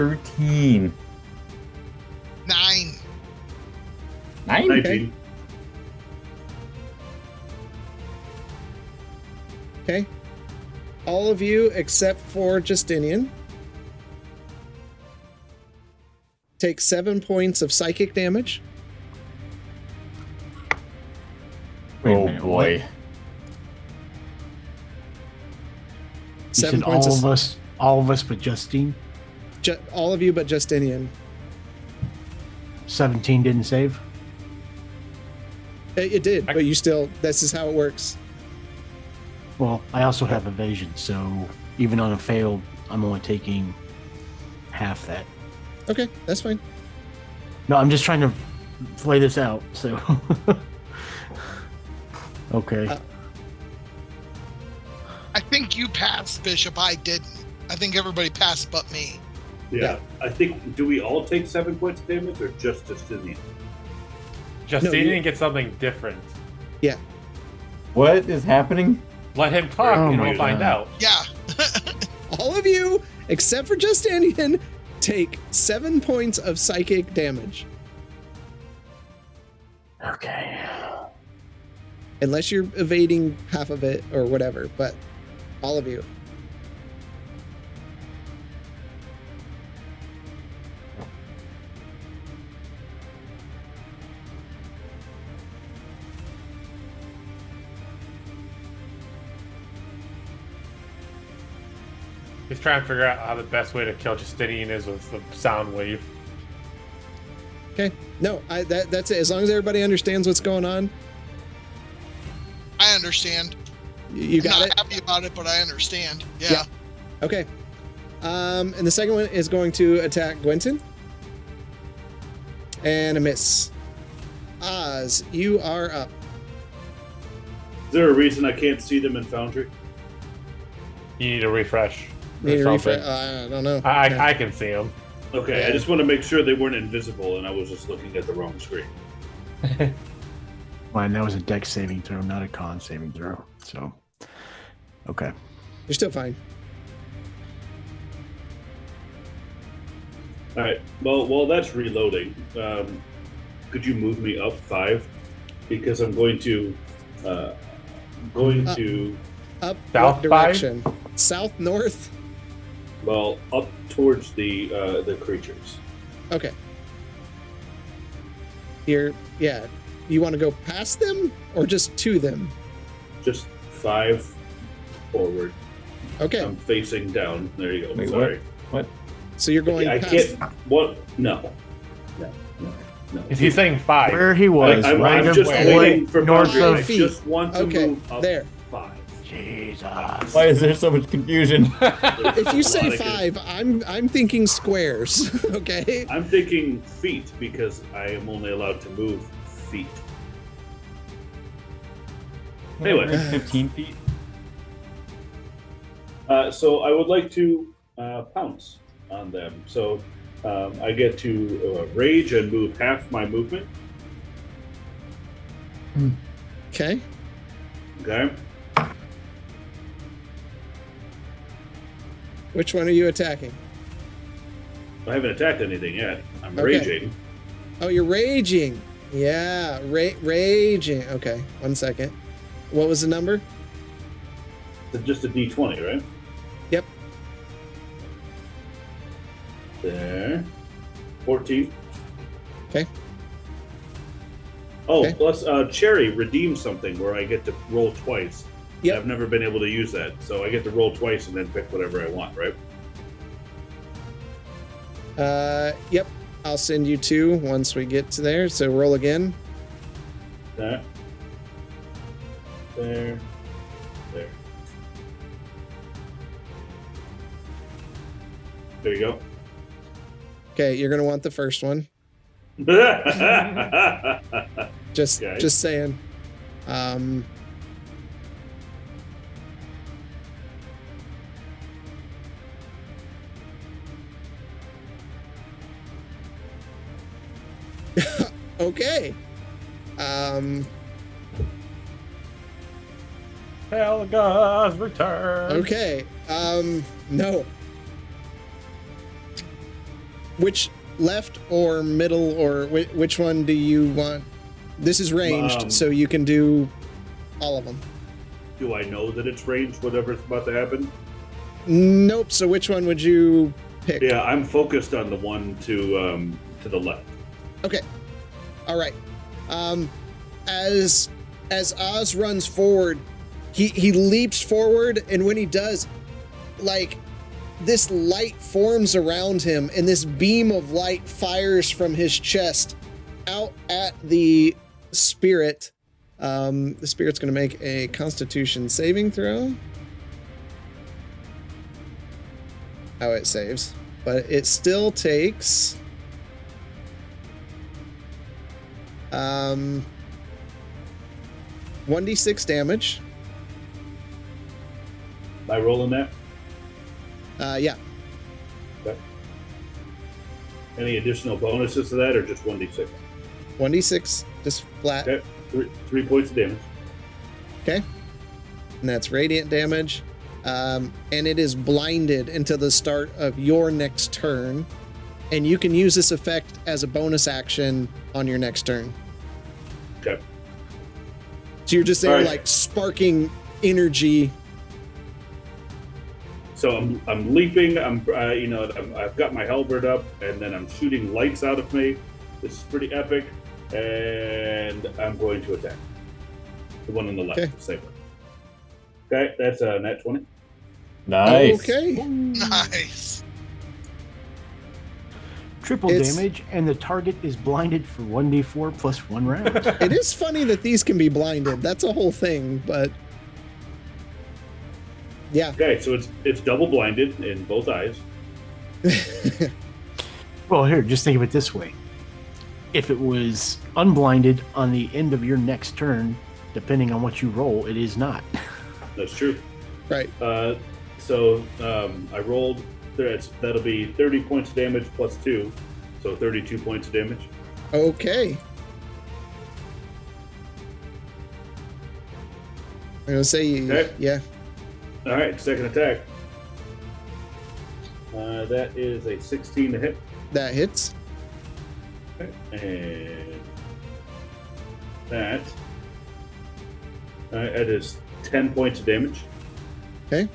13. 9. 9? 19. Okay. All of you except for Justinian take 7 points of psychic damage. Wait a Oh minute, boy. what? You 7 said points all of us but Justine? all of you but Justinian. 17 didn't save? It did, but you still, this is how it works. Well, I also have evasion, so even on a failed, I'm only taking half that. Okay, that's fine. No, I'm just trying to play this out, so. Okay. I think you passed, Bishop. I didn't. I think everybody passed but me. Yeah. I think, do we all take 7 points of damage or just Justinian? Justinian gets something different. Yeah. What is happening? Let him talk Oh and my we'll find God. out. Yeah. All of you, except for Justinian, take 7 points of psychic damage. Okay. Unless you're evading half of it or whatever, but all of you. He's trying to figure out how the best way to kill Justinian is with the sound wave. Okay. No, that's it. As long as everybody understands what's going on, I understand. you I'm got not it. happy about it, but I understand. Yeah. Yeah. Okay. And the second one is going to attack Gwenton. And a miss. Oz, you are up. Is there a reason I can't see them in Foundry? You need a refresh. or Need a something. refresh? I don't know. I can see him. Okay, I just want to make sure they weren't invisible and I was just looking at the wrong screen. Fine, that was a dex saving throw, not a con saving throw. So, okay. You're still fine. All right. Well, while that's reloading, could you move me up 5? Because I'm going to Up South what direction? South, north? well, up towards the creatures. Okay. You want to go past them or just to them? Just 5 forward. Okay. I'm facing down. There you go. Wait, Sorry. What? So you're going I past. can't. What? No. Is he saying 5? Where he was, I'm right just away, waiting for north Foundry. of I just want to Okay, move up there. 5. Jesus. Why is there so much confusion? If you say Lot of 5, I'm thinking squares. Okay. I'm thinking feet because I am only allowed to move feet. Anyway. 15 feet. So I would like to pounce on them. So I get to rage and move half my movement. Okay. Okay. Which one are you attacking? I haven't attacked anything yet. I'm Okay. raging. Oh, you're raging. Yeah, raging. Okay, 1 second. What was the number? It's just a D20, right? Yep. There. 14. Okay. Oh, Okay. plus Cherry redeemed something where I get to roll twice. Yep. I've never been able to use that, so I get to roll twice and then pick whatever I want, right? Yep. I'll send you 2 once we get to there. So roll again. That. There. There. There you go. Okay, you're gonna want the first one. Just Okay. just saying. Okay. Helga's return. Okay. No. which left or middle or which one do you want? This is ranged, so you can do all of them. Do I know that it's ranged, whatever's about to happen? Nope. So which one would you pick? Yeah, I'm focused on the one to the left. Okay. All right. As Oz runs forward, he leaps forward, and when he does, like, this light forms around him, and this beam of light fires from his chest out at the spirit. The spirit's going to make a Constitution saving throw. Oh, it saves, but it still takes 1d6 damage. Am I rolling that? Yeah. Okay. Any additional bonuses to that, or just 1d6? 1d6, just flat. Okay. 3 points of damage. Okay. And that's radiant damage. And it is blinded until the start of your next turn. And you can use this effect as a bonus action on your next turn. Okay. So you're just there, All right. like, sparking energy. So I'm leaping. I've got my halberd up, and then I'm shooting lights out of me. This is pretty epic, and I'm going to attack the one on the left. Okay. The same one. Okay, that's a nat 20. Nice. Okay. Nice. Triple damage, and the target is blinded for 1d4 plus 1 round. It is funny that these can be blinded. That's a whole thing, but yeah. Okay, so it's double blinded in both eyes. Well, here, just think of it this way. If it was unblinded on the end of your next turn, depending on what you roll, it is not. That's true. Right. So I rolled. That'll be 30 points of damage plus 2, so 32 points of damage. Okay. I'm gonna say Okay. yeah. All right, second attack. That is a 16 to hit. That hits. Okay. And that it is 10 points of damage. Okay.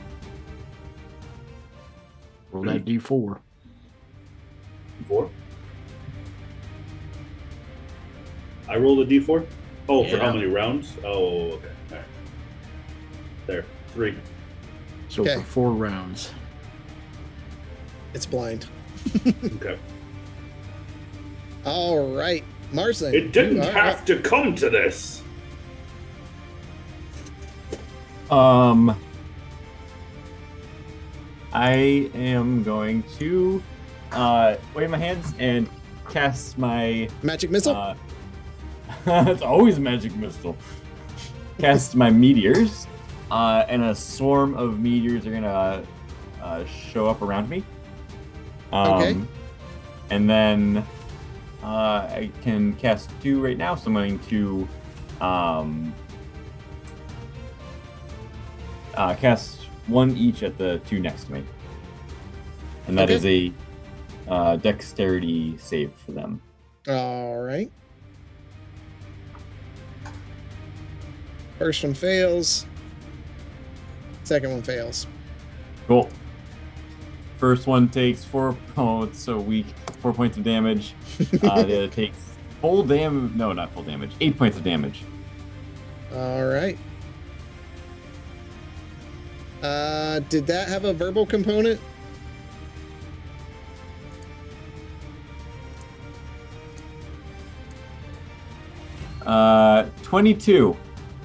Roll that d4. 4. I rolled a d4. Oh, for Yeah. how many rounds? Oh, okay. All right. There, 3. So Okay. for 4 rounds. It's blind. Okay. All right, Marsling. It didn't you are have up. to come to this. I am going to wave my hands and cast my Magic missile. it's always magic missile. Cast my meteors, and a swarm of meteors are gonna show up around me. Okay. And then I can cast 2 right now, so I'm going to cast 1 each at the 2 next to me. And that is a dexterity save for them. All right. First one fails. Second one fails. Cool. First one takes 4. Oh, it's so weak. 4 points of damage. The other takes full damage. No, not full damage. 8 points of damage. All right. Did that have a verbal component? Uh, 22.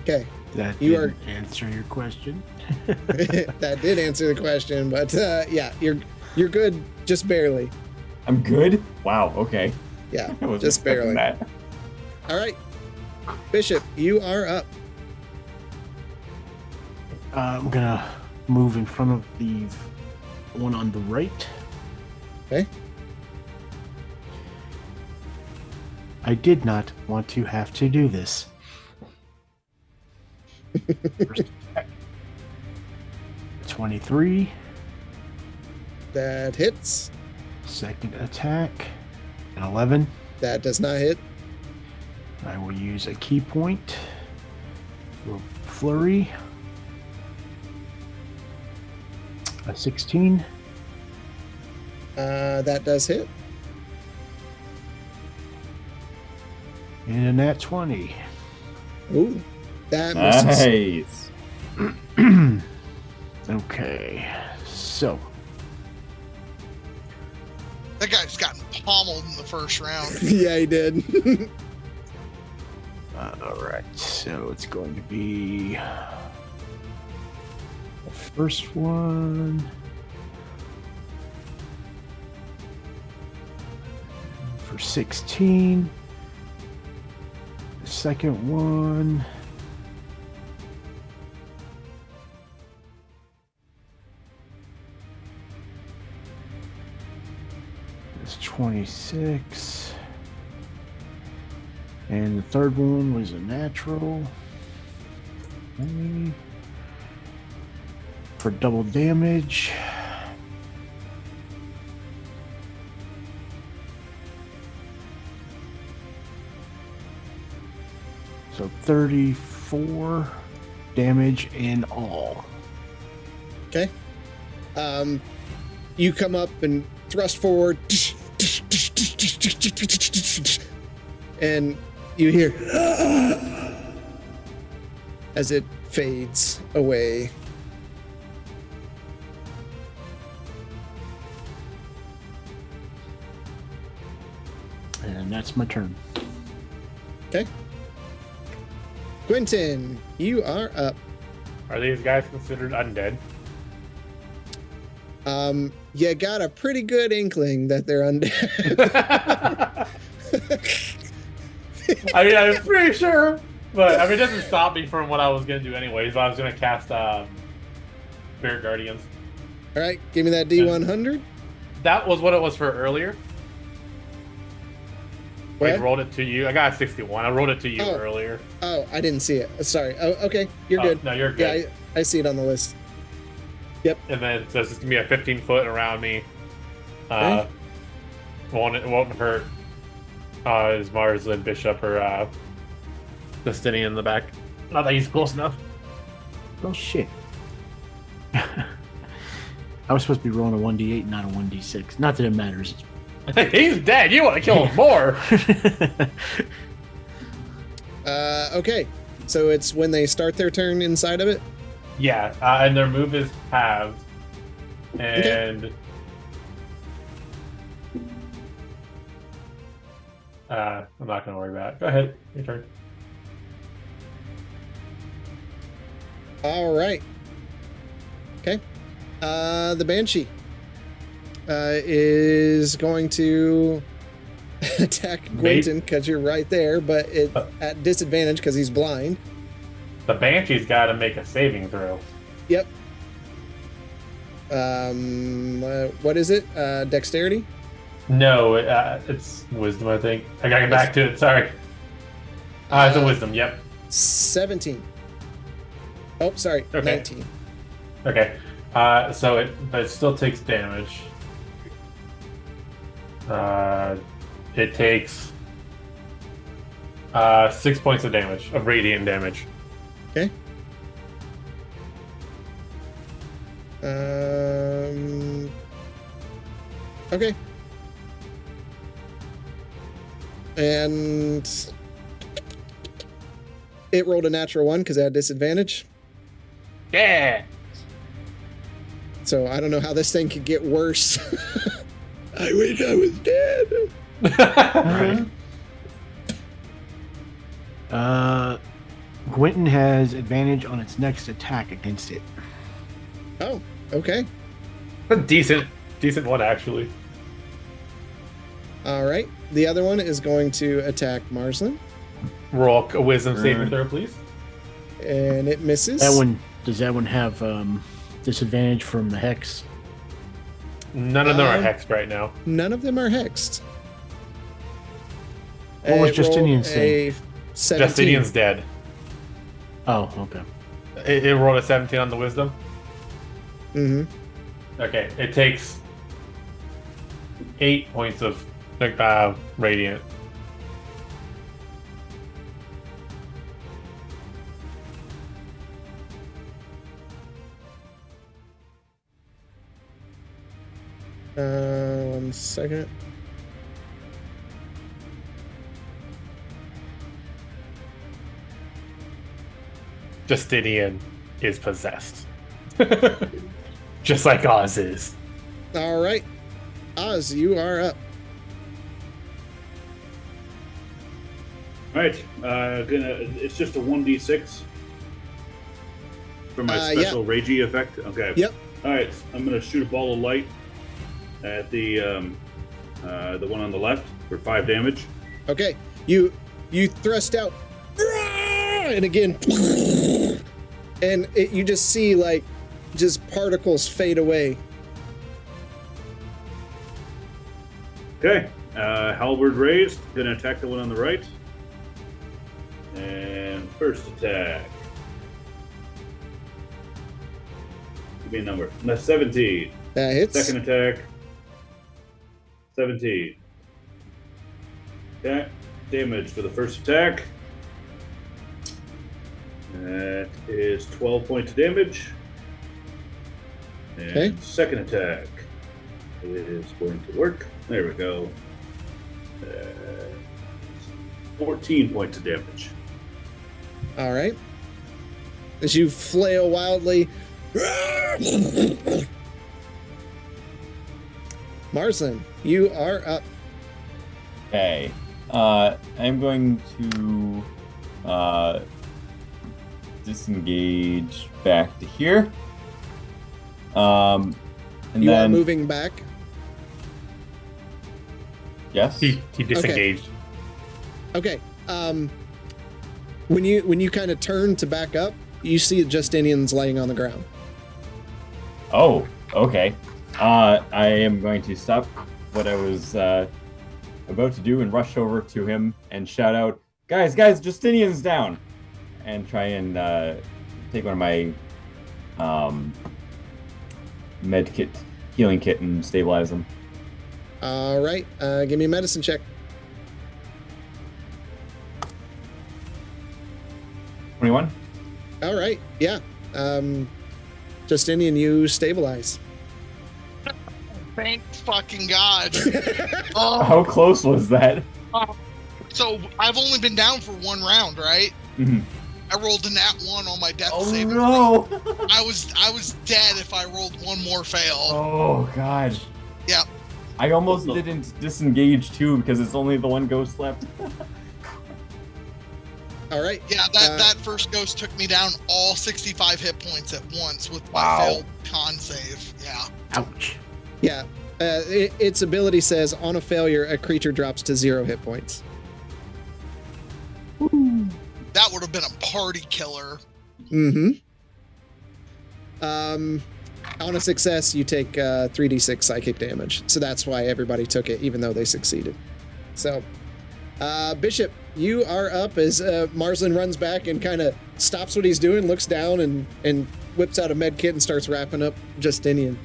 Okay. That You didn't answer your question. That did answer the question, but yeah, you're good, just barely. I'm good? Wow, okay. Yeah, I wasn't just expecting barely. that. All right, Bishop, you are up. I'm gonna move in front of the one on the right. Okay. I did not want to have to do this. First attack. 23, That hits. Second attack, an 11. That does not hit. I will use a key point for flurry. A 16. That does hit. And a nat 20. Ooh, that misses. Nice. Okay, so That guy's gotten pommeled in the first round. Yeah, he did. all right, so it's going to be the first one. For 16. The second one. It's 26. And the third one was a natural. Okay. For double damage. So 34 damage in all. Okay. You come up and thrust forward, and you hear as it fades away. And that's my turn. Okay. Quentin, you are up. Are these guys considered undead? You got a pretty good inkling that they're undead. I mean, I'm pretty sure, but I mean, it doesn't stop me from what I was gonna do anyways. I was gonna cast Spirit Guardians. All right, give me that D100. That was what it was for earlier. I What? rolled it to you. I got a 61. I rolled it to you earlier. Oh, I didn't see it. Sorry. Oh, okay, you're good. No, you're good. Yeah, I see it on the list. Yep. And then so it's gonna be a 15-foot around me. Okay. Won't hurt. Is Marsland Bishop or Destiny in the back? Not that he's close enough. Oh shit. I was supposed to be rolling a 1d8, not a 1d6. Not that it matters. He's dead. You want to kill him more? Okay. So it's when they start their turn inside of it. Yeah, and their move is halved, and I'm not gonna worry about it. Go ahead, your turn. All right. Okay. The Banshee is going to attack Quentin because you're right there, but it's at disadvantage because he's blind. The Banshee's got to make a saving throw. Yep. What is it? Dexterity? No, it's wisdom, I think. I gotta get back to it. Sorry. It's a wisdom. Yep. 17. Oh, sorry. Okay. 19. Okay. But it still takes damage. It takes 6 points of damage, of radiant damage. Okay. Okay. And it rolled a natural 1 because it had disadvantage. Yeah. So I don't know how this thing could get worse. I wish I was dead. Right. Quentin has advantage on its next attack against it. Oh, okay. A decent one, actually. All right. The other one is going to attack Marsland. Roll a wisdom saving throw, please. And it misses. Does that one have disadvantage from the hex? None of them are hexed right now. None of them are hexed. What was Justinian saying? 17. Justinian's dead. Oh, okay. It rolled a 17 on the wisdom. Mm-hmm. Okay, it takes 8 points of radiant. One second. Justinian is possessed. Just like Oz is. All right. Oz, you are up. All right. It's just a 1d6 for my special Ragey effect. Okay. Yep. All right. I'm gonna shoot a ball of light at the one on the left for 5 damage. Okay. You thrust out, and again, and you just see like just particles fade away. Okay. Halberd raised. Gonna attack the one on the right. And first attack. Give me a number. That's 17. That hits. Second attack. 17. Okay. Damage for the first attack. That is 12 points of damage. And Okay. second attack is going to work. There we go. 14 points of damage. All right. As you flail wildly. Marsland, you are up. Okay. I'm going to disengage back to here. And You then are moving back. Yes. He disengaged. Okay. When you kind of turn to back up, you see Justinian's laying on the ground. Oh, okay. I am going to stop what I was about to do and rush over to him and shout out, guys, Justinian's down, and try and take one of my med kit, healing kit, and stabilize him. All right. Give me a medicine check. 21. All right. Yeah. Justinian, you stabilize. Thank fucking God. Oh, How close was that? so I've only been down for 1 round, right? Mhm. I rolled a nat 1 on my death Oh saving no! throw. I was dead if I rolled 1 more fail. Oh god. Yeah. I almost didn't disengage too because it's only the one ghost left. All right. Yeah, that first ghost took me down all 65 hit points at once with my Wow. failed con save. Yeah. Ouch. Yeah. Its ability says on a failure, a creature drops to 0 hit points. That would have been a party killer. Mm-hmm. On a success, you take 3d6 psychic damage. So that's why everybody took it, even though they succeeded. So, Bishop, you are up as Marsland runs back and kind of stops what he's doing, looks down, and whips out a med kit and starts wrapping up Justinian.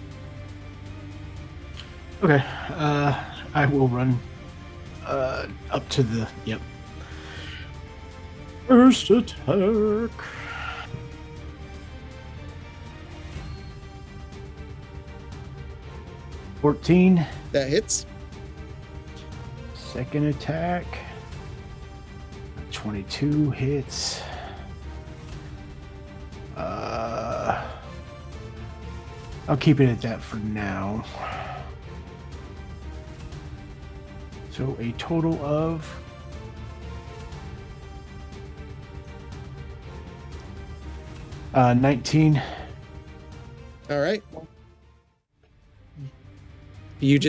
Okay. I will run up to the. Yep. First attack. $14. That hits. Second attack. 22 hits. I'll keep it at that for now. So a total of 19. All right. You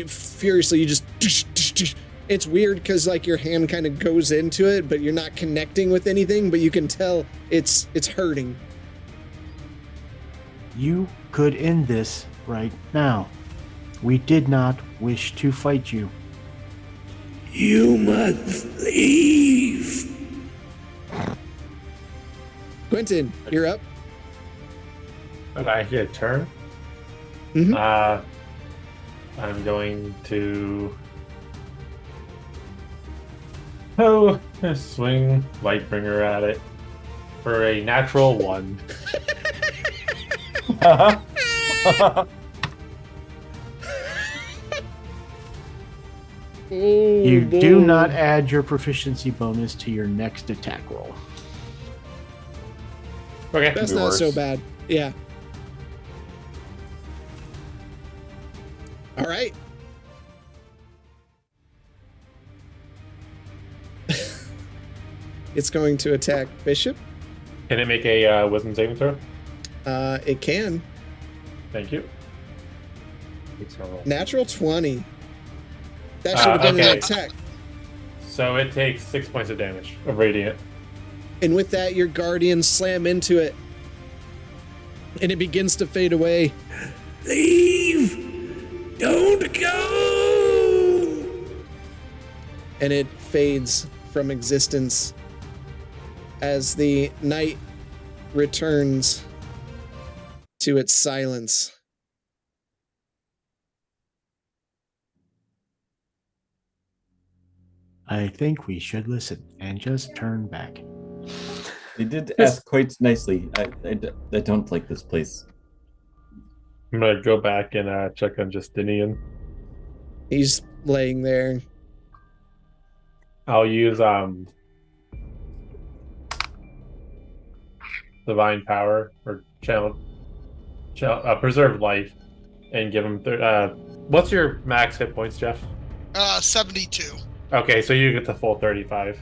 furiously, it's weird because like your hand kind of goes into it, but you're not connecting with anything, but you can tell it's hurting. You could end this right now. We did not wish to fight you. You must leave. Quentin, you're up. Okay, I get a turn. Mhm. I'm going to swing Lightbringer at it for a natural 1. You do not add your proficiency bonus to your next attack roll. Okay. That's not so bad. Yeah. All right. It's going to attack Bishop. Can it make a wisdom saving throw? It can. Thank you. Natural 20. That should have been an attack. So it takes 6 points of damage of radiant. And with that, your guardians slam into it. And it begins to fade away. Leave! Don't go! And it fades from existence as the night returns to its silence. I think we should listen and just turn back. They did ask quite nicely. I don't like this place. I'm going to go back and check on Justinian. He's laying there. I'll use Divine Power or Preserve Life and give him... what's your max hit points, Jeff? 72. Okay, so you get the full 35.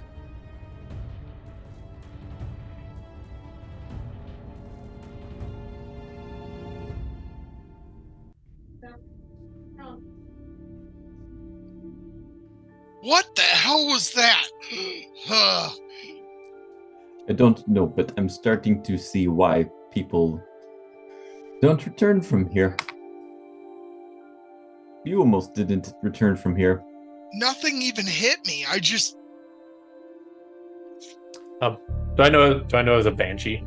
What the hell was that? I don't know, but I'm starting to see why people don't return from here. You almost didn't return from here. Nothing even hit me. I just... Do I know as a Banshee?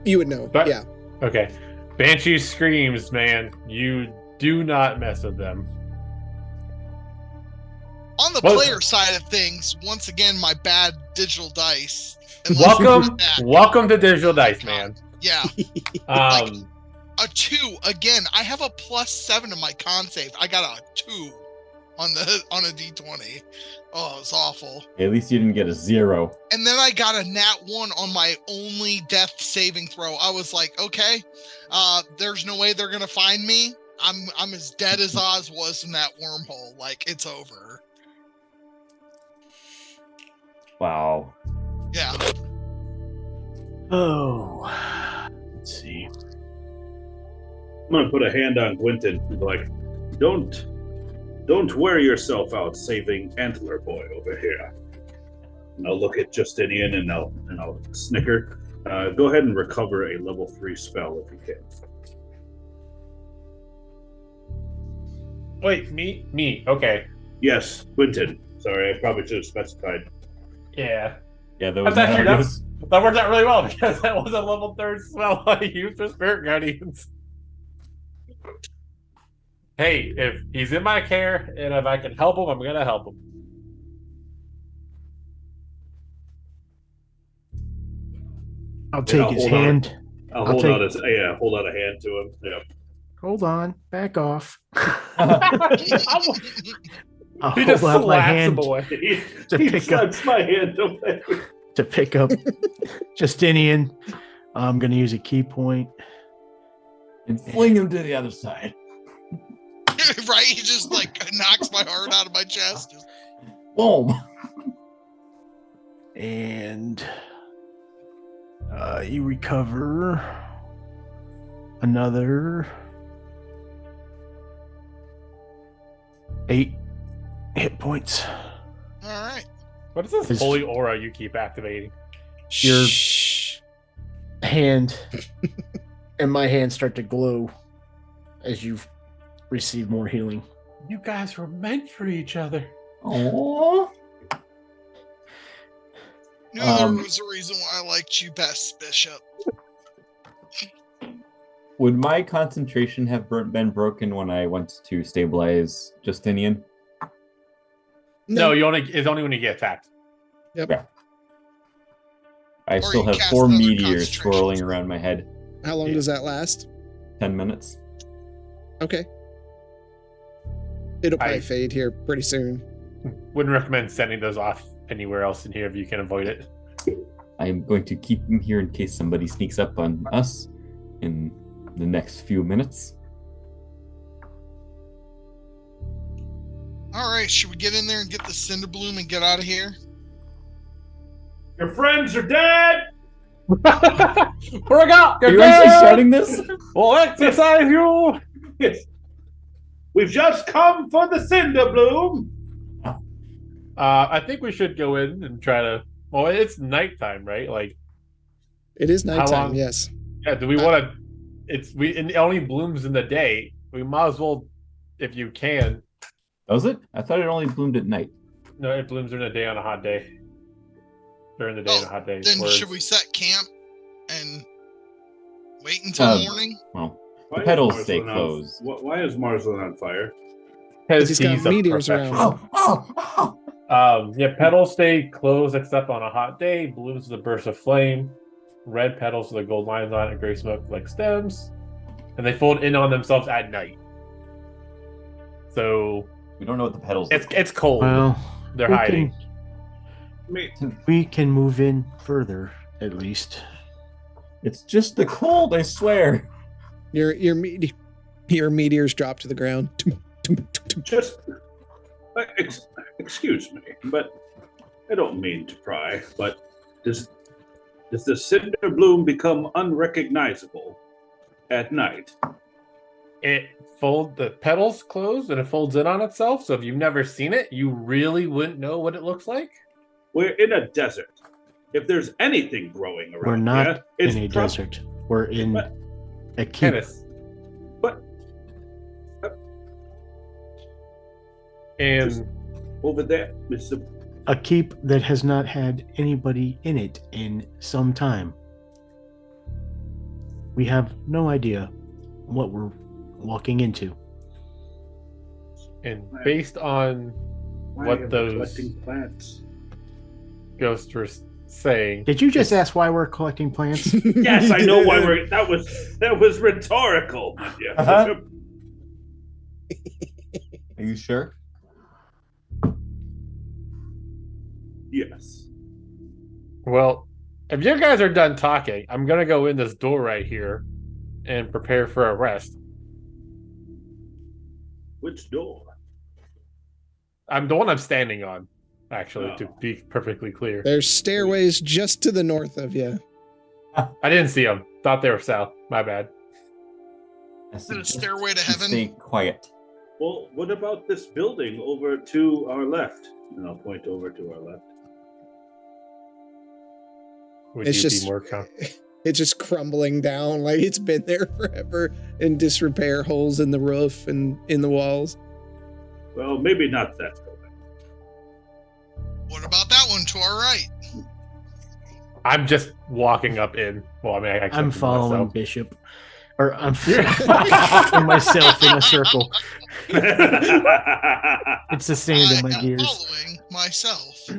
You would know, yeah. Okay. Banshee screams, man. You do not mess with them. On the player side of things, once again, my bad digital dice. Welcome to digital dice, man. Yeah. Like a 2 again. I have a +7 in my con save. I got a 2 on a d20. Oh, it's awful. At least you didn't get a 0. And then I got a nat 1 on my only death saving throw. I was like, okay, there's no way they're gonna find me. I'm as dead as Oz was in that wormhole. Like, it's over. Wow. Yeah. Oh, let's see. I'm gonna put a hand on Gwynton and be like, don't wear yourself out saving Antler Boy over here. And I'll look at Justinian and I'll snicker. Go ahead and recover a level 3 spell if you can. Wait, me. Okay. Yes, Gwynton. Sorry, I probably should have specified. Yeah. Yeah, that worked out really well because that was a level 3 spell I used for Spirit Guardians. Hey, if he's in my care and if I can help him, I'm gonna help him. I'll take his hand. I'll hold out a hand to him. Yeah. Hold on, back off. I'll He just hold out my hand boy. to pick up Justinian. I'm going to use a key point and fling him to the other side. Right? He just like knocks my heart out of my chest. Just... Boom. And you recover another 8 hit points. All right. What is this holy aura you keep activating? Your hand and my hand start to glow as you receive more healing. You guys were meant for each other. Aww. There was a reason why I liked you best, Bishop. Would my concentration have been broken when I went to stabilize Justinian? No, it's only when you get attacked. Yep. Yeah. I still have 4 meteors swirling around my head. How long does that last? 10 minutes. Okay. It'll probably fade here pretty soon. Wouldn't recommend sending those off anywhere else in here if you can avoid it. I'm going to keep them here in case somebody sneaks up on us in the next few minutes. All right, should we get in there and get the Cinder Bloom and get out of here? Your friends are dead! Bring out! Are you actually shouting this? We'll exercise you! Yes. We've just come for the Cinder Bloom! I think we should go in and try to... Well, it's nighttime, right? Like, it is nighttime, long? Yes. Yeah, do we want to... It only blooms in the day. We might as well, if you can. Does it? I thought it only bloomed at night. No, it blooms during the day on a hot day. During the day on a hot day. Then should we set camp and wait until morning? Well, the petals stay closed. Why is Marsland on fire? Because he's got meteors around. Yeah, petals stay closed except on a hot day. Blooms is a burst of flame. Red petals with the gold lines on it, gray smoke like stems. And they fold in on themselves at night. So we don't know what the petals it's cold. Well, they're hiding. We can move in further, at least. It's just the cold, I swear. Your meteors drop to the ground. Just excuse me, but I don't mean to pry, but does the Cinder Bloom become unrecognizable at night? The petals close and it folds in on itself. So if you've never seen it, you really wouldn't know what it looks like. We're in a desert. If there's anything growing around, we're not in a desert. We're in a keep. Tennis. But and over there, Mr. A keep that has not had anybody in it in some time. We have no idea what we're walking into. And based on what those plants ghosts were saying. Did you just ask why we're collecting plants? Yes, I know why we're. That was rhetorical. Uh-huh. Are you sure? Yes. Well, if you guys are done talking, I'm gonna go in this door right here and prepare for a rest. Which door? I'm the one I'm standing on, actually, to be perfectly clear. There's stairways just to the north of you. I didn't see them. Thought they were south. My bad. Is it a stairway to heaven? Stay quiet. Well, what about this building over to our left? And I'll point over to our left. Would It's you just- be more It's just crumbling down like it's been there forever, in disrepair, holes in the roof and in the walls. Well, maybe not that building. What about that one to our right? I'm just walking up in. Well, I mean, I I'm following myself. Bishop. Or I'm following myself in a circle. It's the sand in my I am gears. following myself.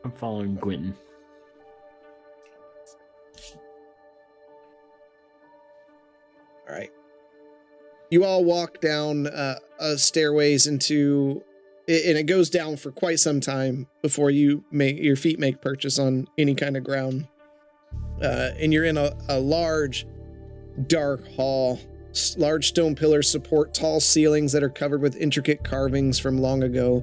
I'm following Quentin. All right. You all walk down stairways into, and it goes down for quite some time before your feet make purchase on any kind of ground. And you're in a large, dark hall. Large stone pillars support tall ceilings that are covered with intricate carvings from long ago.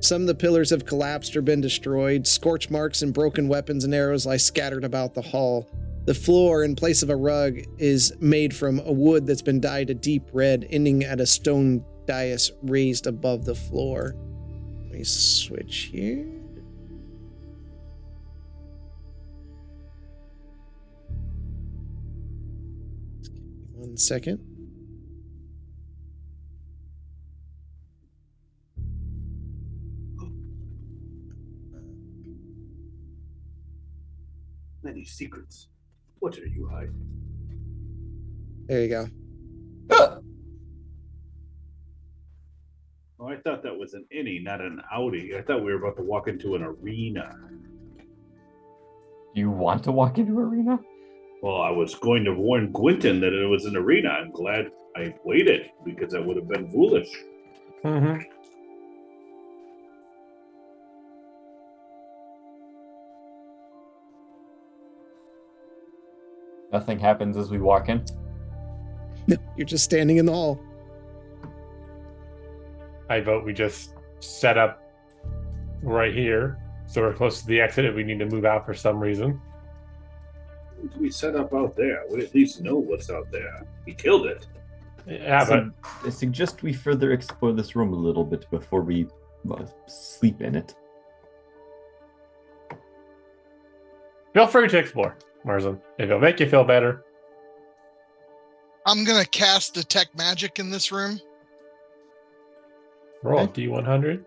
Some of the pillars have collapsed or been destroyed. Scorch marks and broken weapons and arrows lie scattered about the hall. The floor, in place of a rug, is made from a wood that's been dyed a deep red, ending at a stone dais raised above the floor. Let me switch here. One second. Many secrets. What are you hiding? There you go. Oh, I thought that was an innie, not an outie. I thought we were about to walk into an arena. You want to walk into arena? Well, I was going to warn Gwynton that it was an arena. I'm glad I waited because that would have been foolish. Mm-hmm. Nothing happens as we walk in. No, you're just standing in the hall. I vote we just set up right here, so we're close to the exit if we need to move out for some reason. We set up out there. We at least know what's out there. He killed it. Yeah, but I suggest we further explore this room a little bit before we sleep in it. feel free to explore, Marzin, if it'll make you feel better. I'm gonna cast detect magic in this room. Roll Okay. D100.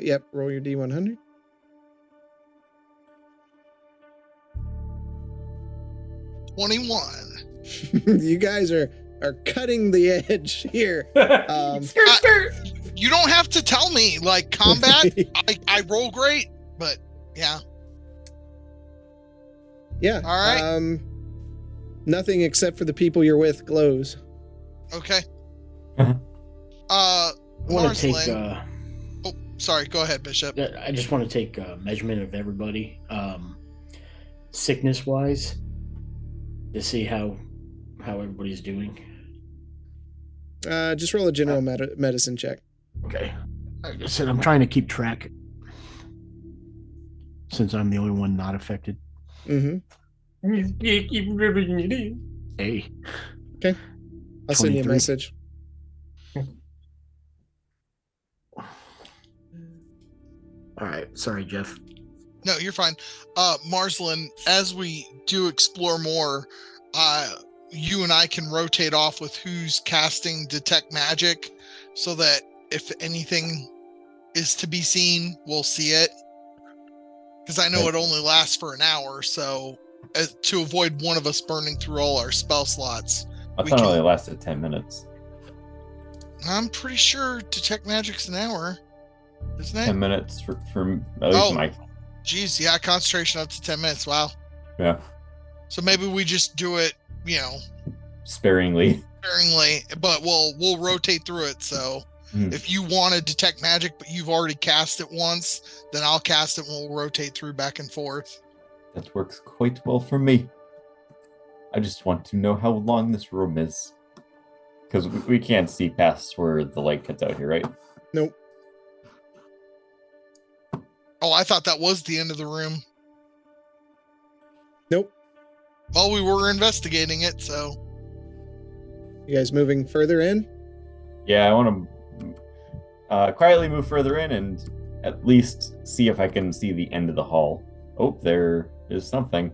Yep. Roll your D100. You guys are cutting the edge here. You don't have to tell me. Like combat, I roll great, but yeah. Yeah. All right. Nothing except for the people you're with glows. Okay. I want to take. Marsland. Oh, sorry. Go ahead, Bishop. I just want to take a measurement of everybody, sickness wise, to see how everybody's doing. Just roll a general medicine check. Okay. Like I said, I'm trying to keep track since I'm the only one not affected. Mm-hmm. Hey. Okay. I'll send you a 23. message. All right. Sorry, Jeff. No, you're fine. Marsland, as we do explore more, you and I can rotate off with who's casting detect magic so that if anything is to be seen, we'll see it. Because I know it only lasts for an hour, so to avoid one of us burning through all our spell slots. I thought it only lasted 10 minutes. I'm pretty sure detect magic's an hour, isn't it? 10 minutes for at least Mike. Geez, yeah, concentration up to 10 minutes. Wow. Yeah. So maybe we just do it, Sparingly, but we'll rotate through it. So if you want to detect magic, but you've already cast it once, then I'll cast it and we'll rotate through back and forth. That works quite well for me. I just want to know how long this room is. Because we can't see past where the light cuts out here, right? Nope. Oh, I thought that was the end of the room. Nope. Well, we were investigating it, so. You guys moving further in? Yeah, I want to quietly move further in and at least see if I can see the end of the hall. Oh, there is something.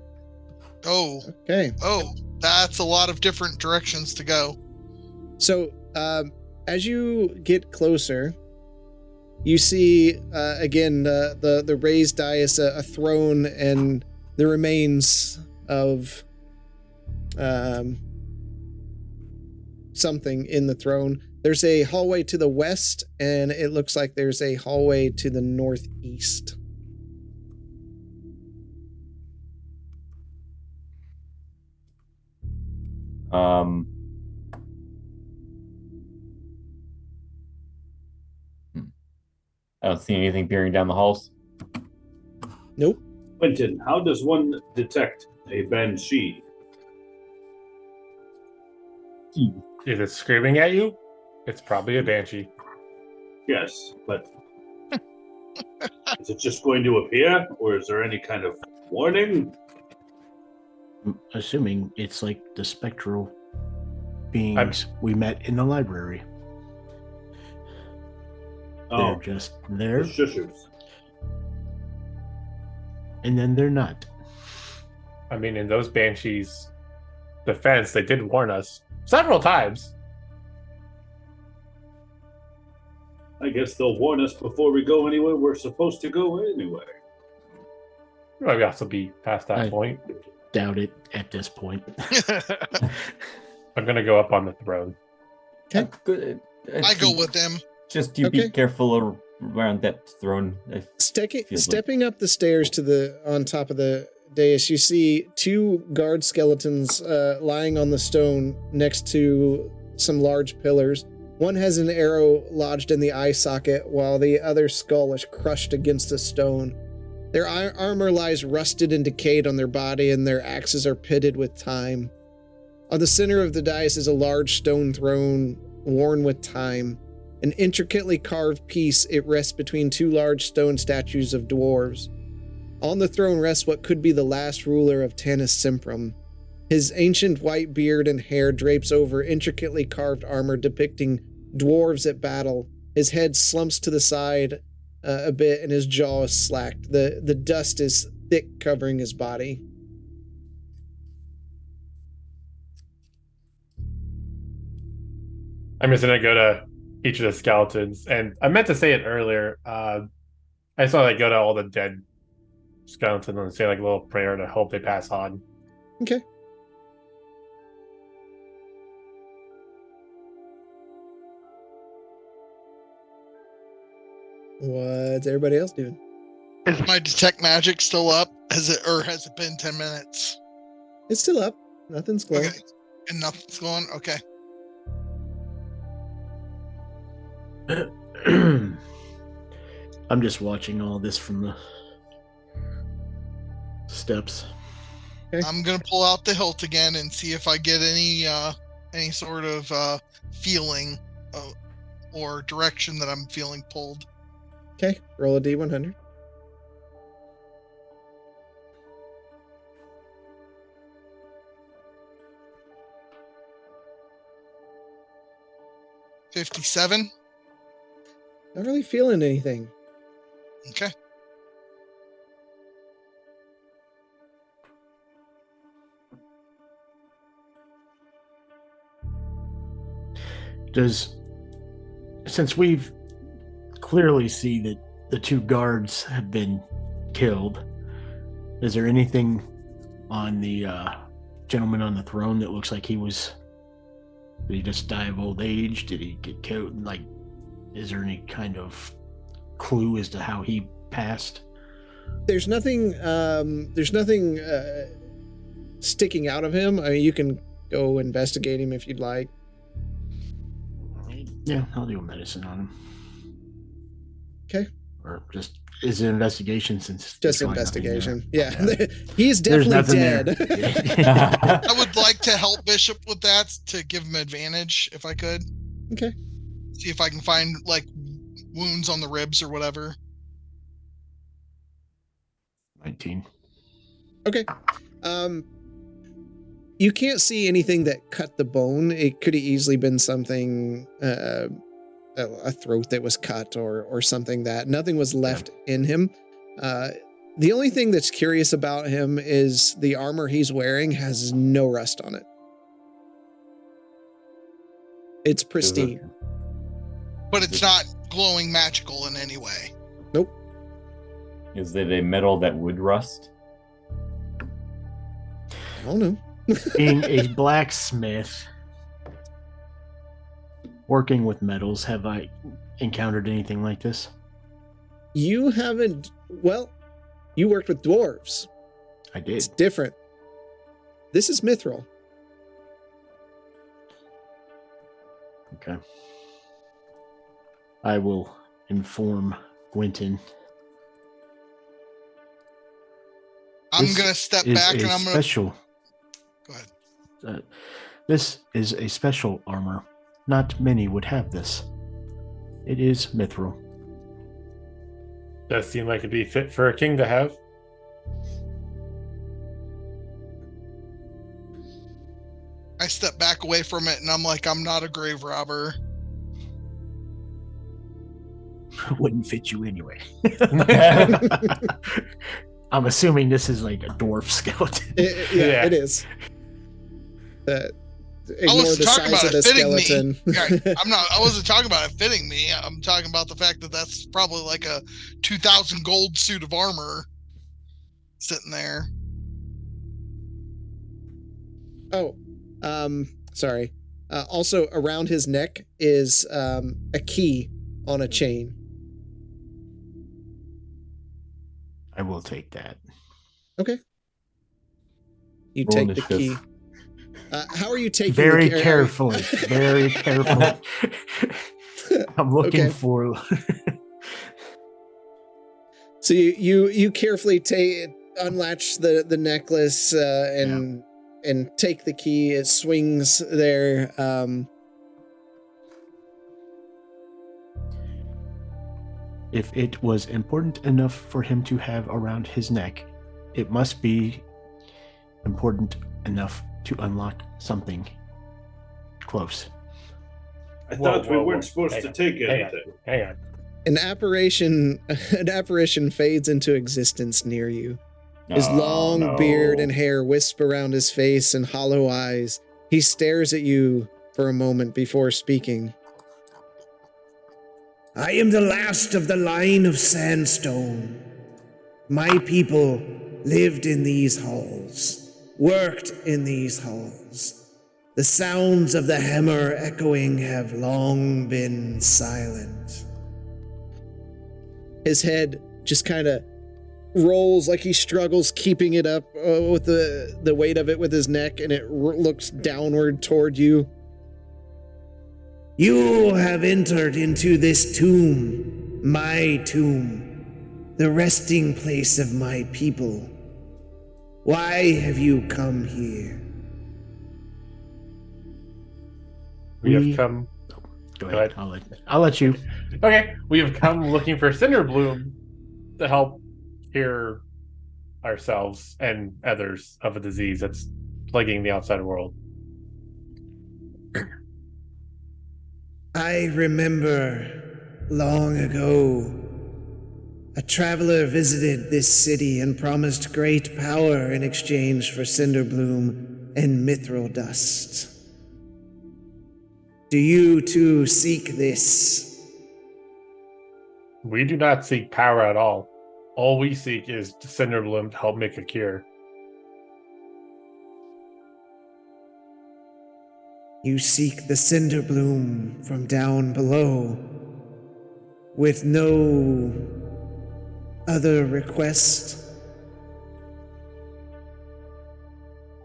Oh. Okay. Oh, that's a lot of different directions to go. So, as you get closer, you see again the raised dais, a throne, and the remains of something in the throne. There's a hallway to the west, and it looks like there's a hallway to the northeast. I don't see anything peering down the halls. Nope. Quentin, how does one detect a banshee? If it's screaming at you, it's probably a banshee. Yes, but is it just going to appear, or is there any kind of warning? I'm assuming it's like the spectral beings we met in the library. They're just there. The shushers. And then they're not. I mean, in those banshees' defense, they did warn us several times. I guess they'll warn us before we go anywhere we're supposed to go anyway. Might also be past that I- point. Doubt it at this point. I'm gonna go up on the throne. Okay. Good. I go with them. Just you Okay. be careful around that throne. Stepping up the stairs to on top of the dais, you see two guard skeletons lying on the stone next to some large pillars. One has an arrow lodged in the eye socket, while the other skull is crushed against a stone. Their armor lies rusted and decayed on their body, and their axes are pitted with time. On the center of the dais is a large stone throne, worn with time. An intricately carved piece, it rests between two large stone statues of dwarves. On the throne rests what could be the last ruler of Tanis Simprum. His ancient white beard and hair drapes over intricately carved armor depicting dwarves at battle. His head slumps to the side a bit, and his jaw is slacked. The dust is thick, covering his body. I'm just gonna go to each of the skeletons, and I meant to say it earlier. I just want to go to all the dead skeletons and say like a little prayer to hope they pass on. Okay. What's everybody else doing? Is my detect magic still up? Has it been 10 minutes? It's still up. Nothing's glowing. Okay. And nothing's going? Okay. I'm just watching all this from the steps. Okay. I'm gonna pull out the hilt again and see if I get any sort of feeling or direction that I'm feeling pulled. Okay, roll a D100. $57. Not really feeling anything. Okay. Since we've clearly see that the two guards have been killed, is there anything on the gentleman on the throne that looks like did he just die of old age? Did he get killed? Like, is there any kind of clue as to how he passed? There's nothing sticking out of him. I mean, you can go investigate him if you'd like. Yeah, I'll do a medicine on him. Okay. Or just is it an investigation since Just there's nothing there? investigation. Yeah. He's definitely dead. I would like to help Bishop with that to give him advantage if I could. Okay. See if I can find like wounds on the ribs or whatever. 19. Okay. You can't see anything that cut the bone. It could have easily been something, a throat that was cut or something that nothing was left in him. The only thing that's curious about him is the armor he's wearing has no rust on it. It's pristine. But it's not glowing magical in any way. Nope. Is it a metal that would rust? I don't know. Being a blacksmith, working with metals, have I encountered anything like this? You haven't. Well, you worked with dwarves. I did. It's different. This is mithril. Okay. I will inform Gwynton. I'm This going to step is back a and I'm going to... special. Go ahead. This is a special armor. Not many would have this. It is mithril. Does seem like it'd be fit for a king to have. I step back away from it and I'm like, I'm not a grave robber. Wouldn't fit you anyway. I'm assuming this is like a dwarf skeleton. It is. Ignore wasn't the talking size about of the it fitting me. skeleton. Right. I wasn't talking about it fitting me. I'm talking about the fact that that's probably like a 2,000 gold suit of armor. sitting there. Oh, sorry. Also, around his neck is a key on a chain. I will take that. Okay. You Roll take the initiative. key. How are you taking Very the key? carefully. Very carefully. I'm looking Okay. for. So you carefully unlatch the necklace and take the key. It swings there. If it was important enough for him to have around his neck, it must be important enough to unlock something close. I thought we weren't supposed to take anything. Hang on. An apparition fades into existence near you. His long beard and hair wisp around his face and hollow eyes. He stares at you for a moment before speaking. I am the last of the line of sandstone. My people lived in these halls, worked in these halls. The sounds of the hammer echoing have long been silent. His head just kind of rolls like he struggles keeping it up with the weight of it with his neck, and it looks downward toward you. You have entered into this tomb, my tomb, the resting place of my people. Why have you come here? We have come. Go ahead. I'll let you. Okay, we have come looking for Cinderbloom to help cure ourselves and others of a disease that's plaguing the outside world. I remember long ago, a traveler visited this city and promised great power in exchange for Cinderbloom and mithril dust. Do you too seek this? We do not seek power at all. All we seek is Cinderbloom to help make a cure. You seek the Cinderbloom from down below, with no other request?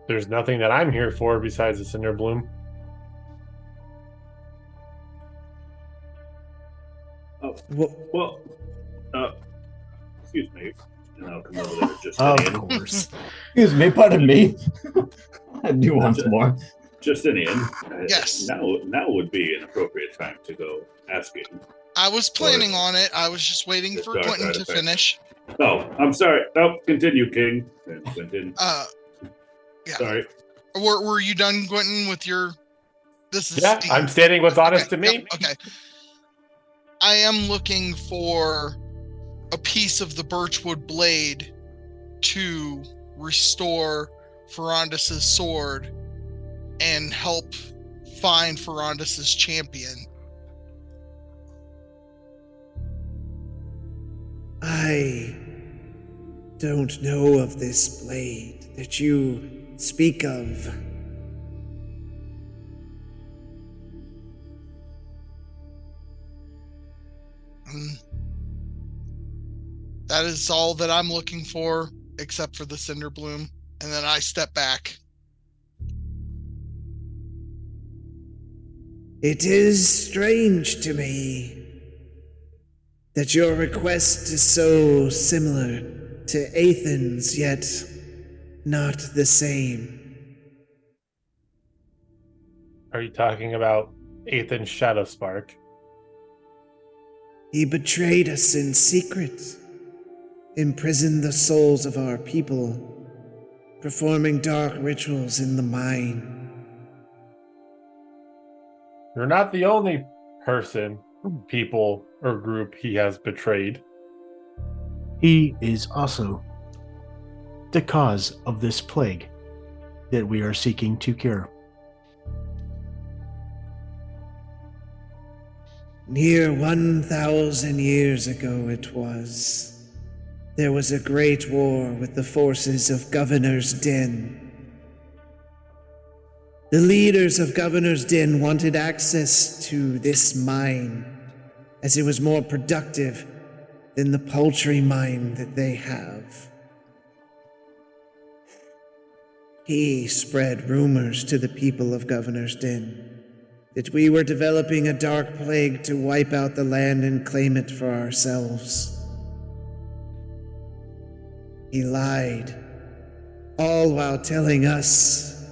There's nothing that I'm here for besides the Cinderbloom. Excuse me. And I'll come over there just Of in. course. Excuse me, pardon me. I do once more. Justinian, Yes. Now would be an appropriate time to go asking. I was planning on it. I was just waiting for Quentin to finish. Oh, I'm sorry. No, continue, King. Quentin. Yeah. Sorry. Were you done, Quentin, with your... This is Yeah, Steve. I'm stating what's honest to me. Yep, okay. I am looking for a piece of the birchwood blade to restore Ferondis' sword and help find Ferondis' champion. I don't know of this blade that you speak of. That is all that I'm looking for, except for the Cinderbloom. And then I step back. It is strange to me that your request is so similar to Ethan's, yet not the same. Are you talking about Ethan Shadowspark? He betrayed us in secret, imprisoned the souls of our people, performing dark rituals in the mine. You're not the only person, people, or group he has betrayed. He is also the cause of this plague that we are seeking to cure. Near 1,000 years ago it was. There was a great war with the forces of Governor's Den. The leaders of Governor's Den wanted access to this mine, as it was more productive than the poultry mine that they have. He spread rumors to the people of Governor's Den that we were developing a dark plague to wipe out the land and claim it for ourselves. He lied, all while telling us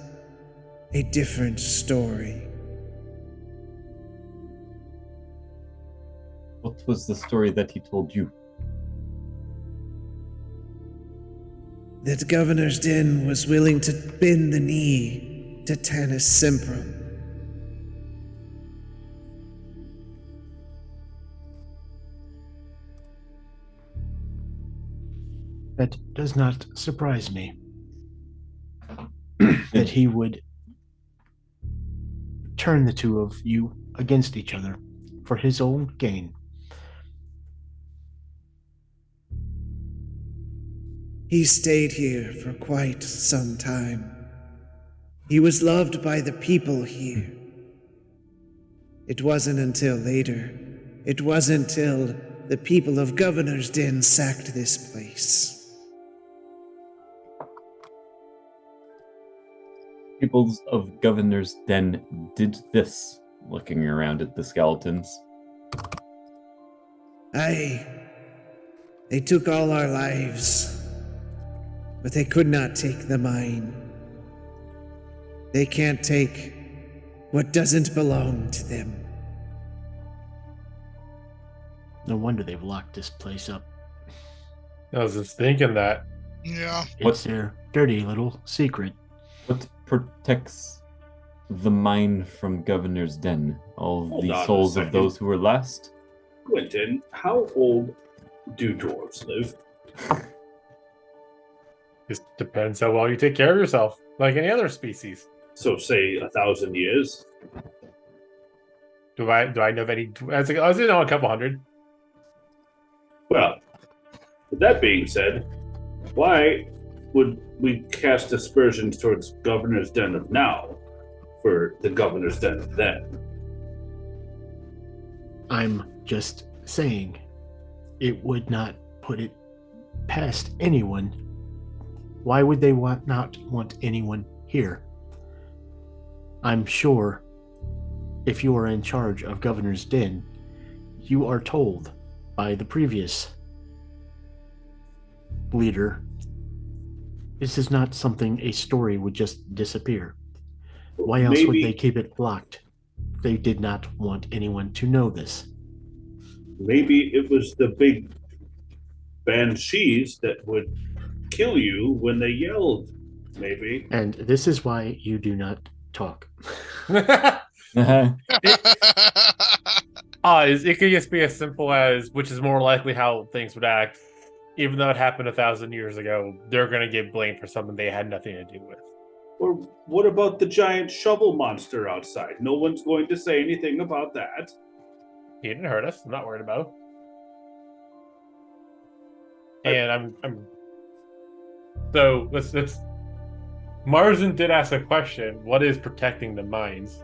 a different story. What was the story that he told you? That Governor's Den was willing to bend the knee to Tanis Semprum. That does not surprise me. That he would turn the two of you against each other for his own gain. He stayed here for quite some time. He was loved by the people here. It wasn't until later. It wasn't till the people of Governor's Den sacked this place. Peoples of Governor's Den did this, looking around at the skeletons. They took all our lives, but they could not take the mine. They can't take what doesn't belong to them. No wonder they've locked this place up. I was just thinking that. Yeah. It's their dirty little secret. What protects the mine from Governor's Den? All of Hold the on a souls of second. those who were lost? Quentin, how old do dwarves live? Just depends how well you take care of yourself, like any other species. So say 1,000 years? Do I know of any? I was a couple hundred. Well, with that being said, why would we cast aspersions towards Governor's Den of now for the Governor's Den of then? I'm just saying, it would not put it past anyone. Why would they not want anyone here? I'm sure if you are in charge of Governor's Den, you are told by the previous leader, this is not something a story would just disappear. Why else would they keep it locked? They did not want anyone to know this. Maybe it was the big banshees that would kill you when they yelled. Maybe. And this is why you do not talk. It could just be as simple as, which is more likely how things would act. Even though it happened 1,000 years ago, they're going to get blamed for something they had nothing to do with. Or what about the giant shovel monster outside? No one's going to say anything about that. He didn't hurt us. I'm not worried about it. And I'm. So let's. Marzin did ask a question. What is protecting the mines?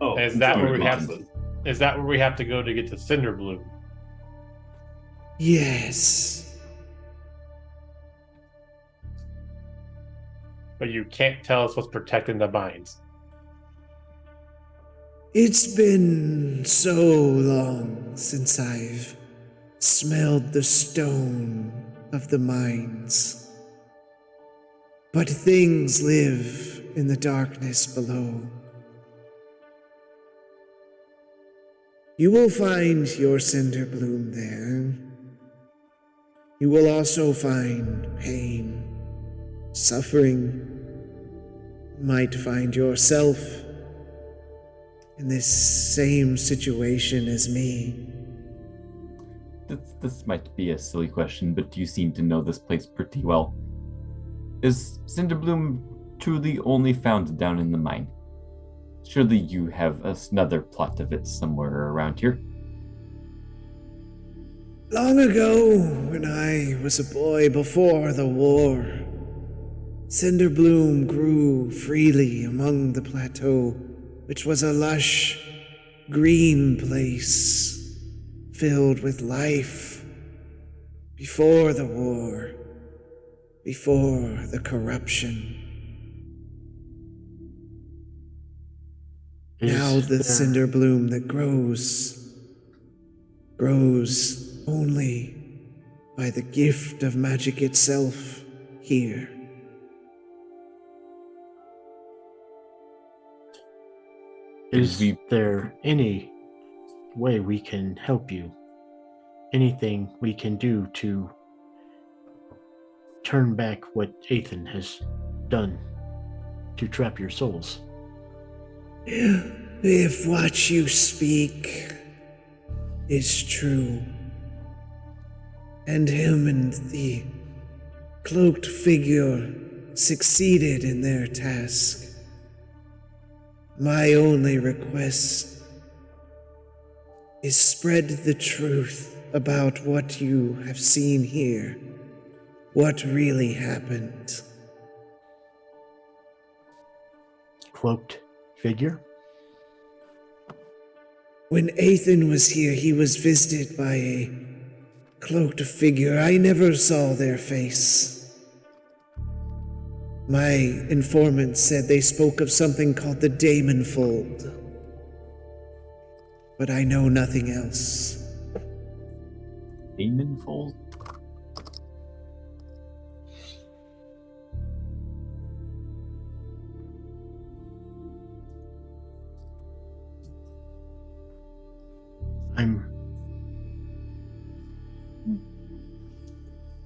Oh, And is I'm that sorry, where we have? Marlon. Is that where we have to go to get to Cinderbloom? Yes. But you can't tell us what's protecting the mines. It's been so long since I've smelled the stone of the mines. But things live in the darkness below. You will find your Cinderbloom there. You will also find pain, suffering. You might find yourself in this same situation as me. This might be a silly question, but you seem to know this place pretty well. Is Cinderbloom truly only found down in the mine? Surely you have another plot of it somewhere around here. Long ago, when I was a boy before the war, Cinderbloom grew freely among the plateau, which was a lush, green place filled with life. Before the war, before the corruption. Now the Cinderbloom that grows only by the gift of magic itself here. Is there any way we can help you? Anything we can do to turn back what Ethan has done to trap your souls? If what you speak is true, and him and the cloaked figure succeeded in their task, my only request is spread the truth about what you have seen here, what really happened. Cloaked figure? When Ethan was here, he was visited by a cloaked figure. I never saw their face. My informant said they spoke of something called the Daemon Fold, but I know nothing else. Daemon Fold?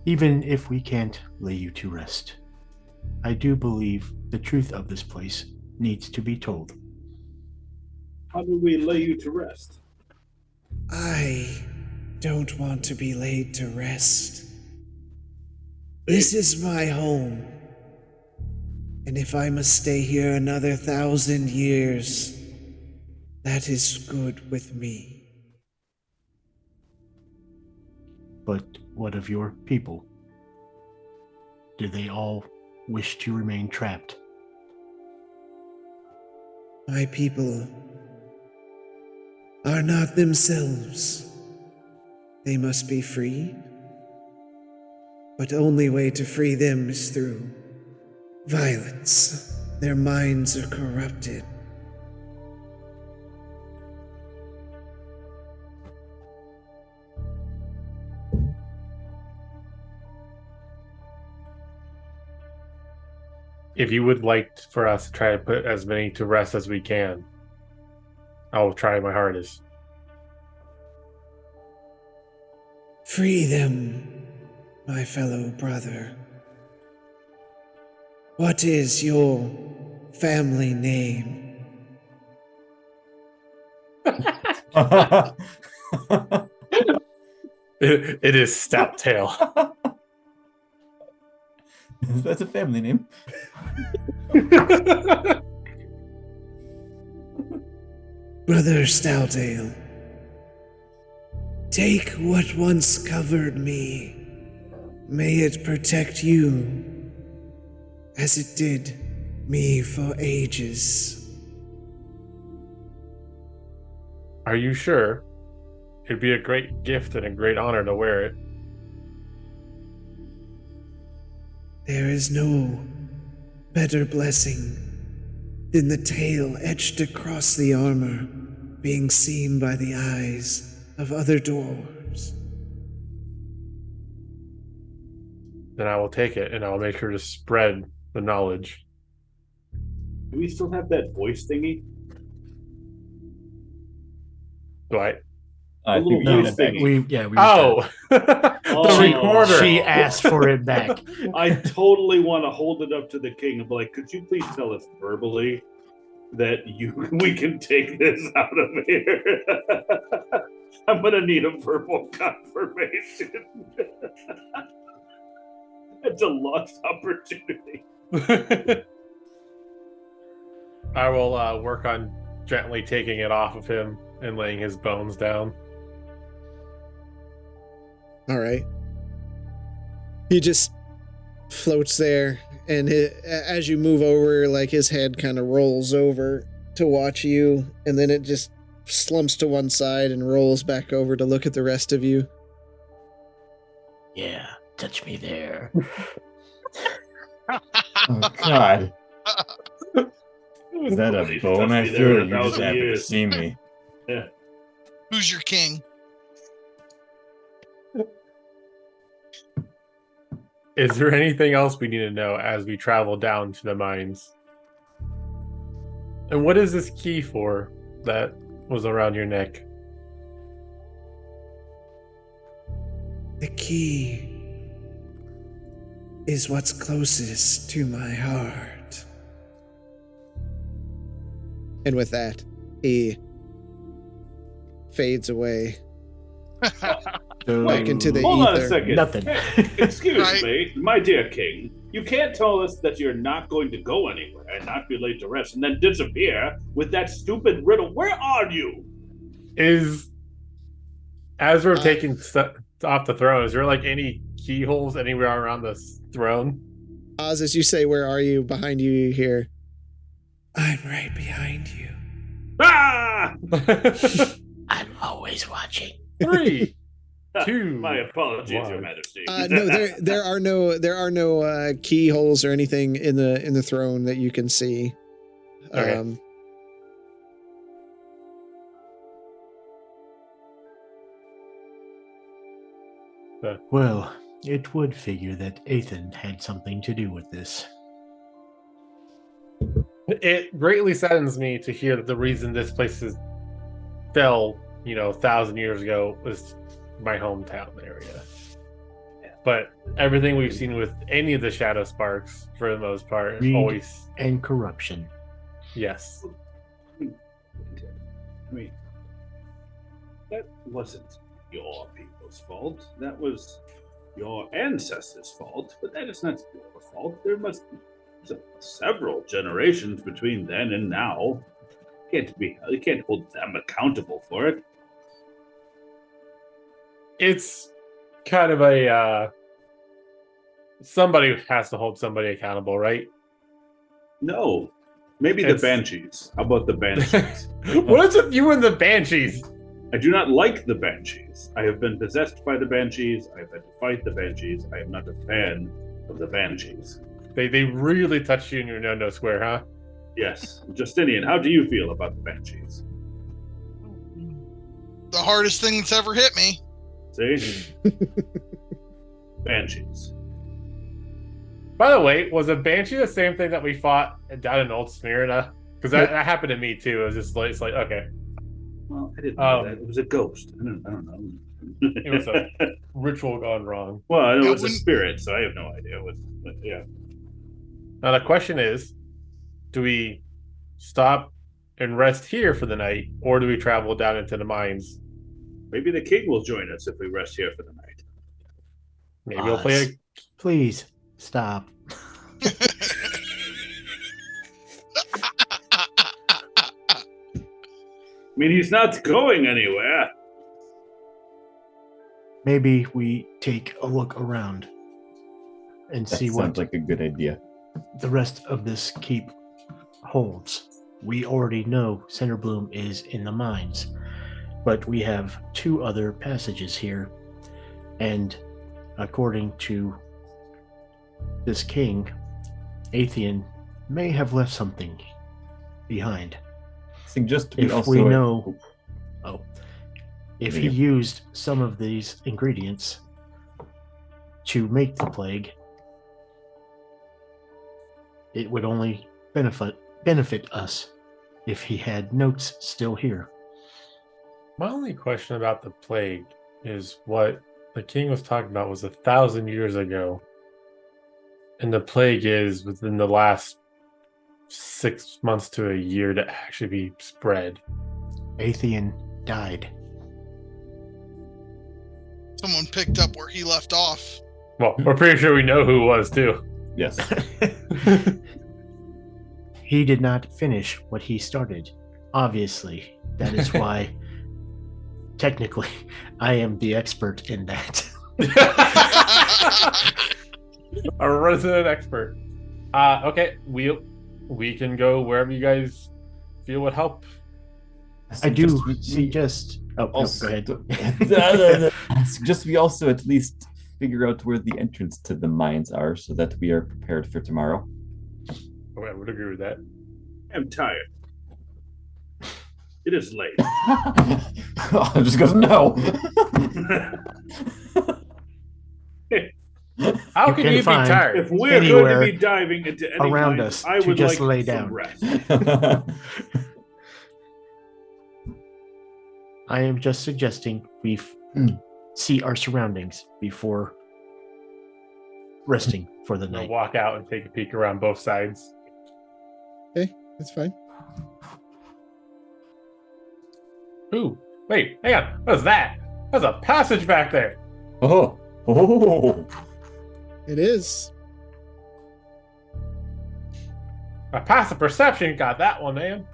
Even if we can't lay you to rest, I do believe the truth of this place needs to be told. How do we lay you to rest? I don't want to be laid to rest. This is my home. And if I must stay here another 1,000 years, that is good with me. But what of your people? Do they all wish to remain trapped? My people are not themselves. They must be free. But the only way to free them is through violence. Their minds are corrupted. If you would like for us to try to put as many to rest as we can, I'll try my hardest. Free them, my fellow brother. What is your family name? It is Stout Tail. That's a family name. Brother Stoutale, take what once covered me. May it protect you, as it did me for ages. Are you sure? It'd be a great gift and a great honor to wear it. There is no better blessing than the tail etched across the armor being seen by the eyes of other dwarves. Then I will take it and I'll make sure to spread the knowledge. Do we still have that voice thingy? Do I? I little think we voice did thing. that. We Oh! The Oh. recorder! She asked for it back. I totally want to hold it up to the king and be like, could you please tell us verbally that we can take this out of here? I'm going to need a verbal confirmation. It's a lost opportunity. I will work on gently taking it off of him and laying his bones down. All right. He just floats there, and as you move over, like his head kind of rolls over to watch you, and then it just slumps to one side and rolls back over to look at the rest of you. Yeah, touch me there. Oh, God. Is that a bone I feel, or you just happy to see me? Yeah. Who's your king? Is there anything else we need to know as we travel down to the mines? And what is this key for that was around your neck? The key is what's closest to my heart. And with that, he fades away back into the Hold on a ether. second. Nothing. Hey, excuse Right. me, my dear king. You can't tell us that you're not going to go anywhere and not be laid to rest and then disappear with that stupid riddle. Where are you? As we're taking stuff off the throne, is there like any keyholes anywhere around this throne? Oz, as you say, where are you? Behind you here. I'm right behind you. Ah! I'm always watching. 3, 2. My apologies, Your 1. Majesty. No, there are no keyholes or anything in the throne that you can see. Okay. Well, it would figure that Ethan had something to do with this. It greatly saddens me to hear that the reason this place fell, 1,000 years ago was my hometown area. But everything we've seen with any of the Shadowsparks, for the most part, Greed always and corruption. yes. I mean, that wasn't your people's fault. That was your ancestors' fault, but that is not your fault. There must be several generations between then and now. You can't hold them accountable for it. It's kind of a somebody has to hold somebody accountable, right? No. Maybe It's- the Banshees. How about the Banshees? What is with you and the Banshees? I do not like the Banshees. I have been possessed by the Banshees. I have had to fight the Banshees. I am not a fan of the Banshees. They really touched you in your no square, huh? Yes. Justinian, how do you feel about the Banshees? The hardest thing that's ever hit me. See? Banshees. By the way, was a Banshee the same thing that we fought down in Old Smyrna? Because that happened to me too. It was just like, it's like, okay, Well, I didn't know that. It was a ghost. I don't know. it was a ritual gone wrong. Well, I know Yeah, it's a spirit, so I have no idea. Yeah. Now the question is, do we stop and rest here for the night, or do we travel down into the mines? Maybe the king will join us if we rest here for the night. Maybe we'll play a... Please stop. I mean, he's not going anywhere. Maybe we take a look around and That see sounds what like a good idea. the rest of this keep holds. We already know Centerbloom is in the mines, but we have 2 other passages here, and according to this king, Atheon may have left something behind. Suggest we If also we know, if he Yeah. used some of these ingredients to make the plague, it would only benefit us if he had notes still here. My only question about the plague is what the king was talking about was 1,000 years ago. And the plague is within the last 6 months to a year to actually be spread. Atheon died. Someone picked up where he left off. Well, we're pretty sure we know who it was too. Yes. He did not finish what he started. Obviously, that is why technically I am the expert in that. A resident expert. Okay, we can go wherever you guys feel would help. I do suggest. Oh, no, go ahead. I suggest we also at least figure out where the entrance to the mines are, so that we are prepared for tomorrow. Oh, I would agree with that. I'm tired. It is late. Just goes no. How You can can you be find- tired? If we're going to Anywhere be diving into any around mines, us I to would just like lay some down. rest. I am just suggesting we see our surroundings before resting for the I'm gonna night. walk out and take a peek around both sides. That's fine. Ooh, wait, hang on. What is that? There's a passage back there. Oh. It is. A passive perception got that one, man.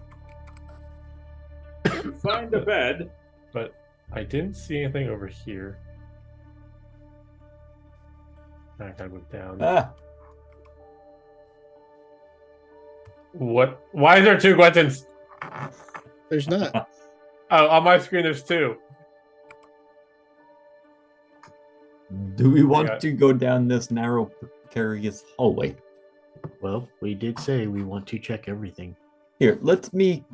Find a bed. But I didn't see anything over here. I gotta move down. Ah. What? Why is there two Gwentons? There's not. Oh, on my screen there's two. Do we want Yeah. to go down this narrow, precarious hallway? Well, we did say we want to check everything. Here, let me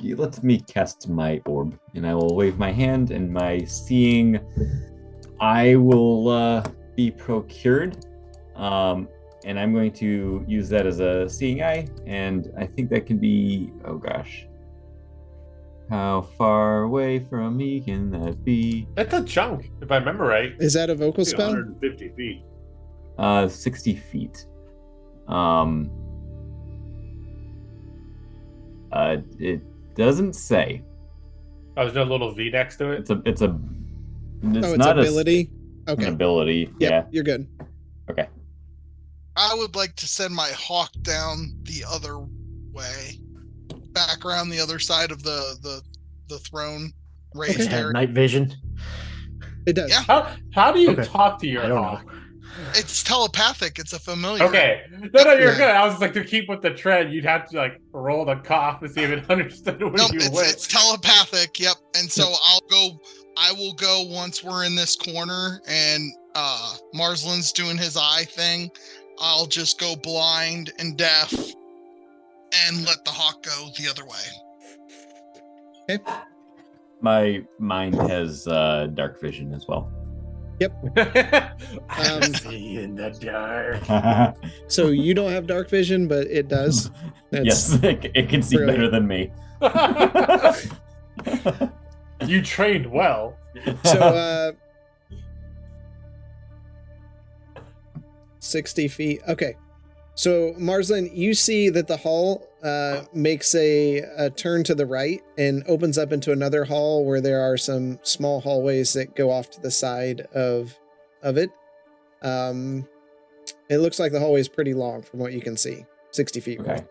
cast my orb, and I will wave my hand, and my seeing eye will be procured. And I'm going to use that as a seeing eye, and I think that can be, oh gosh. How far away from me can that be? That's a chunk, if I remember right. Is that a vocal spell? 150 feet. 60 feet. It doesn't say. Oh, there's no little V next to it? It's It's not ability. an Okay. ability. Yep, Yeah. you're good. Okay. I would like to send my hawk down the other way, back around the other side of the throne raised It had area. night vision. It does. Yeah. How do you Okay. talk to I your don't hawk? know. It's telepathic. It's a familiar. Okay. No, you're Yeah. good. I was just like, to keep with the trend, you'd have to like roll the cough to see if it understood where Nope, you it's went. telepathic. Yep. And so I will go once we're in this corner and Marsland's doing his eye thing. I'll just go blind and deaf and let the hawk go the other way. My mind has dark vision as well. See in the dark. So you don't have dark vision, but it does. Yes, it can see brilliant. better than me. You trained well. So 60 feet. Okay. So Marsland, you see that the hall makes a turn to the right and opens up into another hall where there are some small hallways that go off to the side of it. It looks like the hallway is pretty long from what you can see. 60 feet. Okay.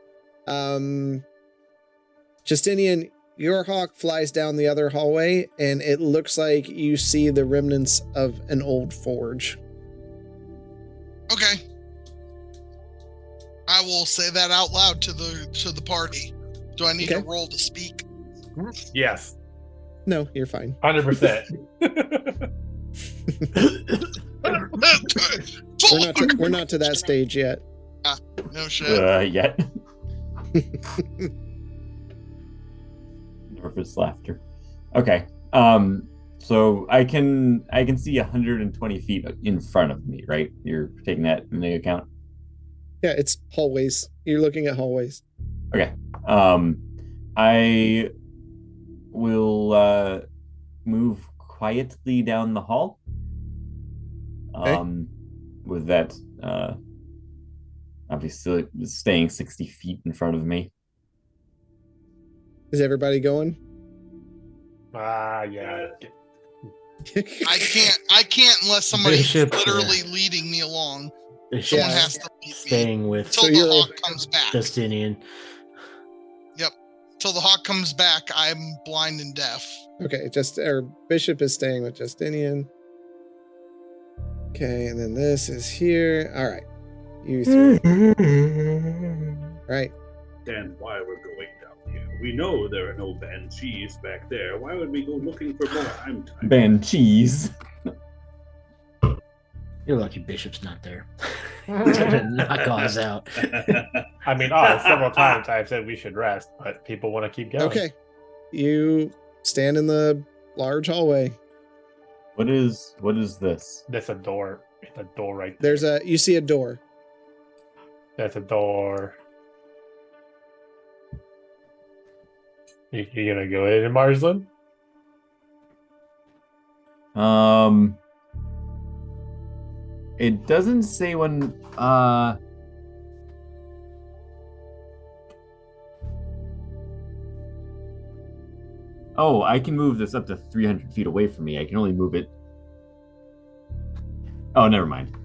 Justinian, your hawk flies down the other hallway, and it looks like you see the remnants of an old forge. Okay. I will say that out loud to the party. Do I need to Okay. roll to speak? Yes. No, you're fine. 100%. We're not to that stage yet. No shit. Yet. Nervous laughter. Okay. So I can see 120 feet in front of me, right? You're taking that into account? Yeah, it's hallways. You're looking at hallways. Okay. I will move quietly down the hall. Okay. With that obviously staying 60 feet in front of me. Is everybody going? Yeah. I can't unless somebody's Bishop, literally leading me along. Bishop Someone has to lead me staying with till So the you're- hawk comes back. Justinian. Till the hawk comes back, I'm blind and deaf. Okay, Bishop is staying with Justinian. Okay, and then this is here. All right. You three. Right. And why we're going down here. We know there are no banshees back there. Why would we go looking for more? I'm tired. Banshees. You're lucky Bishop's not there. To knock us out. I mean, several times I've said we should rest, but people want to keep going. Okay. You stand in the large hallway. What is this? There's a door. It's a door right there. You see a door. That's a door. You gonna go in, Marsland? It doesn't say when. Oh, I can move this up to 300 feet away from me. I can only move it. Oh, never mind.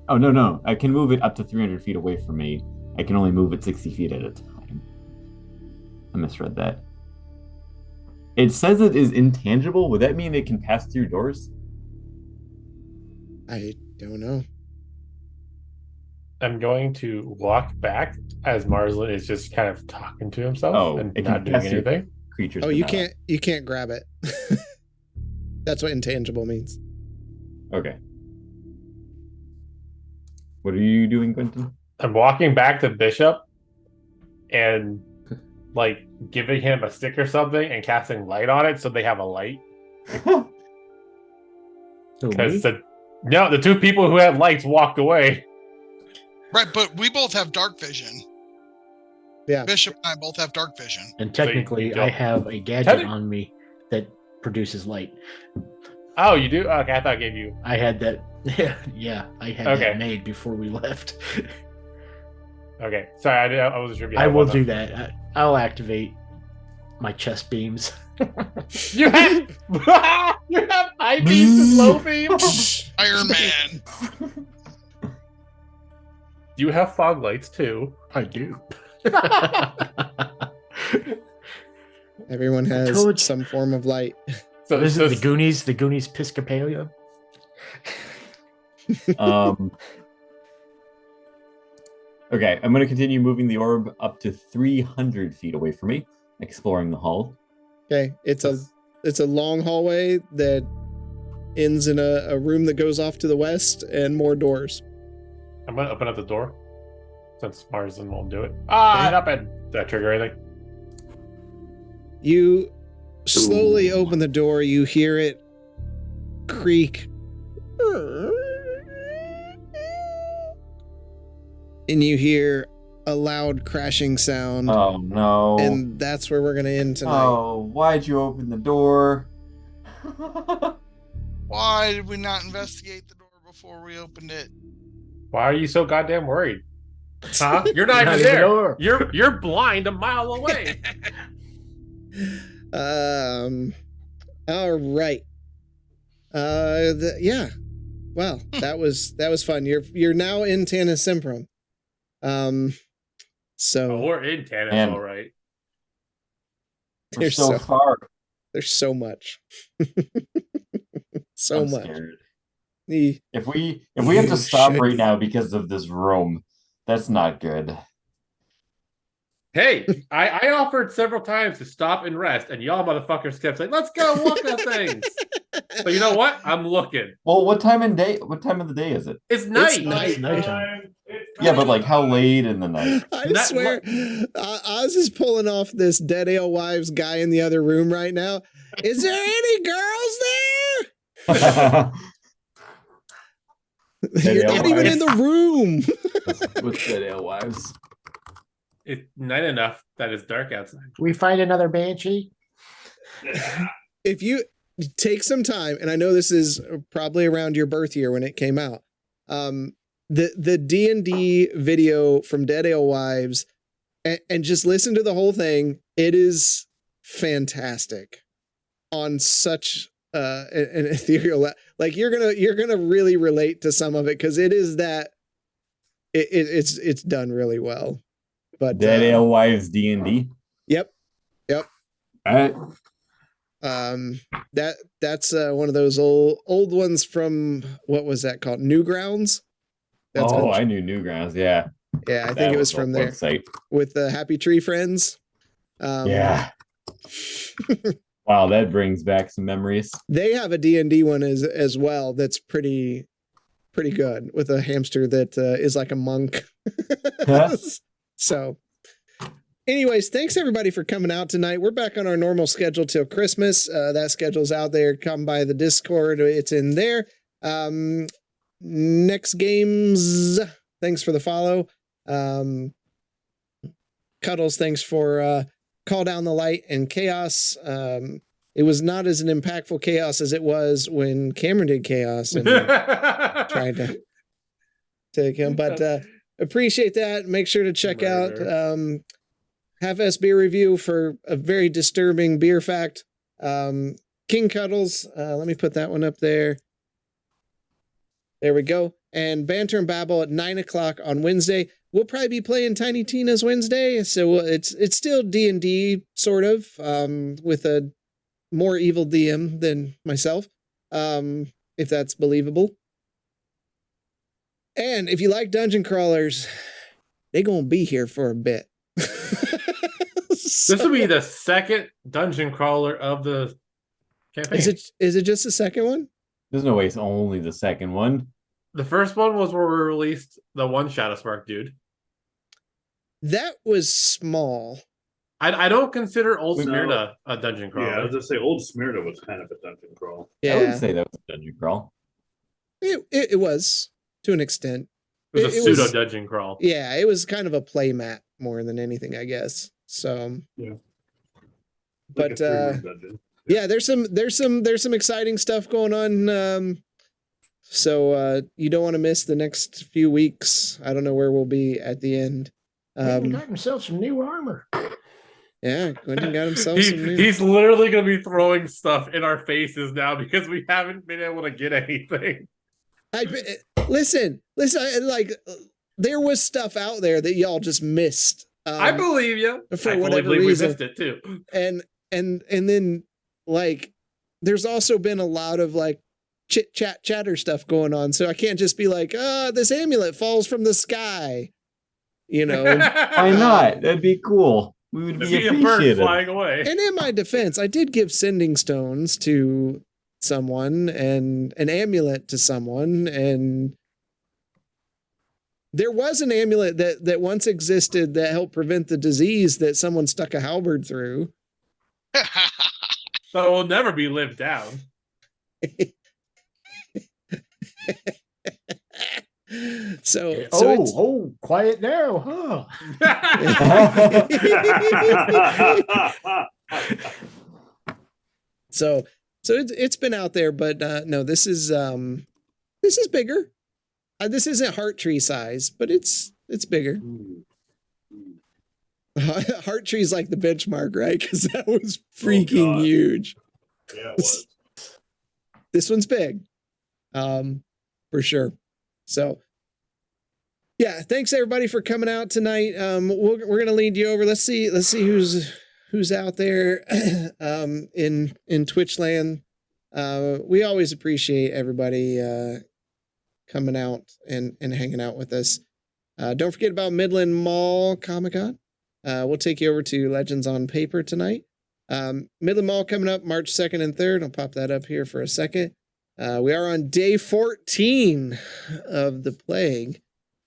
Oh, no. I can move it up to 300 feet away from me. I can only move it 60 feet at a time. I misread that. It says it is intangible. Would that mean it can pass through doors? I don't know. I'm going to walk back as Marsland is just kind of talking to himself and not doing anything. Creatures. Oh, you can't grab it. That's what intangible means. Okay. What are you doing, Quentin? I'm walking back to Bishop and like giving him a stick or something and casting light on it so they have a light. Because the two people who had lights walked away. Right, but we both have dark vision. Yeah. Bishop and I both have dark vision. And technically, I have a gadget on me that produces light. Oh, you do? Okay, I thought I gave you. I had that. Yeah, I had that made before we left. Okay, sorry, I wasn't sure. I will do that. I'll activate my chest beams. You have high beams and low beams. Iron Man. You have fog lights too. I do. Everyone has some form of light. So this is the Goonies Piscopia. Okay, I'm going to continue moving the orb up to 300 feet away from me, exploring the hall. Okay, it's a long hallway that ends in a room that goes off to the west and more doors. I'm going to open up the door since Marsland won't do it. It opened. Did I trigger anything? You slowly open the door. You hear it creak. And you hear a loud crashing sound. Oh, no. And that's where we're going to end tonight. Oh, why'd you open the door? Why did we not investigate the door before we opened it? Why are you so goddamn worried? Huh? You're not even there. You're blind a mile away. All right. Yeah. Well, that was fun. You're now in Tanis Simprum. So we're in Tanis, all right. We're so far. There's so much. So I'm much. Scared. If we have to stop right now because of this room, that's not good. Hey, I offered several times to stop and rest, and y'all motherfuckers kept saying, "Let's go look at things." But you know what? I'm looking. Well, what time of the day is it? It's night. It's nighttime. Yeah, but like how late in the night? I swear, Oz is pulling off this Dead Ale Wives guy in the other room right now. Is there any girls there? You're not even in the room. With Dead Ale Wives. It's night enough that it's dark outside. We find another banshee. If you take some time, and I know this is probably around your birth year when it came out, the D&D video from Dead Ale Wives, and just listen to the whole thing. It is fantastic on such an ethereal level. Like you're gonna really relate to some of it because it is that it's done really well. But Dead Ale Wives D&D. Yep. All right. That's one of those old ones from, what was that called? Newgrounds. I knew Newgrounds. Yeah, yeah, I think it was from there website with the Happy Tree Friends. Yeah. Wow, that brings back some memories. They have a D&D one as well. That's pretty good, with a hamster that is like a monk. Huh? So, anyways, thanks everybody for coming out tonight. We're back on our normal schedule till Christmas. That schedule's out there. Come by the Discord. It's in there. Next games. Thanks for the follow. Cuddles, thanks for Call Down the Light and Chaos. It was not as an impactful Chaos as it was when Cameron did Chaos and tried to take him. But appreciate that. Make sure to check out Half-S Beer Review for a very disturbing beer fact. King Cuddles. Let me put that one up there. There we go. And Banter and Babble at 9:00 on Wednesday. We'll probably be playing Tiny Tina's Wednesday, so it's still D&D sort of, with a more evil DM than myself, if that's believable. And if you like dungeon crawlers, they're gonna be here for a bit. This will be the second dungeon crawler of the campaign. Is it just the second one? There's no way it's only the second one. The first one was where we released the one Shadowspark dude. That was small. I don't consider Old Smyrna a dungeon crawler. Yeah, I was gonna say Old Smyrna was kind of a dungeon crawl. Yeah, I would say that was a dungeon crawl. It was, to an extent. It was a pseudo dungeon crawl. Yeah, it was kind of a play mat more than anything, I guess. So yeah. But yeah, there's some exciting stuff going on. So you don't want to miss the next few weeks. I don't know where we'll be at the end. Got himself some new armor. Yeah, Quentin got himself some new. He's literally going to be throwing stuff in our faces now because we haven't been able to get anything. Listen. Like, there was stuff out there that y'all just missed. I believe you. For whatever reason, we missed it too. And then, like, there's also been a lot of like chatter stuff going on. So I can't just be like, this amulet falls from the sky. You know, why not? That'd be cool. We would be a bird flying away. And in my defense, I did give sending stones to someone and an amulet to someone, and there was an amulet that once existed that helped prevent the disease that someone stuck a halberd through. So it will never be lived down. So quiet now, huh? So it's been out there, but no, this is bigger. This isn't Heart Tree size, but it's bigger. Heart Tree's like the benchmark, right? Because that was freaking huge. Yeah, it was. This one's big, for sure. So, yeah, thanks everybody for coming out tonight. We're gonna lead you over. Let's see who's out there in Twitch land. We always appreciate everybody coming out and hanging out with us. Don't forget about Midland Mall Comic-Con. We'll take you over to Legends on Paper tonight. Midland Mall coming up March 2nd and 3rd. I'll pop that up here for a second. We are on day 14 of the plague.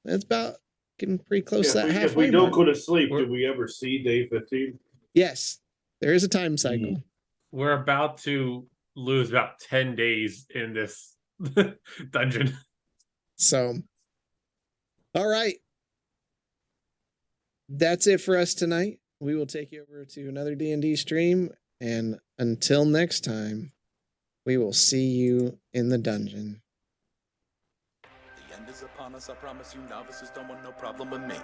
That's about getting pretty close to that halfway If we don't mark. go to sleep, do we ever see day 15? Yes, there is a time cycle. We're about to lose about 10 days in this dungeon. So, all right. That's it for us tonight. We will take you over to another D&D stream. And until next time, we will see you in the dungeon. The end is upon us, I promise you novices don't want no problem with me.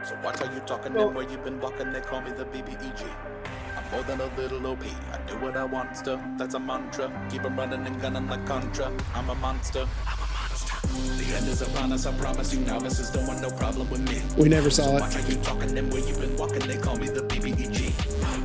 So watch how you talking and where you been walking, they call me the BBEG. I'm more than a little OP, I do what I want to, that's a mantra. Keep 'em running and gunning like Contra, I'm a monster. The end is upon us, I promise you, novices don't want no problem with me. We never saw So it. watch how you talking and where you been walking, they call me the BBEG.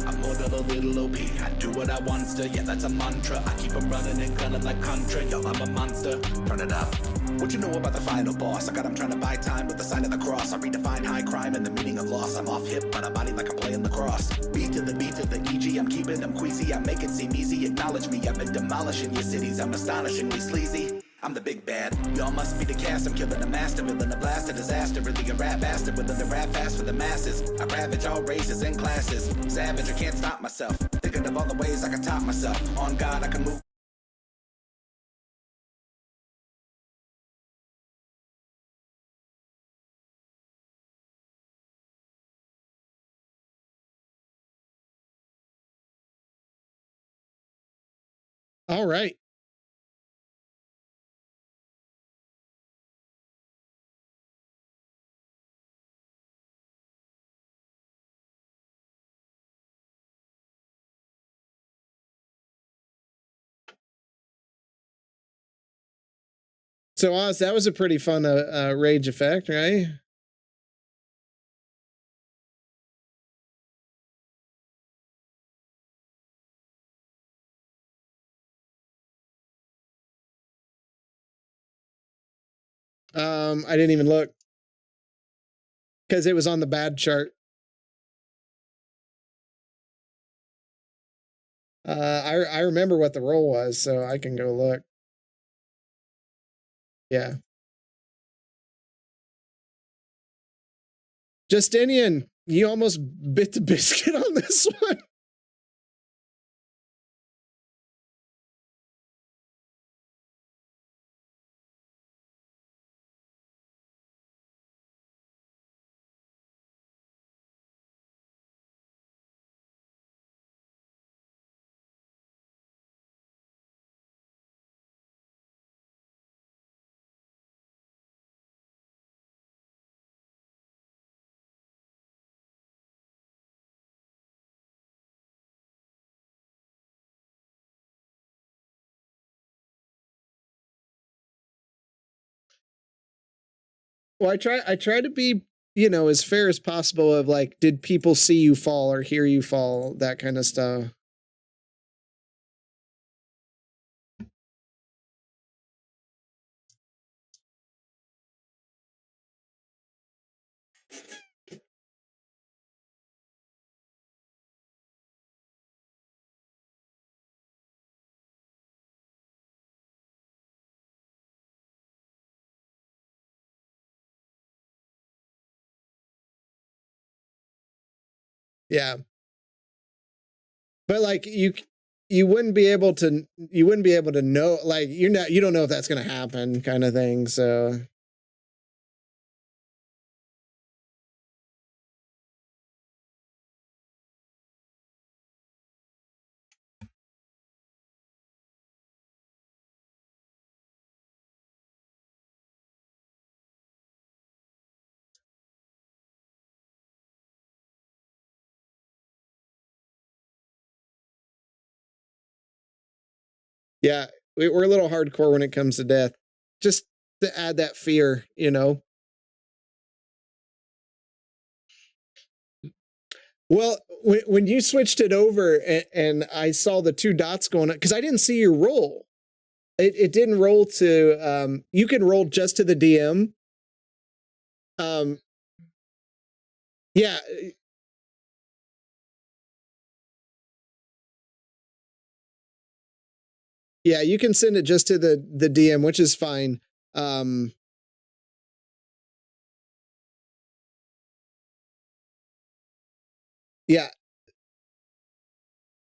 I'm more than a little OP, I do what I want to, yeah, that's a mantra. I keep 'em running and gunning like Contra, yo, I'm a monster. Turn it up. What you know about the final boss? I got 'em trying to buy time with the sign of the cross. I redefine high crime and the meaning of loss. I'm off hip, but a body like I'm playing lacrosse. Beat to the EG, I'm keeping them queasy. I make it seem easy, acknowledge me. I've been demolishing your cities, I'm astonishingly sleazy. I'm the big bad, y'all must be the cast. I'm killing a master, villain, a blast, a disaster. Really a rap bastard, willing to rap fast for the masses. I ravage all races and classes. Savage, I can't stop myself. Thinking of all the ways I can top myself. On God, I can move. All right. So Oz, that was a pretty fun rage effect, right? I didn't even look because it was on the bad chart. I remember what the roll was, so I can go look. Yeah. Justinian, you almost bit the biscuit on this one. Well, I try to be, as fair as possible of like, did people see you fall or hear you fall, that kind of stuff. Yeah. But like you wouldn't be able to know, like you don't know if that's going to happen kind of thing. So yeah, we're a little hardcore when it comes to death. Just to add that fear, Well, when you switched it over and I saw the two dots going up, because I didn't see your roll. It didn't roll to, you can roll just to the DM. Yeah. Yeah, you can send it just to the DM, which is fine. Yeah,